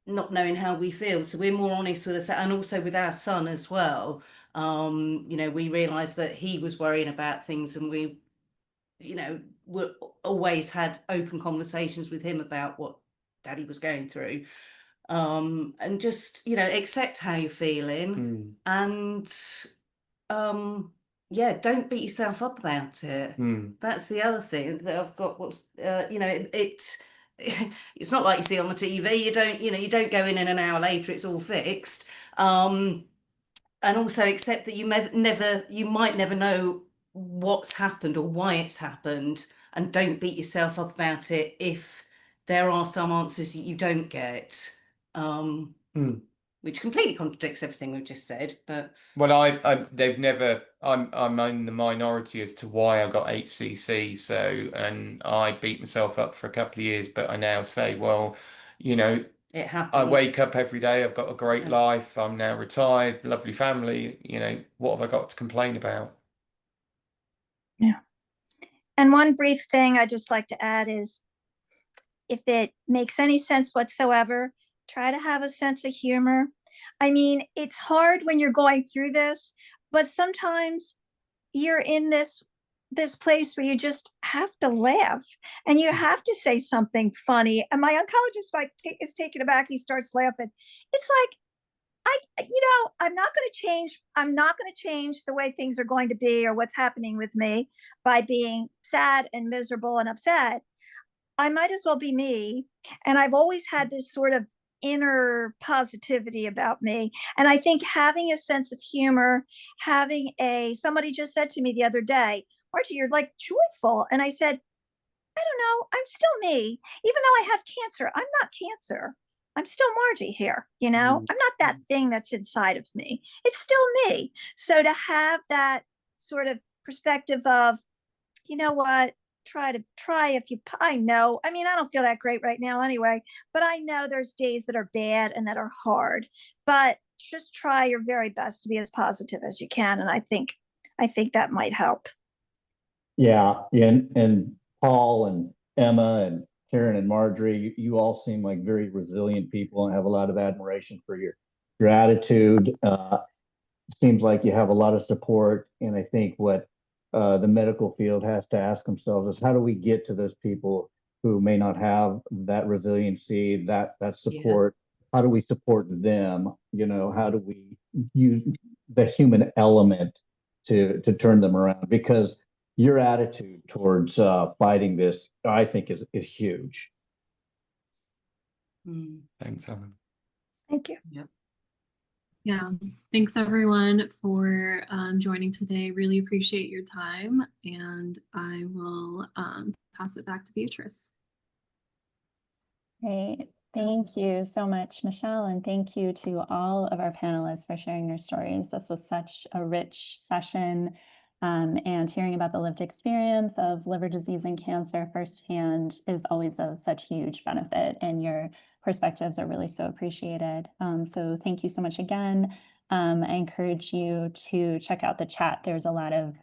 not knowing how we feel. So we're more honest with us, and also with our son as well. You know, we realised that he was worrying about things, and we, you know, were always had open conversations with him about what Daddy was going through. And just, you know, accept how you're feeling, and yeah, don't beat yourself up about it. That's the other thing that I've got. What's you know, it's not like you see on the TV. You don't go in and an hour later it's all fixed. And also accept that you might never know what's happened or why it's happened, and don't beat yourself up about it if there are some answers that you don't get. Which completely contradicts everything we've just said, but well, I'm in the minority as to why I got HCC. So, and I beat myself up for a couple of years, but I now say, well, you know, it happened. I wake up every day. I've got a great life. I'm now retired, lovely family. You know, what have I got to complain about? Yeah. And one brief thing I'd just like to add is, if it makes any sense whatsoever, try to have a sense of humor. I mean, it's hard when you're going through this, but sometimes you're in this place where you just have to laugh and you have to say something funny. And my oncologist is taken aback. He starts laughing. It's like, I'm not going to change the way things are going to be or what's happening with me by being sad and miserable and upset. I might as well be me. And I've always had this sort of inner positivity about me. And I think having a sense of humor, somebody just said to me the other day, Margie, you're like joyful. And I said, I don't know, I'm still me. Even though I have cancer, I'm not cancer. I'm still Margie here, you know? I'm not that thing that's inside of me. It's still me. So to have that sort of perspective of, you know what, I know, I mean, I don't feel that great right now anyway, but I know there's days that are bad and that are hard, but just try your very best to be as positive as you can. And I think that might help. Yeah. And Paul and Emma and Karen and Marjorie, you all seem like very resilient people and have a lot of admiration for your attitude. Seems like you have a lot of support. And I think what the medical field has to ask themselves is, how do we get to those people who may not have that resiliency, that support? How do we support them? You know, how do we use the human element to turn them around? Because your attitude towards fighting this, I think, is huge. Thanks, Alan. Thank you. Yeah, thanks everyone for joining today. Really appreciate your time, and I will pass it back to Beatrice. Great. Thank you so much, Michelle, and thank you to all of our panelists for sharing your stories. This was such a rich session, and hearing about the lived experience of liver disease and cancer firsthand is always of such huge benefit, and your perspectives are really so appreciated. So thank you so much again. I encourage you to check out the chat. There's a lot of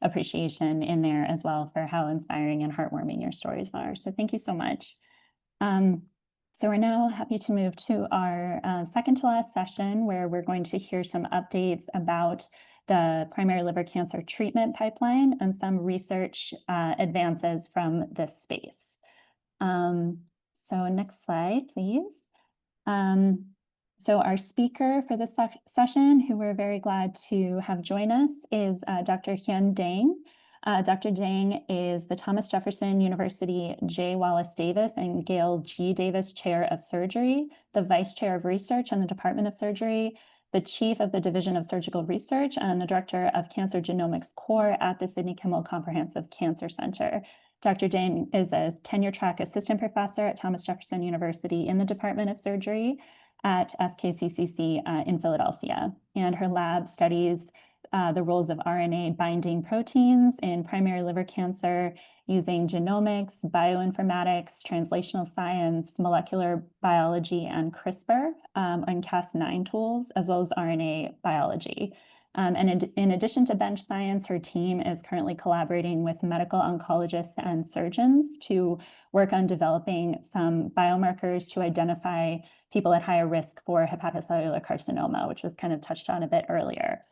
appreciation in there as well for how inspiring and heartwarming your stories are. So thank you so much. So we're now happy to move to our second to last session, where we're going to hear some updates about the primary liver cancer treatment pipeline and some research advances from this space. So next slide, please. So our speaker for this session, who we're very glad to have join us, is Dr. Hyun Dang. Dr. Dang is the Thomas Jefferson University J. Wallace Davis and Gail G. Davis Chair of Surgery, the Vice Chair of Research in the Department of Surgery, the Chief of the Division of Surgical Research, and the Director of Cancer Genomics Core at the Sidney Kimmel Comprehensive Cancer Center. Dr. Dang is a tenure-track assistant professor at Thomas Jefferson University in the Department of Surgery at SKCCC in Philadelphia, and her lab studies the roles of RNA binding proteins in primary liver cancer using genomics, bioinformatics, translational science, molecular biology, and CRISPR and Cas9 tools, as well as RNA biology. And in addition to bench science, her team is currently collaborating with medical oncologists and surgeons to work on developing some biomarkers to identify people at higher risk for hepatocellular carcinoma, which was kind of touched on a bit earlier.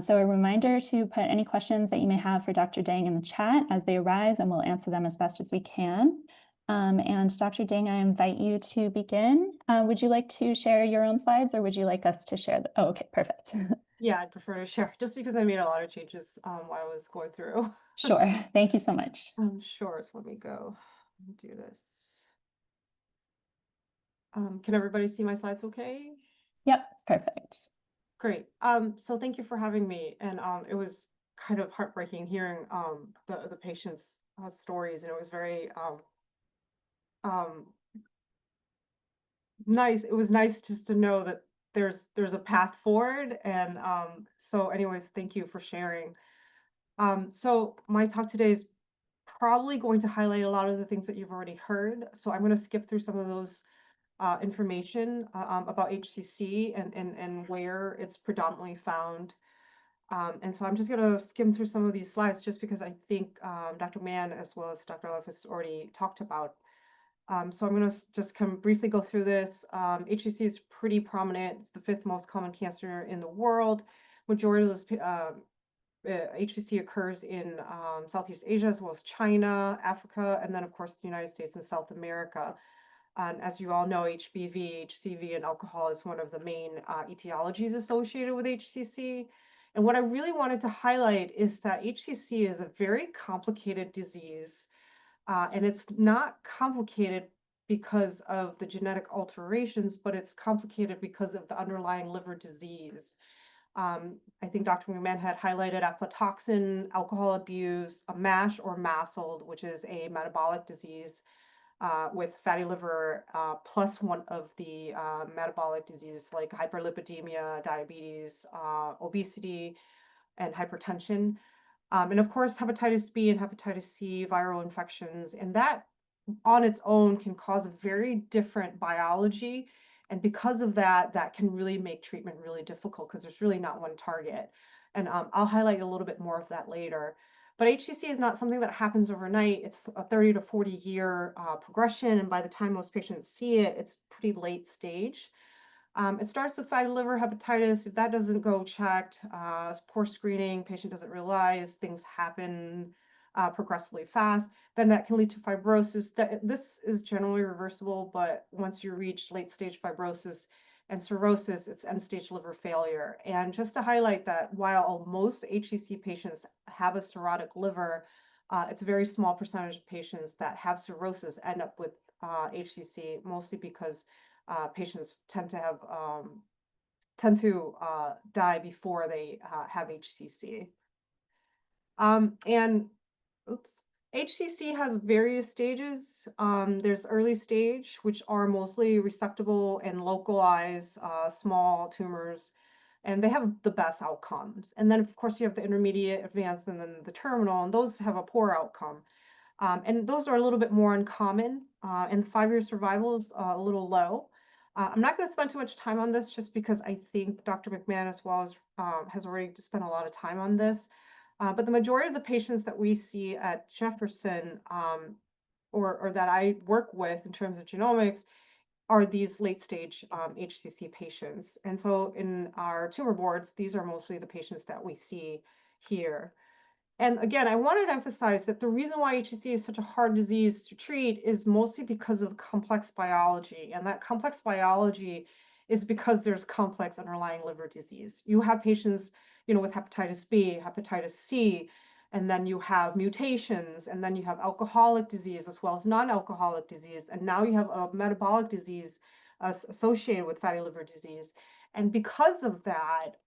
So a reminder to put any questions that you may have for Dr. Dang in the chat as they arise, and we'll answer them as best as we can. And Dr. Dang, I invite you to begin. Would you like to share your own slides, or would you like us to share? Oh, okay, perfect. Yeah, I'd prefer to share just because I made a lot of changes while I was going through. Sure, thank you so much. Sure, so let me go and do this. Can everybody see my slides okay? Yep, it's perfect. Great. So thank you for having me. And it was kind of heartbreaking hearing the patients' stories, and it was very nice. It was nice just to know that there's a path forward. And so anyways, thank you for sharing. So my talk today is probably going to highlight a lot of the things that you've already heard. So I'm going to skip through some of those information about HCC and where it's predominantly found. And so I'm just going to skim through some of these slides just because I think Dr. Mann as well as Dr. Levis already talked about. So I'm going to just briefly go through this. HCC is pretty prominent. It's the 5th most common cancer in the world. Majority of those HCC occurs in Southeast Asia as well as China, Africa, and then of course the United States and South America. And as you all know, HBV, HCV, and alcohol is one of the main etiologies associated with HCC. And what I really wanted to highlight is that HCC is a very complicated disease. And it's not complicated because of the genetic alterations, but it's complicated because of the underlying liver disease. I think Dr. McMahon had highlighted aflatoxin, alcohol abuse, a MASH or MASLD, which is a metabolic disease with fatty liver, plus one of the metabolic diseases like hyperlipidemia, diabetes, obesity, and hypertension. And of course, hepatitis B and hepatitis C, viral infections, and that on its own can cause a very different biology. And because of that, that can really make treatment really difficult because there's really not one target. And I'll highlight a little bit more of that later. But HCC is not something that happens overnight. It's a 30 to 40 year progression. And by the time most patients see it, it's pretty late stage. It starts with fatty liver hepatitis. If that doesn't go checked, poor screening, patient doesn't realize things happen progressively fast, then that can lead to fibrosis. This is generally reversible, but once you reach late stage fibrosis and cirrhosis, it's end stage liver failure. And just to highlight that while most HCC patients have a cirrhotic liver, it's a very small percentage of patients that have cirrhosis end up with HCC, mostly because patients tend to die before they have HCC. And HCC has various stages. There's early stage, which are mostly resectable and localized small tumors, and they have the best outcomes. And then, of course, you have the intermediate, advanced, and then the terminal, and those have a poor outcome. And those are a little bit more uncommon, and the 5-year survival is a little low. I'm not going to spend too much time on this just because I think Dr. McMahon as well as has already spent a lot of time on this. But the majority of the patients that we see at Jefferson or that I work with in terms of genomics are these late stage HCC patients. And so in our tumor boards, these are mostly the patients that we see here. And again, I wanted to emphasize that the reason why HCC is such a hard disease to treat is mostly because of complex biology. And that complex biology is because there's complex underlying liver disease. You have patients, with hepatitis B, hepatitis C, and then you have mutations, and then you have alcoholic disease as well as non-alcoholic disease, and now you have a metabolic disease associated with fatty liver disease. And because of that,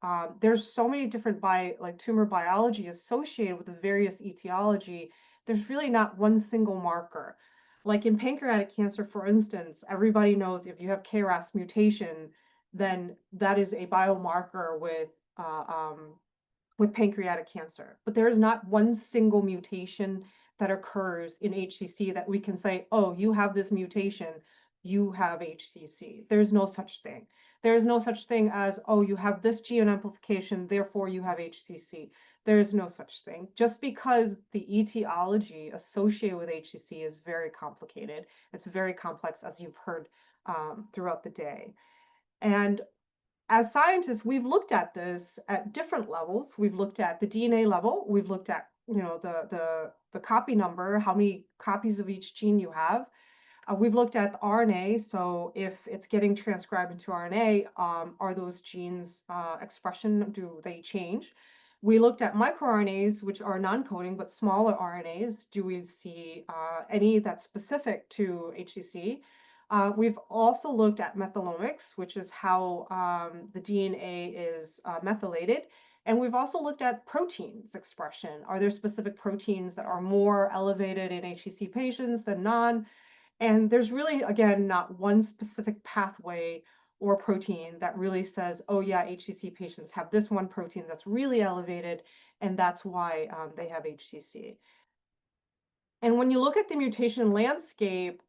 there's so many different tumor biology associated with the various etiology. There's really not one single marker. Like in pancreatic cancer, for instance, everybody knows if you have KRAS mutation, then that is a biomarker with pancreatic cancer. But there is not one single mutation that occurs in HCC that we can say, oh, you have this mutation, you have HCC. There's no such thing. There is no such thing as, oh, you have this gene amplification, therefore you have HCC. There is no such thing. Just because the etiology associated with HCC is very complicated. It's very complex, as you've heard throughout the day. And as scientists, we've looked at this at different levels. We've looked at the DNA level. We've looked at, the copy number, how many copies of each gene you have. We've looked at the RNA. So if it's getting transcribed into RNA, are those genes expression, do they change? We looked at microRNAs, which are non-coding, but smaller RNAs. Do we see any that's specific to HCC? We've also looked at methylomics, which is how the DNA is methylated. And we've also looked at proteins expression. Are there specific proteins that are more elevated in HCC patients than non? And there's really, again, not one specific pathway or protein that really says, oh yeah, HCC patients have this one protein that's really elevated, and that's why they have HCC. And when you look at the mutation landscape,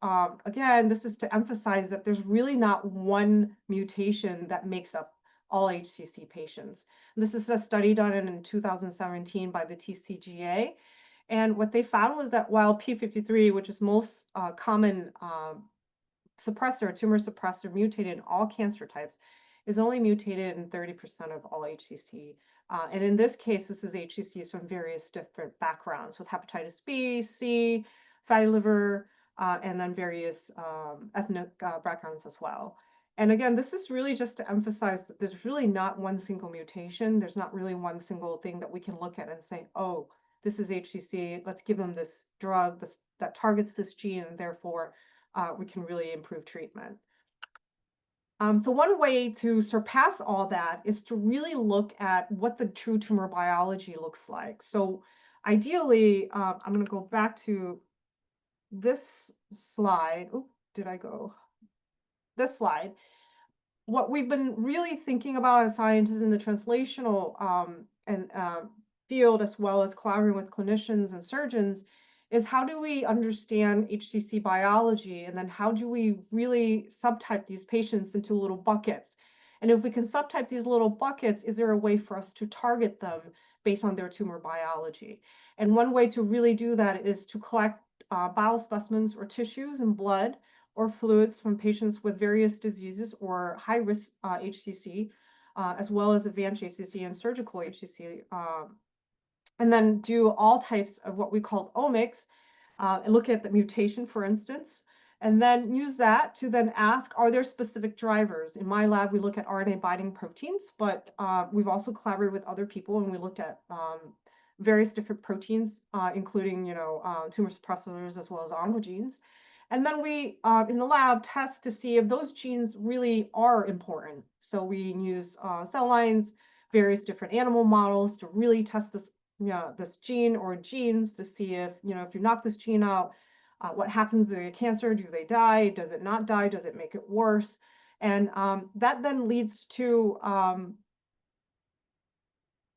again, this is to emphasize that there's really not one mutation that makes up all HCC patients. This is a study done in 2017 by the TCGA. And what they found was that while P53, which is most common tumor suppressor mutated in all cancer types, is only mutated in 30% of all HCC. And in this case, this is HCCs from various different backgrounds with hepatitis B, C, fatty liver, and then various ethnic backgrounds as well. And again, this is really just to emphasize that there's really not one single mutation. There's not really one single thing that we can look at and say, oh, this is HCC, let's give them this drug that targets this gene, and therefore we can really improve treatment. So one way to surpass all that is to really look at what the true tumor biology looks like. So ideally, I'm going to go back to this slide. Oh, did I go? This slide. What we've been really thinking about as scientists in the translational field, as well as collaborating with clinicians and surgeons, is how do we understand HCC biology, and then how do we really subtype these patients into little buckets? And if we can subtype these little buckets, is there a way for us to target them based on their tumor biology? And one way to really do that is to collect bowel specimens or tissues and blood or fluids from patients with various diseases or high-risk HCC, as well as advanced HCC and surgical HCC, and then do all types of what we call omics, and look at the mutation, for instance, and then use that to then ask, are there specific drivers? In my lab, we look at RNA binding proteins, but we've also collaborated with other people, and we looked at various different proteins, including, tumor suppressors as well as oncogenes. And then we, in the lab, test to see if those genes really are important. So we use cell lines, various different animal models to really test this gene or genes to see if, if you knock this gene out, what happens to the cancer? Do they die? Does it not die? Does it make it worse? And that then leads to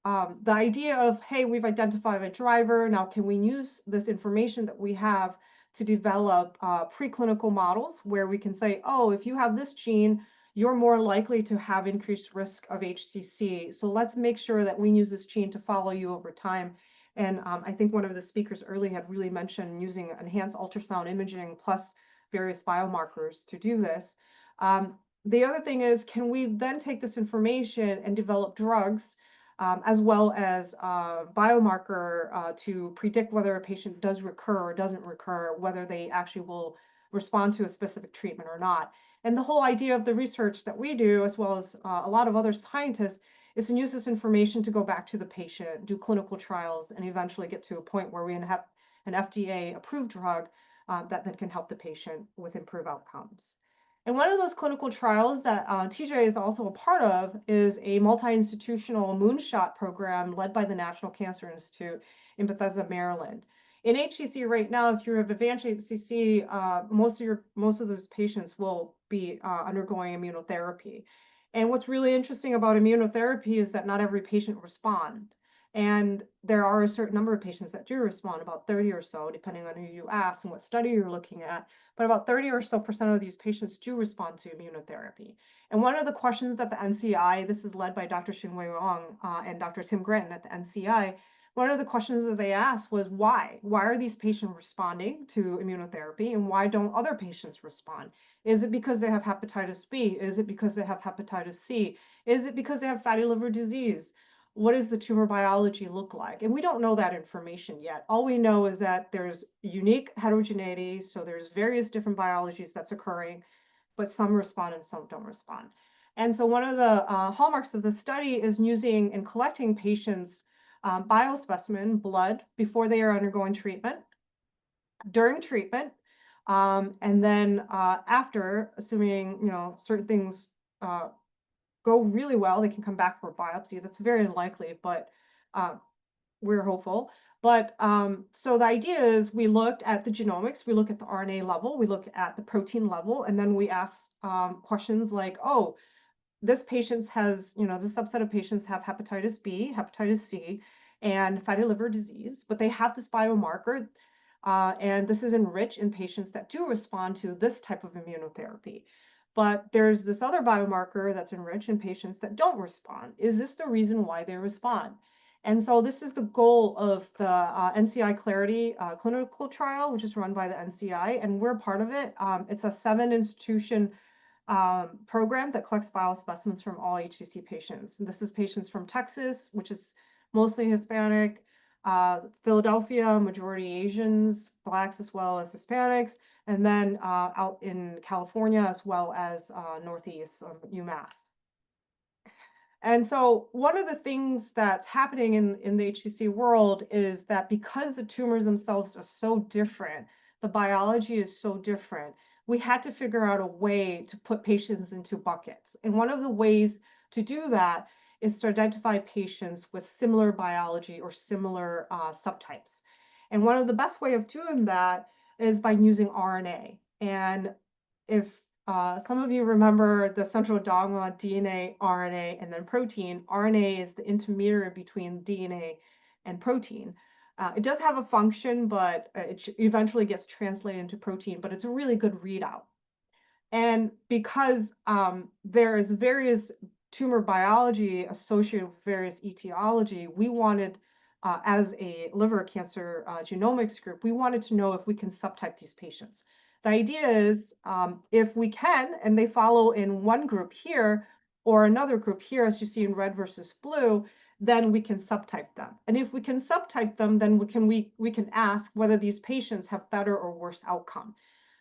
the idea of, hey, we've identified a driver. Now, can we use this information that we have to develop preclinical models where we can say, oh, if you have this gene, you're more likely to have increased risk of HCC. So let's make sure that we use this gene to follow you over time. And I think one of the speakers earlier had really mentioned using enhanced ultrasound imaging plus various biomarkers to do this. The other thing is, can we then take this information and develop drugs as well as biomarker to predict whether a patient does recur or doesn't recur, whether they actually will respond to a specific treatment or not. And the whole idea of the research that we do, as well as a lot of other scientists, is to use this information to go back to the patient, do clinical trials, and eventually get to a point where we have an FDA-approved drug that can help the patient with improved outcomes. And one of those clinical trials that TJ is also a part of is a multi-institutional moonshot program led by the National Cancer Institute in Bethesda, Maryland. In HCC right now, if you have advanced HCC, most of those patients will be undergoing immunotherapy. And what's really interesting about immunotherapy is that not every patient responds. And there are a certain number of patients that do respond, about 30 or so, depending on who you ask and what study you're looking at. But about 30 or so % of these patients do respond to immunotherapy. And one of the questions that the NCI, this is led by Dr. Xinwei Wang and Dr. Tim Granton at the NCI, one of the questions that they asked was why? Why are these patients responding to immunotherapy and why don't other patients respond? Is it because they have hepatitis B? Is it because they have hepatitis C? Is it because they have fatty liver disease? What does the tumor biology look like? And we don't know that information yet. All we know is that there's unique heterogeneity, so there's various different biologies that's occurring, but some respond and some don't respond. And so one of the hallmarks of the study is using and collecting patients' biospecimen, blood, before they are undergoing treatment, during treatment, and then after, assuming certain things go really well, they can come back for a biopsy. That's very unlikely, but we're hopeful. But so the idea is we looked at the genomics, we look at the RNA level, we look at the protein level, and then we ask questions like, oh, this patient has, this subset of patients have hepatitis B, hepatitis C, and fatty liver disease, but they have this biomarker, and this is enriched in patients that do respond to this type of immunotherapy. But there's this other biomarker that's enriched in patients that don't respond. Is this the reason why they respond? And so this is the goal of the NCI Clarity clinical trial, which is run by the NCI, and we're part of it. It's a 7-institution program that collects biospecimens from all HCC patients. And this is patients from Texas, which is mostly Hispanic, Philadelphia, majority Asians, Blacks as well as Hispanics, and then out in California as well as Northeast UMass. And so one of the things that's happening in the HCC world is that because the tumors themselves are so different, the biology is so different, we had to figure out a way to put patients into buckets. And one of the ways to do that is to identify patients with similar biology or similar subtypes. And one of the best way of doing that is by using RNA. And if some of you remember the central dogma, DNA, RNA, and then protein, RNA is the intermediary between DNA and protein. It does have a function, but it eventually gets translated into protein, but it's a really good readout. And because there is various tumor biology associated with various etiology, we wanted, as a liver cancer genomics group, we wanted to know if we can subtype these patients. The idea is if we can, and they follow in one group here or another group here, as you see in red versus blue, then we can subtype them. And if we can subtype them, then we can ask whether these patients have better or worse outcome.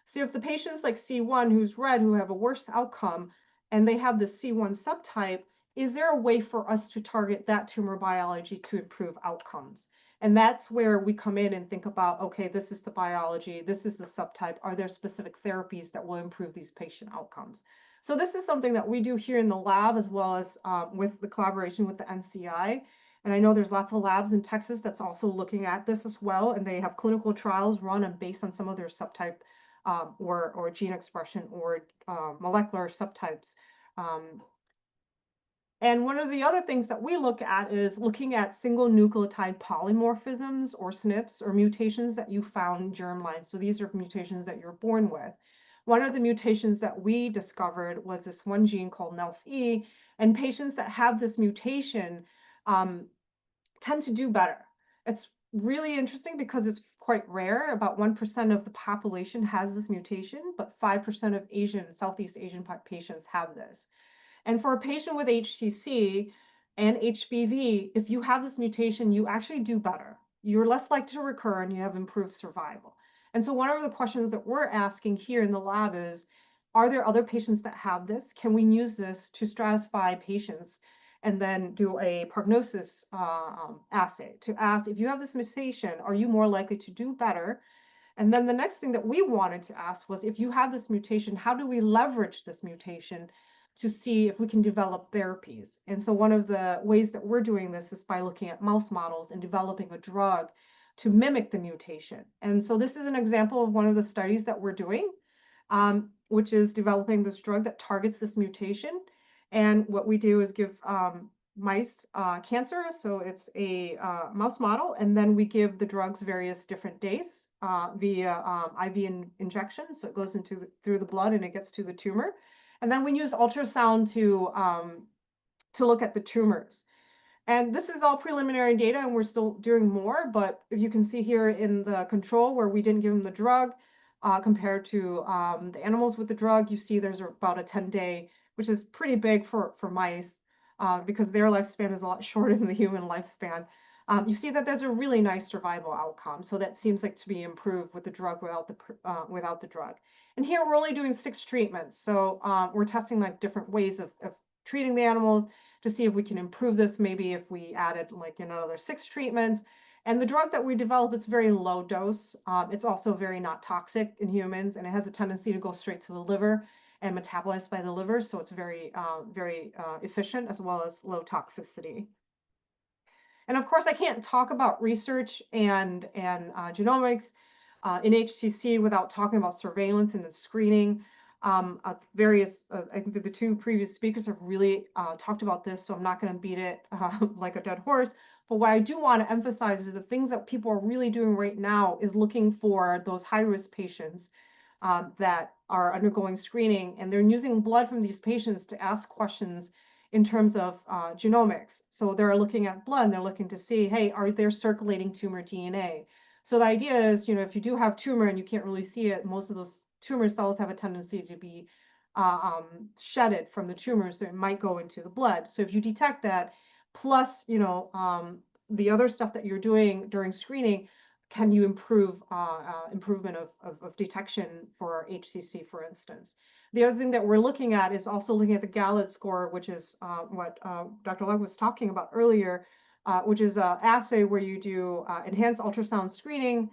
So if the patients like C1, who's red, who have a worse outcome, and they have the C1 subtype, is there a way for us to target that tumor biology to improve outcomes? And that's where we come in and think about, okay, this is the biology, this is the subtype. Are there specific therapies that will improve these patient outcomes? So this is something that we do here in the lab, as well as with the collaboration with the NCI. And I know there's lots of labs in Texas that's also looking at this as well, and they have clinical trials run and based on some of their subtype or gene expression or molecular subtypes. And one of the other things that we look at is looking at single nucleotide polymorphisms or SNPs or mutations that you found in germline. So these are mutations that you're born with. One of the mutations that we discovered was this one gene called NELF-E, and patients that have this mutation tend to do better. It's really interesting because it's quite rare. About 1% of the population has this mutation, but 5% of Southeast Asian patients have this. And for a patient with HCC and HBV, if you have this mutation, you actually do better. You're less likely to recur and you have improved survival. And so one of the questions that we're asking here in the lab is, are there other patients that have this? Can we use this to stratify patients and then do a prognosis assay to ask, if you have this mutation, are you more likely to do better? And then the next thing that we wanted to ask was, if you have this mutation, how do we leverage this mutation to see if we can develop therapies? And so one of the ways that we're doing this is by looking at mouse models and developing a drug to mimic the mutation. And so this is an example of one of the studies that we're doing, which is developing this drug that targets this mutation. And what we do is give mice cancer. So it's a mouse model, and then we give the drugs various different days via IV injection. So it goes through the blood and it gets to the tumor. And then we use ultrasound to look at the tumors. And this is all preliminary data, and we're still doing more. But if you can see here in the control where we didn't give them the drug, compared to the animals with the drug, you see there's about a 10-day, which is pretty big for mice, because their lifespan is a lot shorter than the human lifespan. You see that there's a really nice survival outcome. So that seems like to be improved with the drug without the drug. And here we're only doing 6 treatments. So we're testing like different ways of treating the animals to see if we can improve this, maybe if we added like another 6 treatments. And the drug that we develop is very low dose. It's also very not toxic in humans, and it has a tendency to go straight to the liver and metabolized by the liver. So it's very, very efficient, as well as low toxicity. And of course, I can't talk about research and genomics in HCC without talking about surveillance and screening. I think that the 2 previous speakers have really talked about this, so I'm not going to beat it like a dead horse. But what I do want to emphasize is the things that people are really doing right now is looking for those high-risk patients that are undergoing screening, and they're using blood from these patients to ask questions in terms of genomics. So they're looking at blood and they're looking to see, hey, are there circulating tumor DNA? So the idea is, if you do have tumor and you can't really see it, most of those tumor cells have a tendency to be shedded from the tumor, so it might go into the blood. So if you detect that, plus the other stuff that you're doing during screening, can you improve improvement of detection for HCC, for instance? The other thing that we're looking at is also looking at the Gallup score, which is what Dr. Love was talking about earlier, which is an assay where you do enhanced ultrasound screening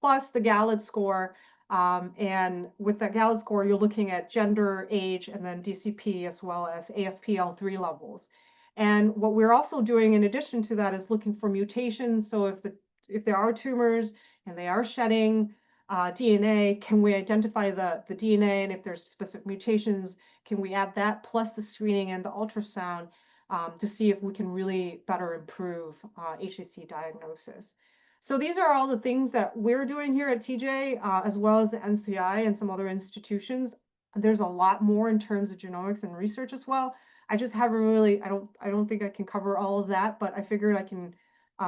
plus the Gallup score. And with that Gallup score, you're looking at gender, age, and then DCP, as well as AFPL3 levels. And what we're also doing in addition to that is looking for mutations. So if there are tumors and they are shedding DNA, can we identify the DNA? And if there's specific mutations, can we add that plus the screening and the ultrasound to see if we can really better improve HCC diagnosis? So these are all the things that we're doing here at TJ, as well as the NCI and some other institutions. There's a lot more in terms of genomics and research as well. I just haven't really, I don't think I can cover all of that, but I figured I can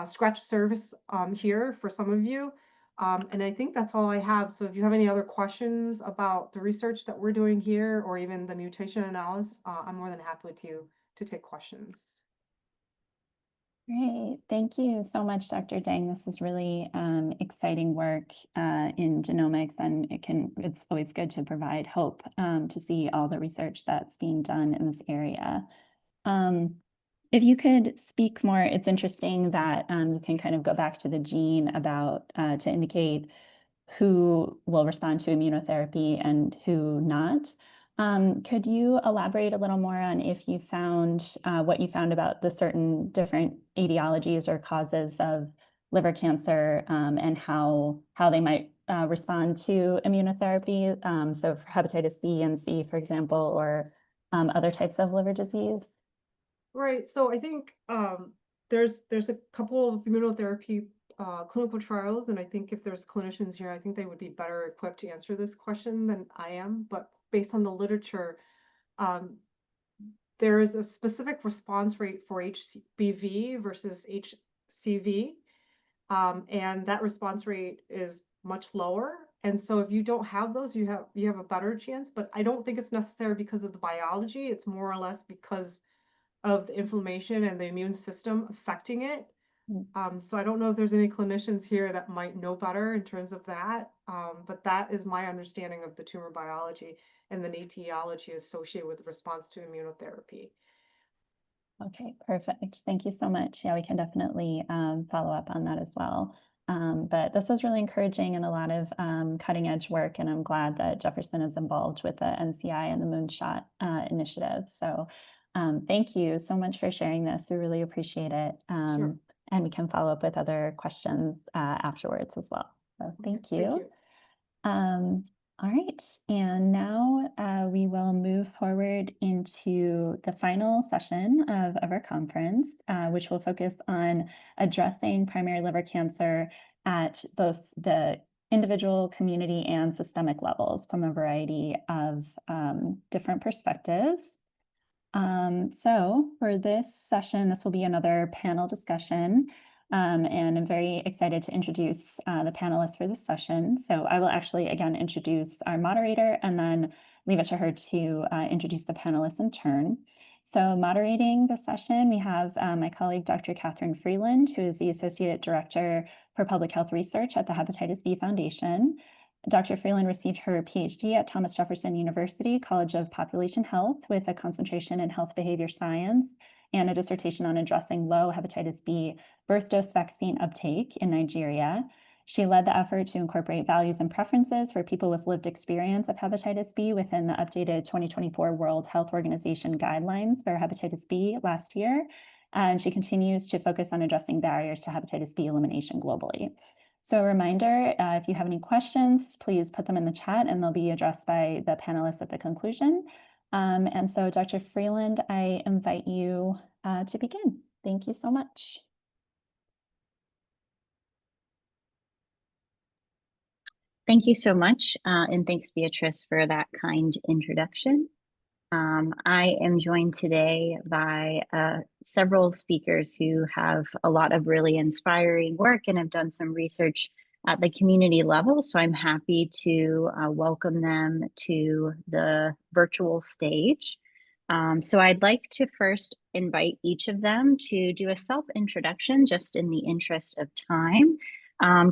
scratch surface here for some of you. And I think that's all I have. So if you have any other questions about the research that we're doing here, or even the mutation analysis, I'm more than happy to take questions. Great. Thank you so much, Dr. Deng. This is really exciting work in genomics, and it's always good to provide hope to see all the research that's being done in this area. If you could speak more, it's interesting that you can kind of go back to the gene about to indicate who will respond to immunotherapy and who not. Could you elaborate a little more on if you found what you found about the certain different etiologies or causes of liver cancer and how they might respond to immunotherapy? So for hepatitis B and C, for example, or other types of liver disease? Right. So I think there's a couple of immunotherapy clinical trials, and I think if there's clinicians here, I think they would be better equipped to answer this question than I am. But based on the literature, there is a specific response rate for HBV versus HCV, and that response rate is much lower. And so if you don't have those, you have a better chance. But I don't think it's necessary because of the biology. It's more or less because of the inflammation and the immune system affecting it. So I don't know if there's any clinicians here that might know better in terms of that, but that is my understanding of the tumor biology and the etiology associated with response to immunotherapy. Okay, perfect. Thank you so much. Yeah, we can definitely follow up on that as well. But this was really encouraging and a lot of cutting edge work, and I'm glad that Jefferson is involved with the NCI and the Moonshot initiative. So thank you so much for sharing this. We really appreciate it. Sure. And we can follow up with other questions afterwards as well. So thank you. Thank you. All right, and now we will move forward into the final session of our conference, which will focus on addressing primary liver cancer at both the individual, community, and systemic levels from a variety of different perspectives. So for this session, this will be another panel discussion. And I'm very excited to introduce the panelists for this session. So I will actually, again, introduce our moderator and then leave it to her to introduce the panelists in turn. So moderating the session, we have my colleague, Dr. Catherine Freeland, who is the Associate Director for Public Health Research at the Hepatitis B Foundation. Dr. Freeland received her PhD at Thomas Jefferson University College of Population Health with a concentration in health behavior science and a dissertation on addressing low hepatitis B birth dose vaccine uptake in Nigeria. She led the effort to incorporate values and preferences for people with lived experience of hepatitis B within the updated 2024 World Health Organization guidelines for hepatitis B last year. And she continues to focus on addressing barriers to hepatitis B elimination globally. So a reminder, if you have any questions, please put them in the chat and they'll be addressed by the panelists at the conclusion. And so Dr. Freeland, I invite you to begin. Thank you so much. Thank you so much, and thanks, Beatrice, for that kind introduction. I am joined today by several speakers who have a lot of really inspiring work and have done some research at the community level. So I'm happy to welcome them to the virtual stage. So I'd like to first invite each of them to do a self-introduction just in the interest of time.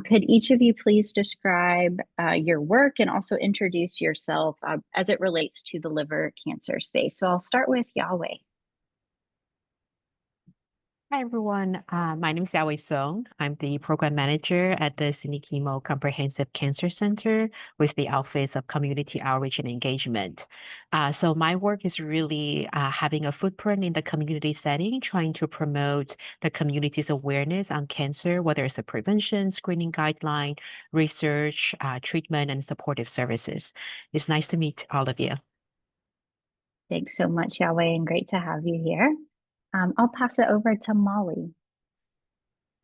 Could each of you please describe your work and also introduce yourself as it relates to the liver cancer space? So I'll start with Yahweh. Hi, everyone. My name is Yahweh Song. I'm the program manager at the Sydney Chemo Comprehensive Cancer Center with the Office of Community Outreach and Engagement. So my work is really having a footprint in the community setting, trying to promote the community's awareness on cancer, whether it's a prevention, screening guideline, research, treatment, and supportive services. It's nice to meet all of you. Thanks so much, Yahweh, and great to have you here. I'll pass it over to Molly.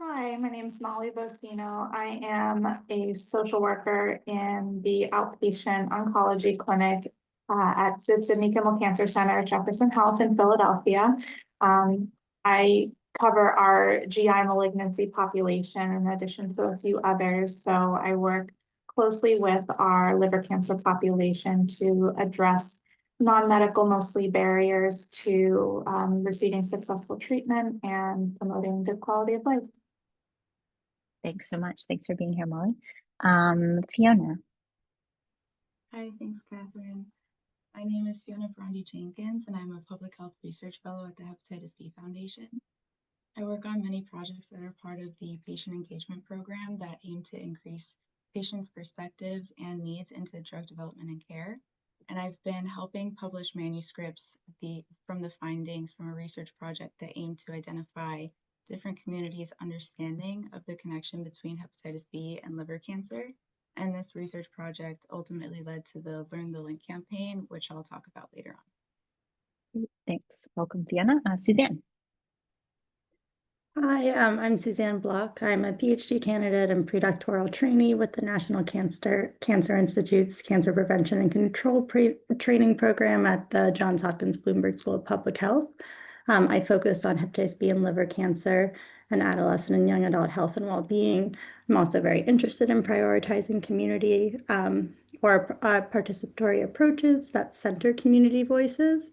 Hi, my name is Molly Bocino. I am a social worker in the outpatient oncology clinic at the Sydney Kimmel Cancer Center at Jefferson Health in Philadelphia. I cover our GI malignancy population in addition to a few others. So I work closely with our liver cancer population to address non-medical, mostly barriers to receiving successful treatment and promoting good quality of life. Thanks so much. Thanks for being here, Molly. Fiona. Hi, thanks, Catherine. My name is Fiona Brondi Jenkins, and I'm a public health research fellow at the Hepatitis B Foundation. I work on many projects that are part of the patient engagement program that aim to increase patients' perspectives and needs into drug development and care. And I've been helping publish manuscripts from the findings from a research project that aimed to identify different communities' understanding of the connection between hepatitis B and liver cancer. And this research project ultimately led to the Learn the Link campaign, which I'll talk about later on. Thanks. Welcome, Fiona. Suzanne. Hi, I'm Suzanne Block. I'm a PhD candidate and predoctoral trainee with the National Cancer Institute's Cancer Prevention and Control Training Program at the Johns Hopkins Bloomberg School of Public Health. I focus on hepatitis B and liver cancer and adolescent and young adult health and well-being. I'm also very interested in prioritizing community or participatory approaches that center community voices.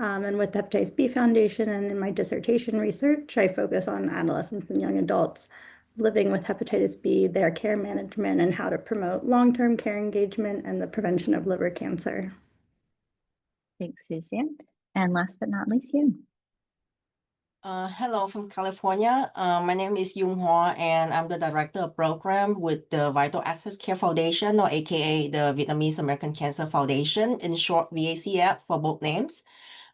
And with the Hepatitis B Foundation and in my dissertation research, I focus on adolescents and young adults living with hepatitis B, their care management, and how to promote long-term care engagement and the prevention of liver cancer. Thanks, Suzanne. And last but not least, you. Hello from California. My name is Yung Hoa, and I'm the Director of Program with the Vital Access Care Foundation, or AKA the Vietnamese American Cancer Foundation, in short VACF for both names.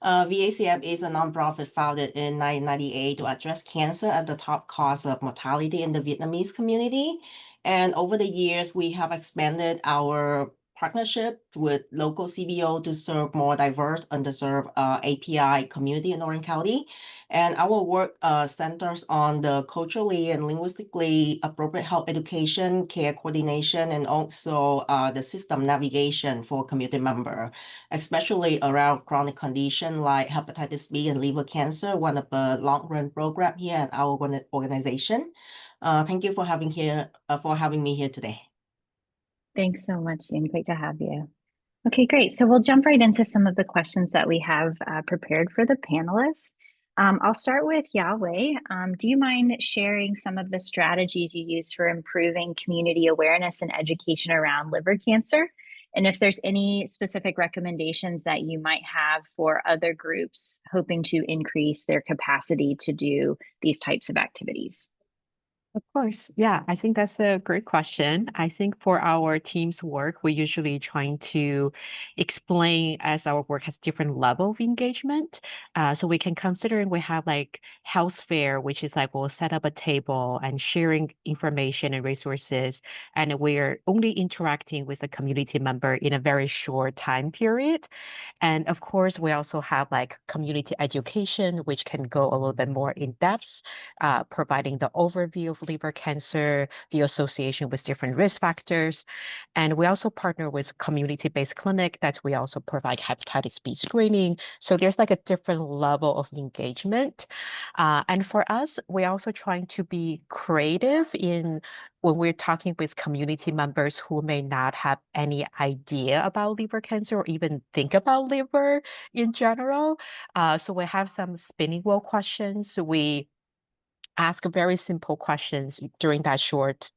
VACF is a nonprofit founded in 1998 to address cancer as the top cause of mortality in the Vietnamese community. And over the years, we have expanded our partnership with local CBO to serve more diverse, underserved API community in Orange County. And our work centers on the culturally and linguistically appropriate health education, care coordination, and also the system navigation for community member, especially around chronic condition like hepatitis B and liver cancer, one of the long-run program here at our organization. Thank you for having me here today. Thanks so much, Ian. Great to have you. Okay, great. So we'll jump right into some of the questions that we have prepared for the panelists. I'll start with Yahweh. Do you mind sharing some of the strategies you use for improving community awareness and education around liver cancer? And if there's any specific recommendations that you might have for other groups hoping to increase their capacity to do these types of activities? Of course. Yeah, I think that's a great question. I think for our team's work, we usually trying to explain as our work has different level of engagement. So we can consider we have like health fair, which is like we'll set up a table and sharing information and resources, and we're only interacting with a community member in a very short time period. And of course, we also have like community education, which can go a little bit more in depth, providing the overview of liver cancer, the association with different risk factors. And we also partner with community-based clinic that we also provide hepatitis B screening. So there's like a different level of engagement. And for us, we're also trying to be creative in when we're talking with community members who may not have any idea about liver cancer or even think about liver in general. So we have some spinning wheel questions. We ask very simple questions during that short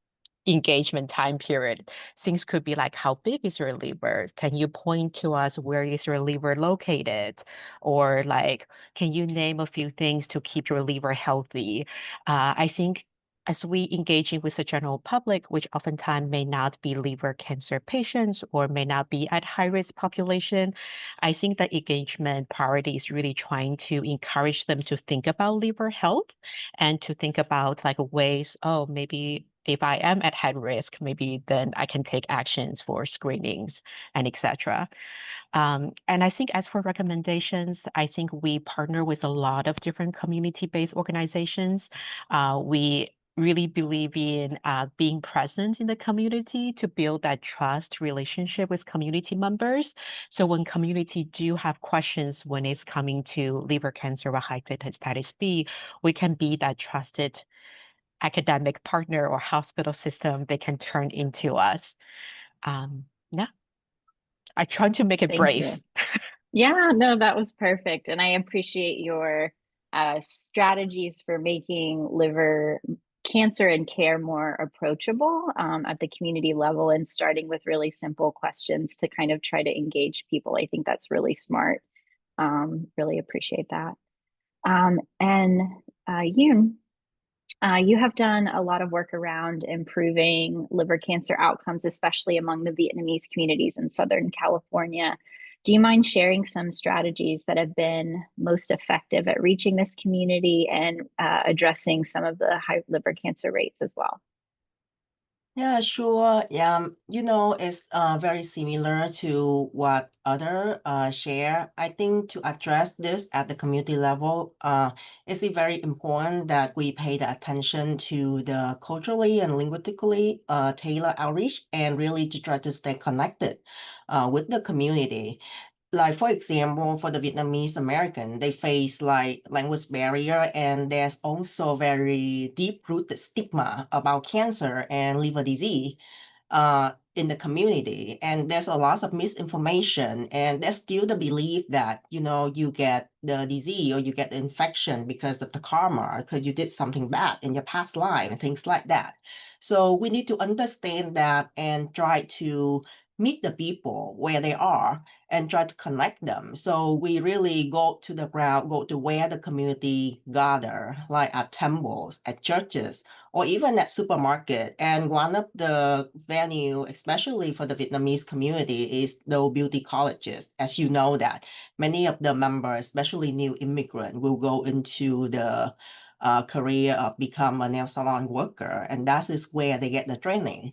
engagement time period. Things could be like, how big is your liver? Can you point to us where is your liver located? Or like, can you name a few things to keep your liver healthy? I think as we engaging with the general public, which oftentimes may not be liver cancer patients or may not be at high risk population, I think the engagement priority is really trying to encourage them to think about liver health and to think about like ways, oh, maybe if I am at high risk, maybe then I can take actions for screenings and etc. And I think as for recommendations, I think we partner with a lot of different community-based organizations. We really believe in being present in the community to build that trust relationship with community members. So when community do have questions when it's coming to liver cancer or hepatitis B, we can be that trusted academic partner or hospital system they can turn into us. Yeah, I tried to make it Thank brave. you. Yeah, no, that was perfect. And I appreciate your strategies for making liver cancer and care more approachable at the community level and starting with really simple questions to kind of try to engage people. I think that's really smart. Really appreciate that. And Yoon, you have done a lot of work around improving liver cancer outcomes, especially among the Vietnamese communities in Southern California. Do you mind sharing some strategies that have been most effective at reaching this community and addressing some of the high liver cancer rates as well? Yeah, sure. Yeah, it's very similar to what other share. I think to address this at the community level, it's very important that we pay the attention to the culturally and linguistically tailored outreach and really to try to stay connected with the community. Like, for example, for the Vietnamese American, they face like language barrier, and there's also very deep-rooted stigma about cancer and liver disease. in the community, and there's a lot of misinformation, and there's still the belief that, you know, you get the disease or you get the infection because of the karma, because you did something bad in your past life and things like that. So we need to understand that and try to meet the people where they are and try to connect them. So we really go to the ground, go to where the community gather, like at temples, at churches, or even at supermarket. And one of the venue, especially for the Vietnamese community, is the beauty colleges. As you know that many of the members, especially new immigrant, will go into the career of become a nail salon worker, and that is where they get the training.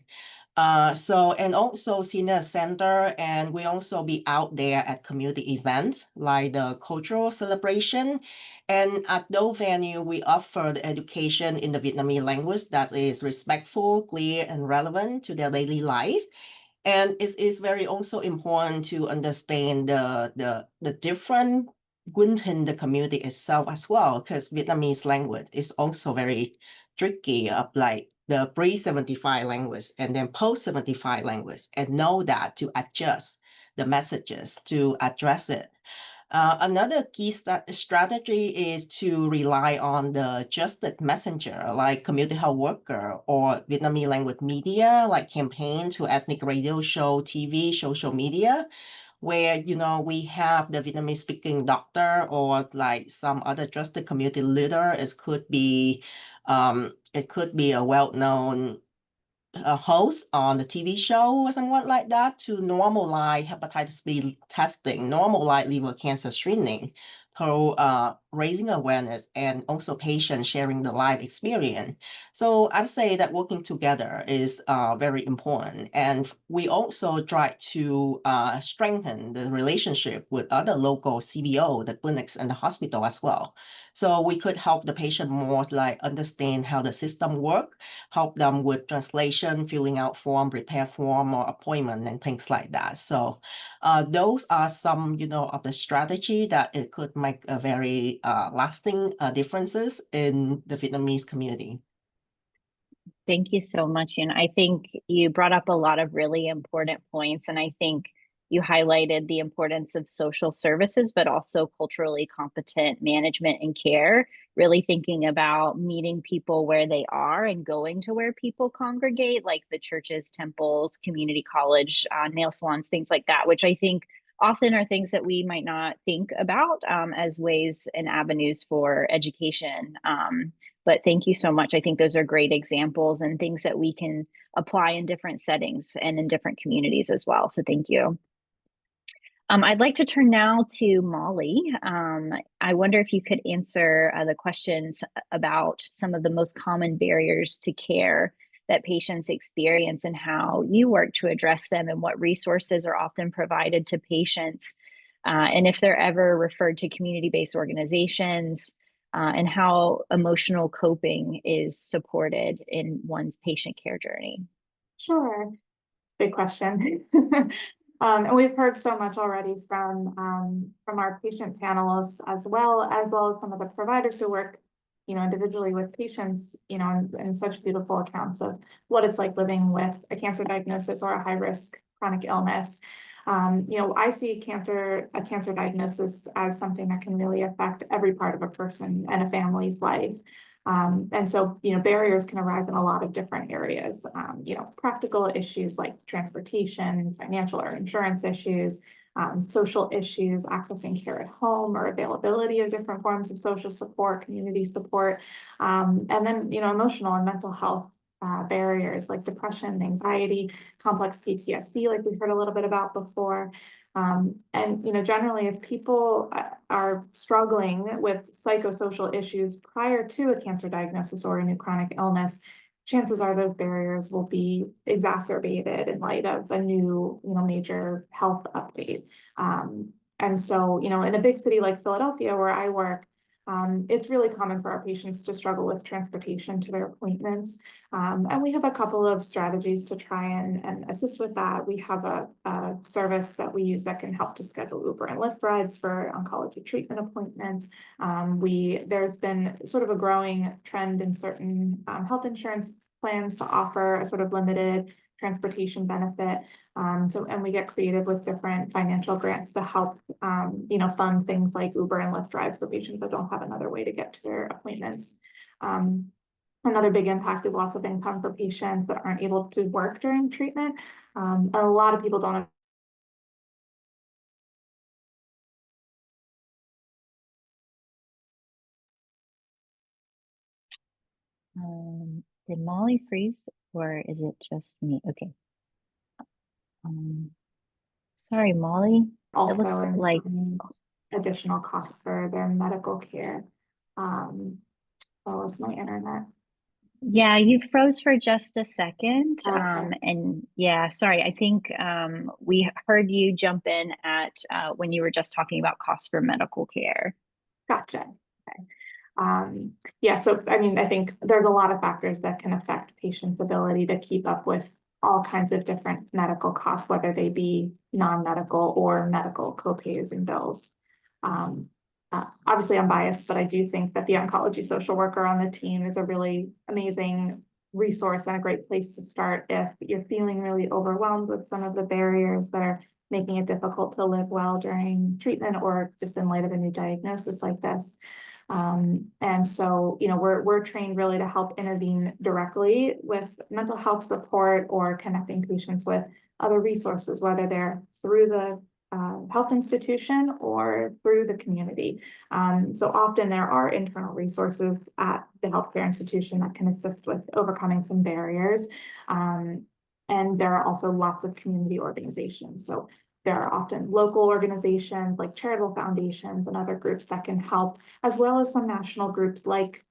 And also senior center, and we also be out there at community events like the cultural celebration. And at those venue, we offer the education in the Vietnamese language that is respectful, clear, and relevant to their daily life. And it is very also important to understand the different within the community itself as well, because Vietnamese language is also very tricky of like the pre-75 language and then post-75 language, and know that to adjust the messages to address it. Another key strategy is to rely on the trusted messenger like community health worker or Vietnamese language media like campaign to ethnic radio show, TV, social media, where, you know, we have the Vietnamese speaking doctor or like some other trusted community leader. It could be a well-known host on the TV show or somewhat like that to normalize hepatitis B testing, normalize liver cancer screening through raising awareness and also patients sharing the life experience. So I'd say that working together is very important. And we also try to strengthen the relationship with other local CBO, the clinics and the hospital as well. So we could help the patient more like understand how the system works, help them with translation, filling out form, prepare form or appointment and things like that. So those are some, you know, of the strategy that it could make a very lasting differences in the Vietnamese community. Thank you so much. And I think you brought up a lot of really important points. And I think you highlighted the importance of social services, but also culturally competent management and care, really thinking about meeting people where they are and going to where people congregate, like the churches, temples, community college, nail salons, things like that, which I think often are things that we might not think about as ways and avenues for education. But thank you so much. I think those are great examples and things that we can apply in different settings and in different communities as well. So thank you. I'd like to turn now to Molly. I wonder if you could answer the questions about some of the most common barriers to care that patients experience and how you work to address them and what resources are often provided to patients, and if they're ever referred to community-based organizations, and how emotional coping is supported in one's patient care journey. Sure. Big question. And we've heard so much already from our patient panelists as well as some of the providers who work, you know, individually with patients, you know, and such beautiful accounts of what it's like living with a cancer diagnosis or a high-risk chronic illness. You know, I see a cancer diagnosis as something that can really affect every part of a person and a family's life. And so, you know, barriers can arise in a lot of different areas, you know, practical issues like transportation, financial or insurance issues, social issues, accessing care at home or availability of different forms of social support, community support, and then, you know, emotional and mental health barriers like depression, anxiety, complex PTSD, like we heard a little bit about before. And, you know, generally, if people are struggling with psychosocial issues prior to a cancer diagnosis or a new chronic illness, chances are those barriers will be exacerbated in light of a new, you know, major health update. And so, you know, in a big city like Philadelphia, where I work, it's really common for our patients to struggle with transportation to their appointments. And we have a couple of strategies to try and assist with that. We have a service that we use that can help to schedule Uber and Lyft rides for oncology treatment appointments. There's been sort of a growing trend in certain health insurance plans to offer a sort of limited transportation benefit. And we get creative with different financial grants to help, fund things like Uber and Lyft rides for patients that don't have another way to get to their appointments. Another big impact is loss of income for patients that aren't able to work during treatment. A lot of people don't have Did Molly freeze or is it just me? Okay. Sorry, Molly. It looks also like additional costs for their medical care. Well, as my internet. yeah, you froze for just a second. Okay. And yeah, sorry, I think we heard you jump in at when you were just talking about costs for medical care. Gotcha. Okay. Yeah, so I mean, I think there's a lot of factors that can affect patients' ability to keep up with all kinds of different medical costs, whether they be non-medical or medical copays and bills. Obviously, I'm biased, but I do think that the oncology social worker on the team is a really amazing resource and a great place to start if you're feeling really overwhelmed with some of the barriers that are making it difficult to live well during treatment or just in light of a new diagnosis like this. And so, we're trained really to help intervene directly with mental health support or connecting patients with other resources, whether they're through the health institution or through the community. So often there are internal resources at the healthcare institution that can assist with overcoming some barriers. And there are also lots of community organizations. So there are often local organizations like charitable foundations and other groups that can help, as well as some national groups like,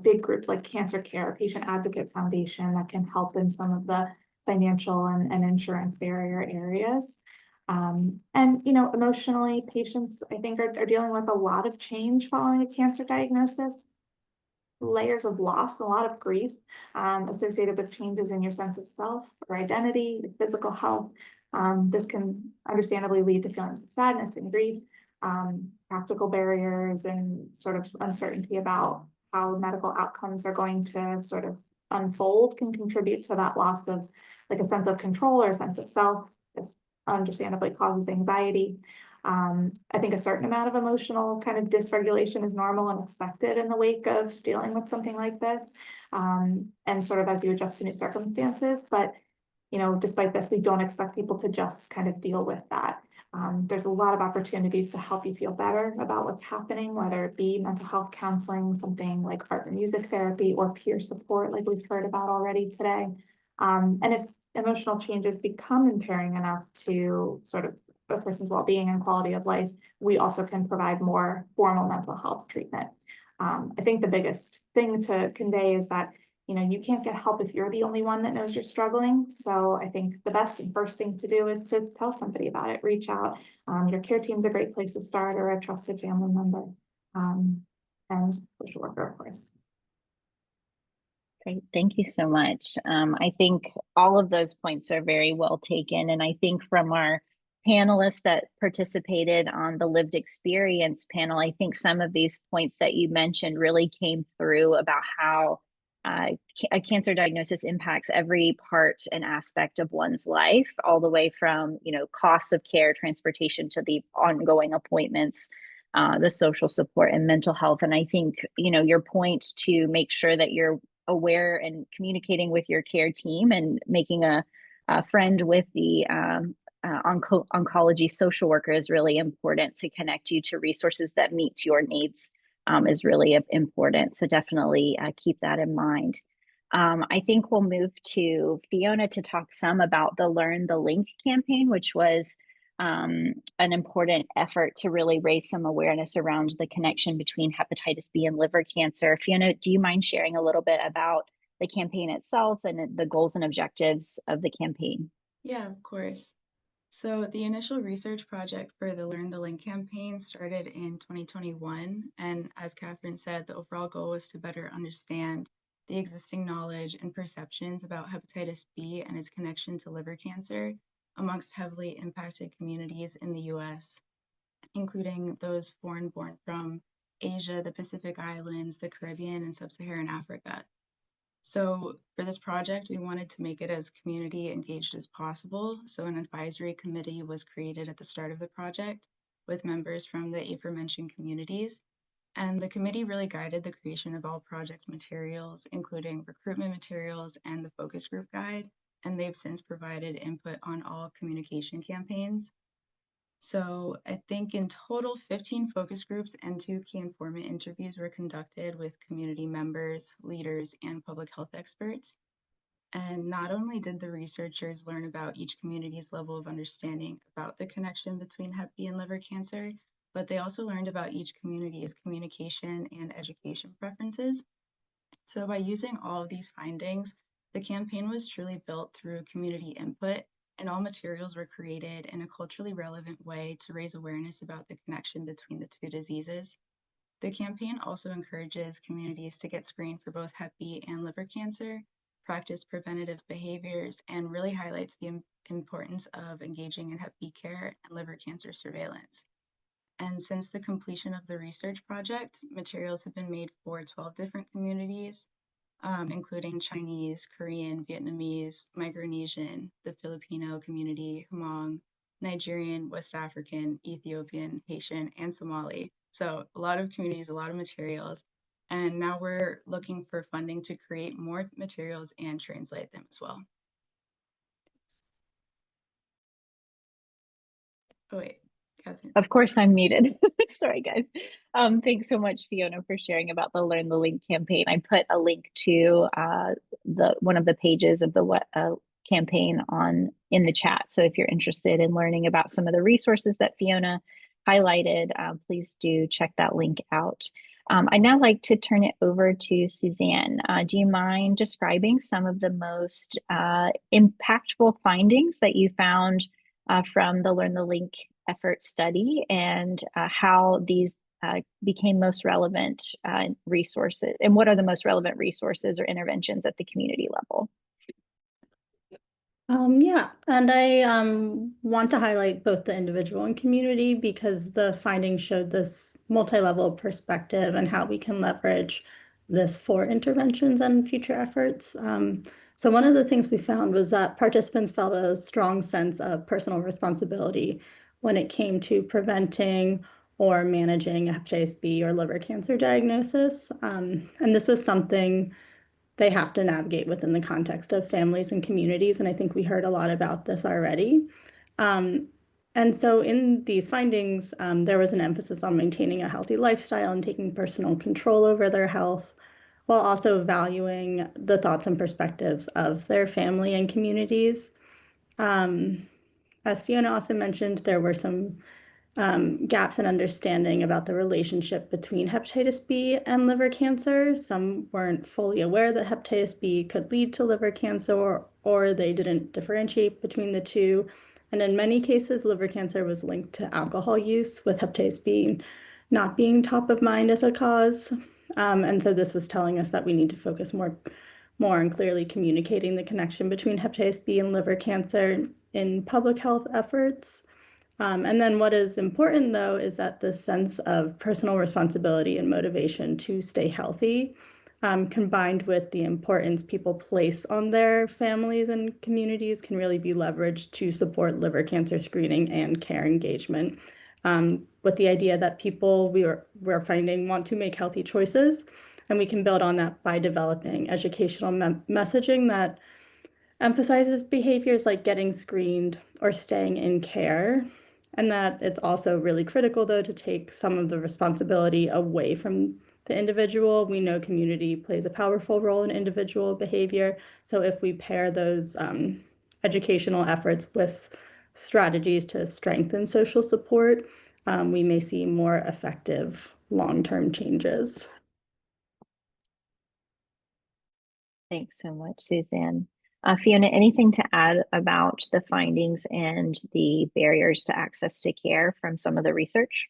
big groups like Cancer Care, Patient Advocate Foundation that can help in some of the financial and insurance barrier areas. Emotionally, patients, I think, are dealing with a lot of change following a cancer diagnosis, layers of loss, a lot of grief associated with changes in your sense of self or identity, your physical health. This can understandably lead to feelings of sadness and grief, practical barriers, and sort of uncertainty about how medical outcomes are going to sort of unfold can contribute to that loss of like a sense of control or a sense of self. This understandably causes anxiety. I think a certain amount of emotional kind of dysregulation is normal and expected in the wake of dealing with something like this, and sort of as you adjust to new circumstances. But despite this, we don't expect people to just kind of deal with that. There's a lot of opportunities to help you feel better about what's happening, whether it be mental health counseling, something like art and music therapy, or peer support, like we've heard about already today. And if emotional changes become impairing enough to sort of a person's well-being and quality of life, we also can provide more formal mental health treatment. I think the biggest thing to convey is that you can't get help if you're the only one that knows you're struggling. So I think the best and first thing to do is to tell somebody about it, reach out. Your care team's a great place to start, or a trusted family member, and social worker, of course. Great, thank you so much. I think all of those points are very well taken. And I think from our panelists that participated on the lived experience panel, I think some of these points that you mentioned really came through about how a cancer diagnosis impacts every part and aspect of one's life, all the way from, costs of care, transportation, to the ongoing appointments, the social support and mental health. And I think, your point to make sure that you're aware and communicating with your care team and making a friend with the oncology social worker is really important to connect you to resources that meet your needs. Is really important. So definitely keep that in mind. I think we'll move to Fiona to talk some about the Learn the Link campaign, which was an important effort to really raise some awareness around the connection between hepatitis B and liver cancer. Fiona, do you mind sharing a little bit about the campaign itself and the goals and objectives of the campaign? Yeah, of course. So the initial research project for the Learn the Link campaign started in 2021. And as Catherine said, the overall goal was to better understand the existing knowledge and perceptions about hepatitis B and its connection to liver cancer amongst heavily impacted communities in the US, including those foreign-born from Asia, the Pacific Islands, the Caribbean, and Sub-Saharan Africa. So for this project, we wanted to make it as community engaged as possible. So an advisory committee was created at the start of the project with members from the aforementioned communities. And the committee really guided the creation of all project materials, including recruitment materials and the focus group guide. And they've since provided input on all communication campaigns. So I think in total, 15 focus groups and 2 key informant interviews were conducted with community members, leaders, and public health experts. And not only did the researchers learn about each community's level of understanding about the connection between Hep B and liver cancer, but they also learned about each community's communication and education preferences. So by using all of these findings, the campaign was truly built through community input, and all materials were created in a culturally relevant way to raise awareness about the connection between the 2 diseases. The campaign also encourages communities to get screened for both Hep B and liver cancer, practice preventative behaviors, and really highlights the importance of engaging in Hep B care and liver cancer surveillance. And since the completion of the research project, materials have been made for 12 different communities, including Chinese, Korean, Vietnamese, Micronesian, the Filipino community, Hmong, Nigerian, West African, Ethiopian, Haitian, and Somali. So a lot of communities, a lot of materials. And now we're looking for funding to create more materials and translate them as well. Oh, wait, Catherine. Of course, I'm muted. Sorry, guys. Thanks so much, Fiona, for sharing about the Learn the Link campaign. I put a link to one of the pages of the campaign in the chat. So if you're interested in learning about some of the resources that Fiona highlighted, please do check that link out. I'd now like to turn it over to Suzanne. Do you mind describing some of the most impactful findings that you found from the Learn the Link effort study, and how these became most relevant resources, and what are the most relevant resources or interventions at the community level? Yeah, and I want to highlight both the individual and community because the findings showed this multi-level perspective and how we can leverage this for interventions and future efforts. So one of the things we found was that participants felt a strong sense of personal responsibility when it came to preventing or managing a hepatitis B or liver cancer diagnosis. And this was something they have to navigate within the context of families and communities. And I think we heard a lot about this already. And so in these findings, there was an emphasis on maintaining a healthy lifestyle and taking personal control over their health, while also valuing the thoughts and perspectives of their family and communities. As Fiona also mentioned, there were some gaps in understanding about the relationship between hepatitis B and liver cancer. Some weren't fully aware that hepatitis B could lead to liver cancer, or they didn't differentiate between the two. And in many cases, liver cancer was linked to alcohol use, with hepatitis B not being top of mind as a cause. And so this was telling us that we need to focus more on clearly communicating the connection between hepatitis B and liver cancer in public health efforts. And then what is important, though, is that the sense of personal responsibility and motivation to stay healthy, combined with the importance people place on their families and communities, can really be leveraged to support liver cancer screening and care engagement. With the idea that people we're finding want to make healthy choices, and we can build on that by developing educational messaging that emphasizes behaviors like getting screened or staying in care. And that it's also really critical, though, to take some of the responsibility away from the individual. We know community plays a powerful role in individual behavior. So if we pair those educational efforts with strategies to strengthen social support, we may see more effective long-term changes. Thanks so much, Suzanne. Fiona, anything to add about the findings and the barriers to access to care from some of the research?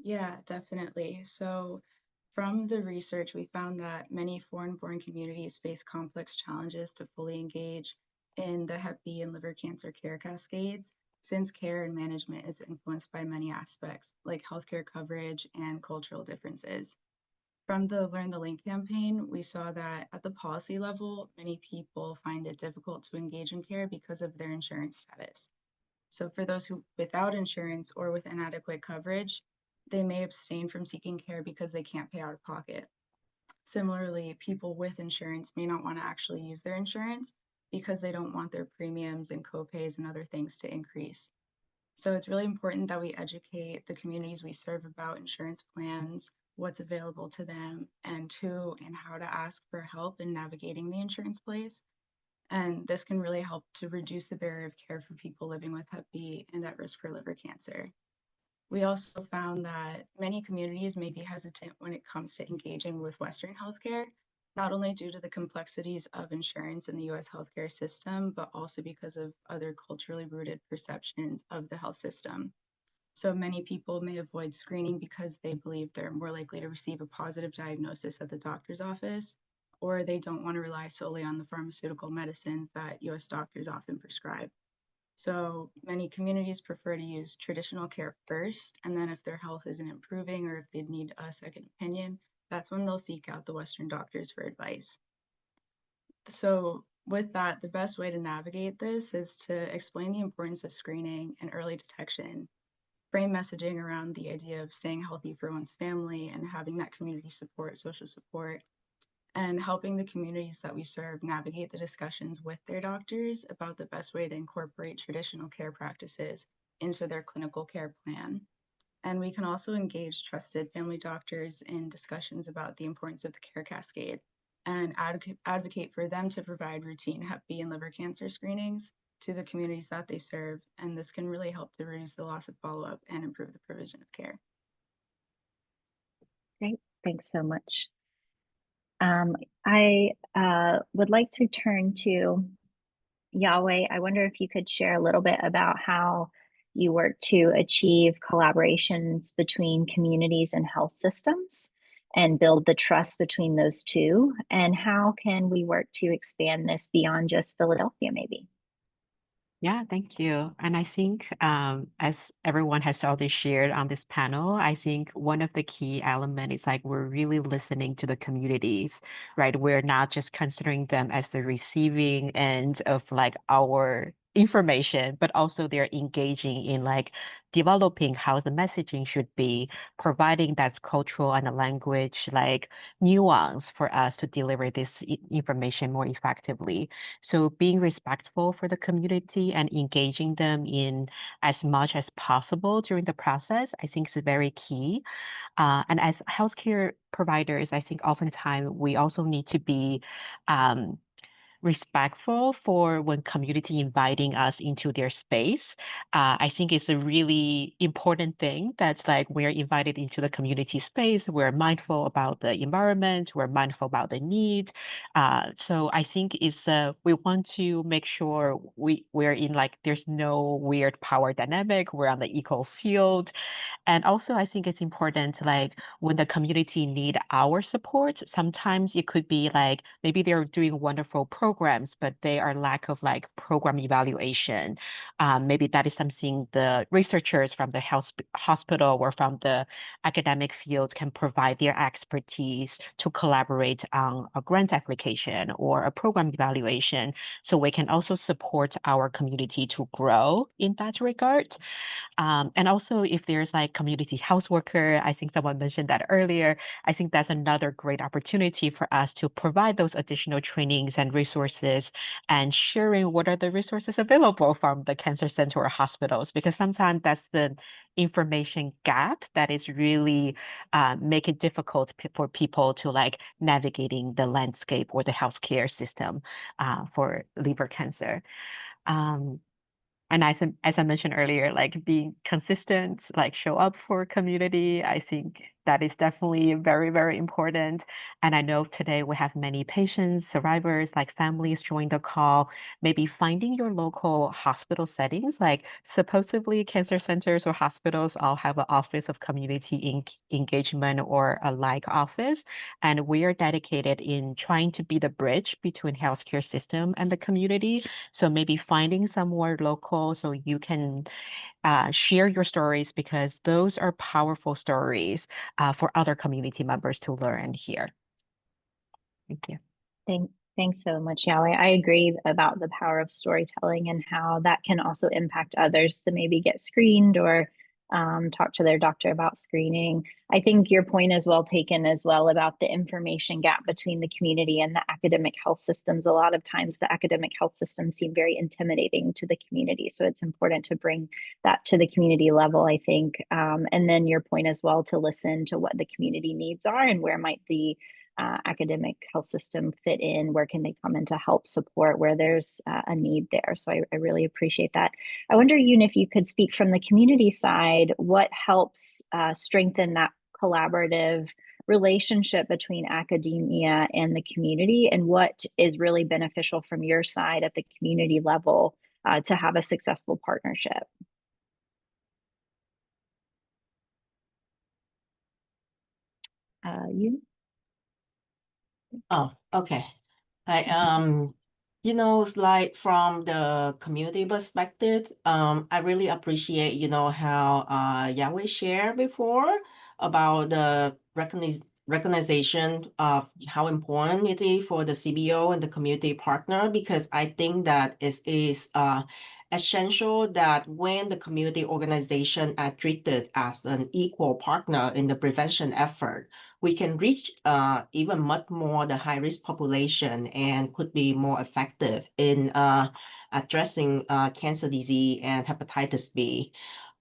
Yeah, definitely. So from the research, we found that many foreign-born communities face complex challenges to fully engage in the Hep B and liver cancer care cascades, since care and management is influenced by many aspects, like healthcare coverage and cultural differences. from the Learn the Link campaign, we saw that at the policy level, many people find it difficult to engage in care because of their insurance status. So for those who without insurance or with inadequate coverage, they may abstain from seeking care because they can't pay out of pocket. Similarly, people with insurance may not want to actually use their insurance because they don't want their premiums and copays and other things to increase. So it's really important that we educate the communities we serve about insurance plans, what's available to them, and who and how to ask for help in navigating the insurance place. And this can really help to reduce the barrier of care for people living with Hep B and at risk for liver cancer. We also found that many communities may be hesitant when it comes to engaging with Western healthcare, not only due to the complexities of insurance in the US healthcare system, but also because of other culturally rooted perceptions of the health system. So many people may avoid screening because they believe they're more likely to receive a positive diagnosis at the doctor's office, or they don't want to rely solely on the pharmaceutical medicines that US doctors often prescribe. So many communities prefer to use traditional care first, and then if their health isn't improving or if they need a second opinion, that's when they'll seek out the Western doctors for advice. So with that, the best way to navigate this is to explain the importance of screening and early detection, frame messaging around the idea of staying healthy for one's family and having that community support, social support, and helping the communities that we serve navigate the discussions with their doctors about the best way to incorporate traditional care practices into their clinical care plan. And we can also engage trusted family doctors in discussions about the importance of the care cascade and advocate for them to provide routine Hep B and liver cancer screenings to the communities that they serve. And this can really help to reduce the loss of follow-up and improve the provision of care. Great, thanks so much. I would like to turn to Yahweh. I wonder if you could share a little bit about how you work to achieve collaborations between communities and health systems and build the trust between those two, and how can we work to expand this beyond just Philadelphia, maybe? Yeah, thank you. And I think, as everyone has already shared on this panel, I think one of the key elements is like we're really listening to the communities, right? We're not just considering them as the receiving end of like our information, but also they're engaging in like developing how the messaging should be, providing that cultural and the language like nuance for us to deliver this information more effectively. So being respectful for the community and engaging them in as much as possible during the process, I think is very key. And as healthcare providers, I think oftentimes we also need to be respectful for when community inviting us into their space. I think it's a really important thing that like we're invited into the community space. We're mindful about the environment. We're mindful about the need. So I think it's we want to make sure we're in like there's no weird power dynamic. We're on the equal field. And also, I think it's important, like when the community need our support, sometimes it could be like maybe they're doing wonderful programs, but they are lack of like program evaluation. Maybe that is something the researchers from the hospital or from the academic field can provide their expertise to collaborate on a grant application or a program evaluation. So we can also support our community to grow in that regard. And also if there's like community health worker, I think someone mentioned that earlier, I think that's another great opportunity for us to provide those additional trainings and resources and sharing what are the resources available from the cancer center or hospitals, because sometimes that's the information gap that is really make it difficult for people to like navigating the landscape or the healthcare system for liver cancer. And as I mentioned earlier, like being consistent, like show up for community, I think that is definitely very, very important. And I know today we have many patients, survivors, like families join the call, maybe finding your local hospital settings, like supposedly cancer centers or hospitals all have an office of community engagement or a like office. And we are dedicated in trying to be the bridge between healthcare system and the community. So maybe finding somewhere local so you can share your stories, because those are powerful stories for other community members to learn and hear. Thank you. Thanks so much, Yali. I agree about the power of storytelling and how that can also impact others to maybe get screened or talk to their doctor about screening. I think your point is well taken as well about the information gap between the community and the academic health systems. A lot of times the academic health systems seem very intimidating to the community. So it's important to bring that to the community level, I think. And then your point as well, to listen to what the community needs are and where might the academic health system fit in, where can they come in to help support where there's a need there. So I really appreciate that. I wonder, Yoon, if you could speak from the community side, what helps strengthen that collaborative relationship between academia and the community, and what is really beneficial from your side at the community level to have a successful partnership? Yoon? Oh, okay. It's like from the community perspective, I really appreciate, how Yahweh shared before about the recognition of how important it is for the CBO and the community partner, because I think that it is essential that when the community organization are treated as an equal partner in the prevention effort, we can reach even much more the high-risk population and could be more effective in addressing cancer disease and hepatitis B.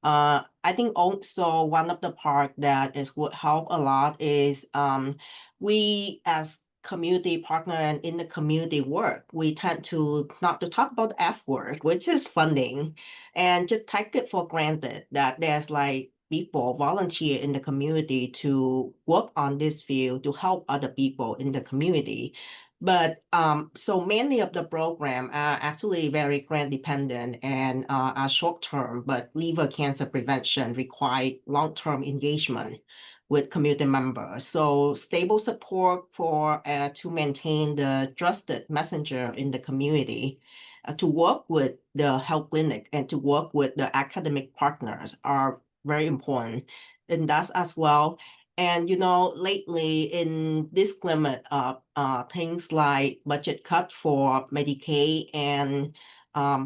I think also one of the part that would help a lot is we as community partner and in the community work, we tend to not to talk about F word, which is funding, and just take it for granted that there's like people volunteer in the community to work on this field to help other people in the community. But so many of the program are actually very grant dependent and are short term, but liver cancer prevention require long-term engagement with community members. So stable support for to maintain the trusted messenger in the community, to work with the health clinic and to work with the academic partners are very important in that as well. And lately in this climate of things like budget cut for Medicaid and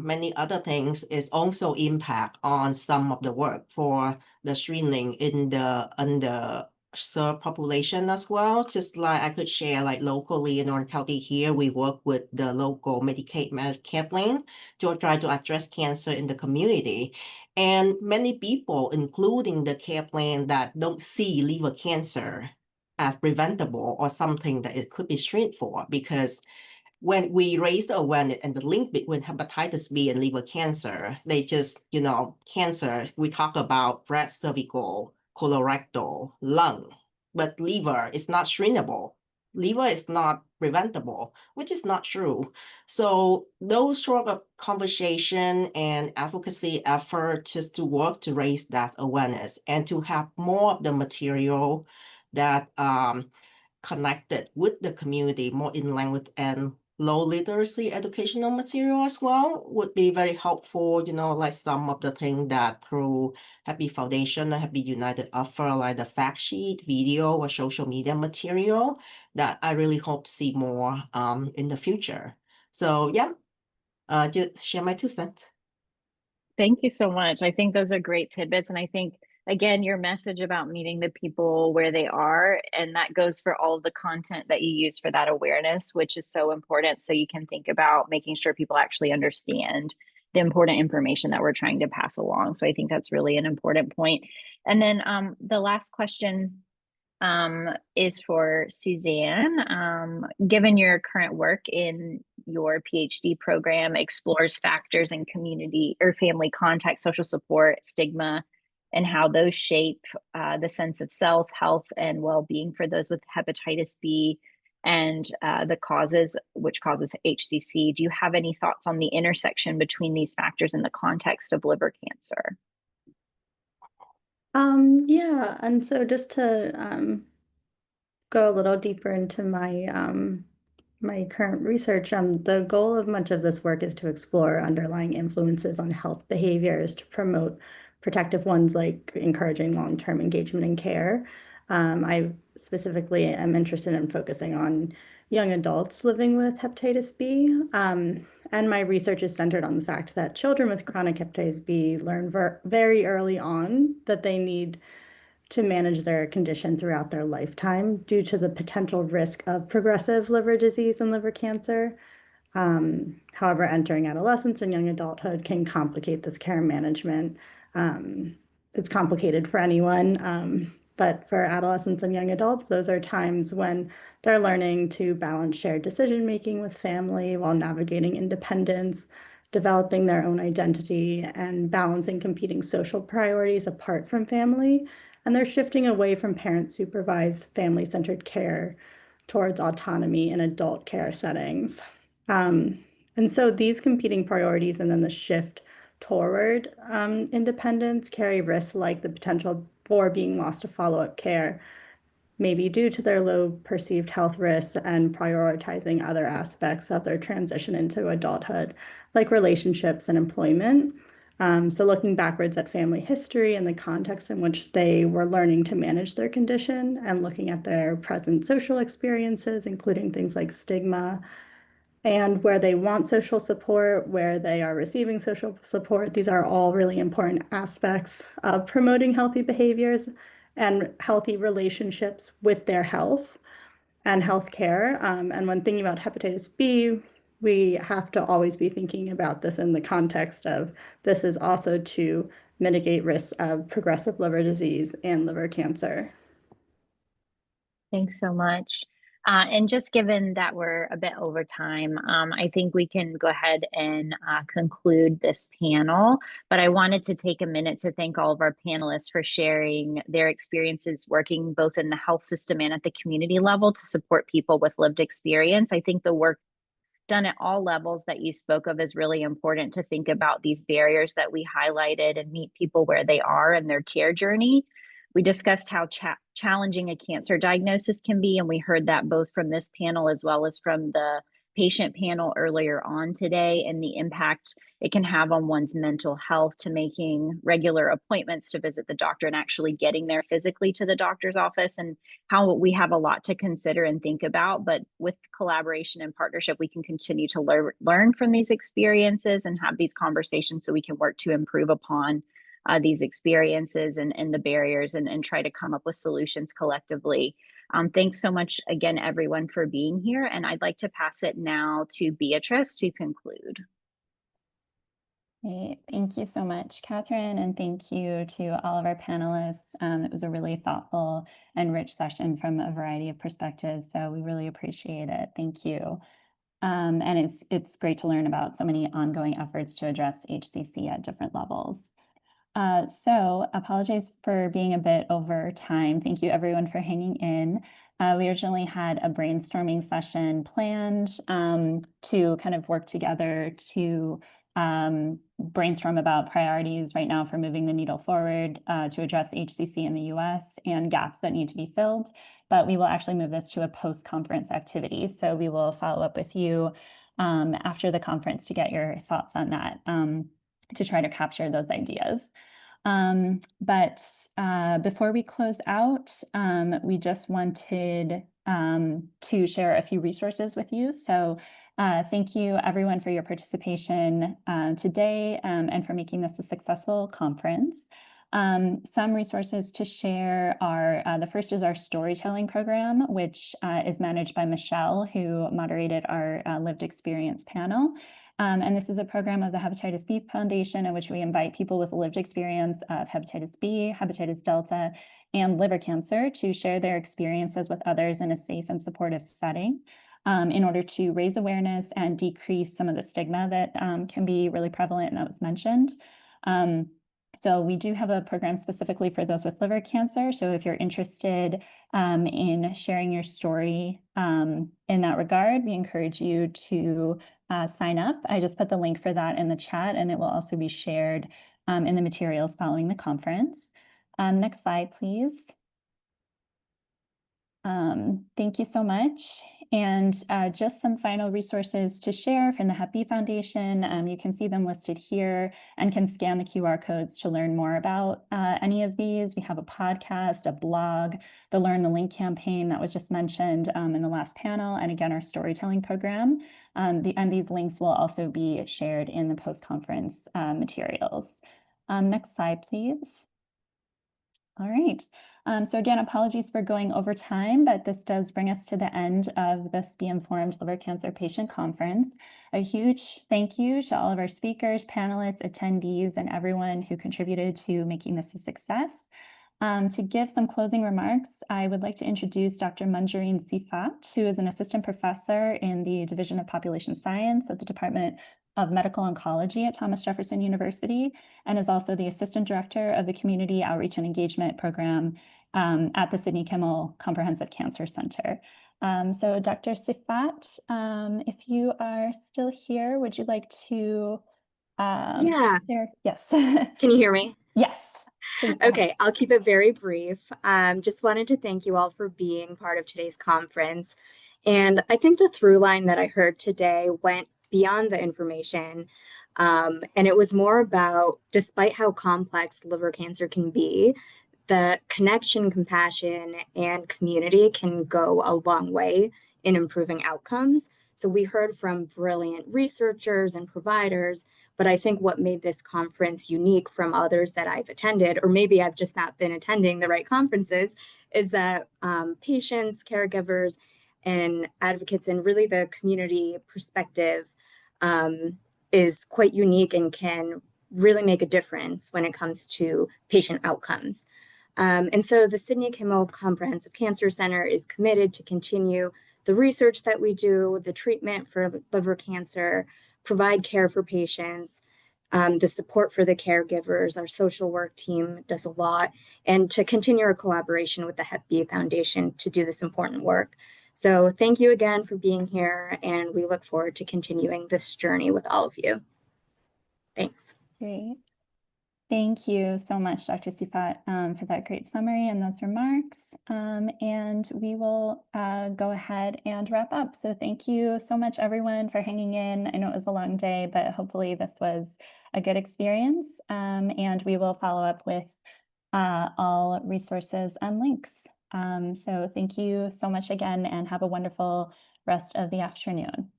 many other things is also impact on some of the work for the screening in the underserved population as well. Just like I could share, like locally in Orange County here, we work with the local Medicaid care plan to try to address cancer in the community. And many people, including the care plan, that don't see liver cancer as preventable or something that it could be treated for, because when we raise the awareness and the link between hepatitis B and liver cancer, they just, cancer, we talk about breast, cervical, colorectal, lung, but liver is not treatable. Liver is not preventable, which is not true. So those sort of conversation and advocacy effort just to work to raise that awareness and to have more of the material that connected with the community, more in language and low literacy educational material as well would be very helpful, like some of the things that through Happy Foundation and Happy United offer, like the fact sheet, video, or social media material that I really hope to see more in the future. So yeah, just share my 2 cents. Thank you so much. I think those are great tidbits. And I think, again, your message about meeting the people where they are, and that goes for all of the content that you use for that awareness, which is so important. So you can think about making sure people actually understand the important information that we're trying to pass along. So I think that's really an important point. And then the last question is for Suzanne. Given your current work in your PhD program explores factors in community or family context, social support, stigma, and how those shape the sense of self, health, and well-being for those with hepatitis B and the causes, which causes HCC. Do you have any thoughts on the intersection between these factors in the context of liver cancer? Yeah, and so just to go a little deeper into my my current research, the goal of much of this work is to explore underlying influences on health behaviors to promote protective ones like encouraging long-term engagement in care. I specifically am interested in focusing on young adults living with hepatitis B. And my research is centered on the fact that children with chronic hepatitis B learn very early on that they need to manage their condition throughout their lifetime due to the potential risk of progressive liver disease and liver cancer. However, entering adolescence and young adulthood can complicate this care management. It's complicated for anyone, but for adolescents and young adults, those are times when they're learning to balance shared decision-making with family while navigating independence, developing their own identity, and balancing competing social priorities apart from family. And they're shifting away from parent-supervised, family-centered care towards autonomy in adult care settings. And so these competing priorities and then the shift toward independence carry risks like the potential for being lost to follow-up care, maybe due to their low perceived health risks and prioritizing other aspects of their transition into adulthood, like relationships and employment. So looking backwards at family history and the context in which they were learning to manage their condition and looking at their present social experiences, including things like stigma, and where they want social support, where they are receiving social support. These are all really important aspects of promoting healthy behaviors and healthy relationships with their health and healthcare. And when thinking about hepatitis B, we have to always be thinking about this in the context of this is also to mitigate risks of progressive liver disease and liver cancer. Thanks so much. And just given that we're a bit over time, I think we can go ahead and conclude this panel. But I wanted to take a minute to thank all of our panelists for sharing their experiences working both in the health system and at the community level to support people with lived experience. I think the work done at all levels that you spoke of is really important to think about these barriers that we highlighted and meet people where they are in their care journey. We discussed how challenging a cancer diagnosis can be, and we heard that both from this panel as well as from the patient panel earlier on today, and the impact it can have on one's mental health, to making regular appointments to visit the doctor and actually getting there physically to the doctor's office, and how we have a lot to consider and think about. But with collaboration and partnership, we can continue to learn from these experiences and have these conversations so we can work to improve upon these experiences and the barriers and try to come up with solutions collectively. Thanks so much again, everyone, for being here. And I'd like to pass it now to Beatrice to conclude. Great. Thank you so much, Catherine, and thank you to all of our panelists. It was a really thoughtful and rich session from a variety of perspectives, so we really appreciate it. Thank you. And it's great to learn about so many ongoing efforts to address HCC at different levels. So apologize for being a bit over time. Thank you everyone for hanging in. We originally had a brainstorming session planned to kind of work together to brainstorm about priorities right now for moving the needle forward to address HCC in the US and gaps that need to be filled. But we will actually move this to a post-conference activity. So we will follow up with you after the conference to get your thoughts on that, to try to capture those ideas. But before we close out, we just wanted to share a few resources with you. So thank you everyone for your participation today and for making this a successful conference. Some resources to share are, the first is our storytelling program, which is managed by Michelle, who moderated our lived experience panel. And this is a program of the Hepatitis B Foundation in which we invite people with lived experience of hepatitis B, hepatitis delta, and liver cancer to share their experiences with others in a safe and supportive setting in order to raise awareness and decrease some of the stigma that can be really prevalent and that was mentioned. So we do have a program specifically for those with liver cancer. So if you're interested in sharing your story in that regard, we encourage you to sign up. I just put the link for that in the chat, and it will also be shared in the materials following the conference. Next slide, please. Thank you so much. And just some final resources to share from the Hep B Foundation. You can see them listed here and can scan the QR codes to learn more about any of these. We have a podcast, a blog, the Learn the Link campaign that was just mentioned in the last panel, and again, our storytelling program. And these links will also be shared in the post-conference materials. Next slide, please. All right. So again, apologies for going over time, but this does bring us to the end of this Be Informed Liver Cancer Patient Conference. A huge thank you to all of our speakers, panelists, attendees, and everyone who contributed to making this a success. To give some closing remarks, I would like to introduce Dr. Manjureen Sifat, who is an assistant professor in the Division of Population Science at the Department of Medical Oncology at Thomas Jefferson University, and is also the assistant director of the Community Outreach and Engagement Program at the Sidney Kimmel Comprehensive Cancer Center. So Dr. Sifat, if you are still here, would you like to Yeah. share? Yes. Can you hear me? Yes. Okay, I'll keep it very brief. Just wanted to thank you all for being part of today's conference. And I think the through line that I heard today went beyond the information. And it was more about, despite how complex liver cancer can be, the connection, compassion, and community can go a long way in improving outcomes. So we heard from brilliant researchers and providers, but I think what made this conference unique from others that I've attended, or maybe I've just not been attending the right conferences, is that patients, caregivers, and advocates, and really the community perspective is quite unique and can really make a difference when it comes to patient outcomes. And so the Sidney Kimmel Comprehensive Cancer Center is committed to continue the research that we do, the treatment for liver cancer, provide care for patients, the support for the caregivers. Our social work team does a lot, and to continue our collaboration with the Hep B Foundation to do this important work. So thank you again for being here, and we look forward to continuing this journey with all of you. Thanks. Great. Thank you so much, Dr. Sifat, for that great summary and those remarks. And we will go ahead and wrap up. So thank you so much, everyone, for hanging in. I know it was a long day, but hopefully this was a good experience. And we will follow up with all resources and links. So thank you so much again, and have a wonderful rest of the afternoon.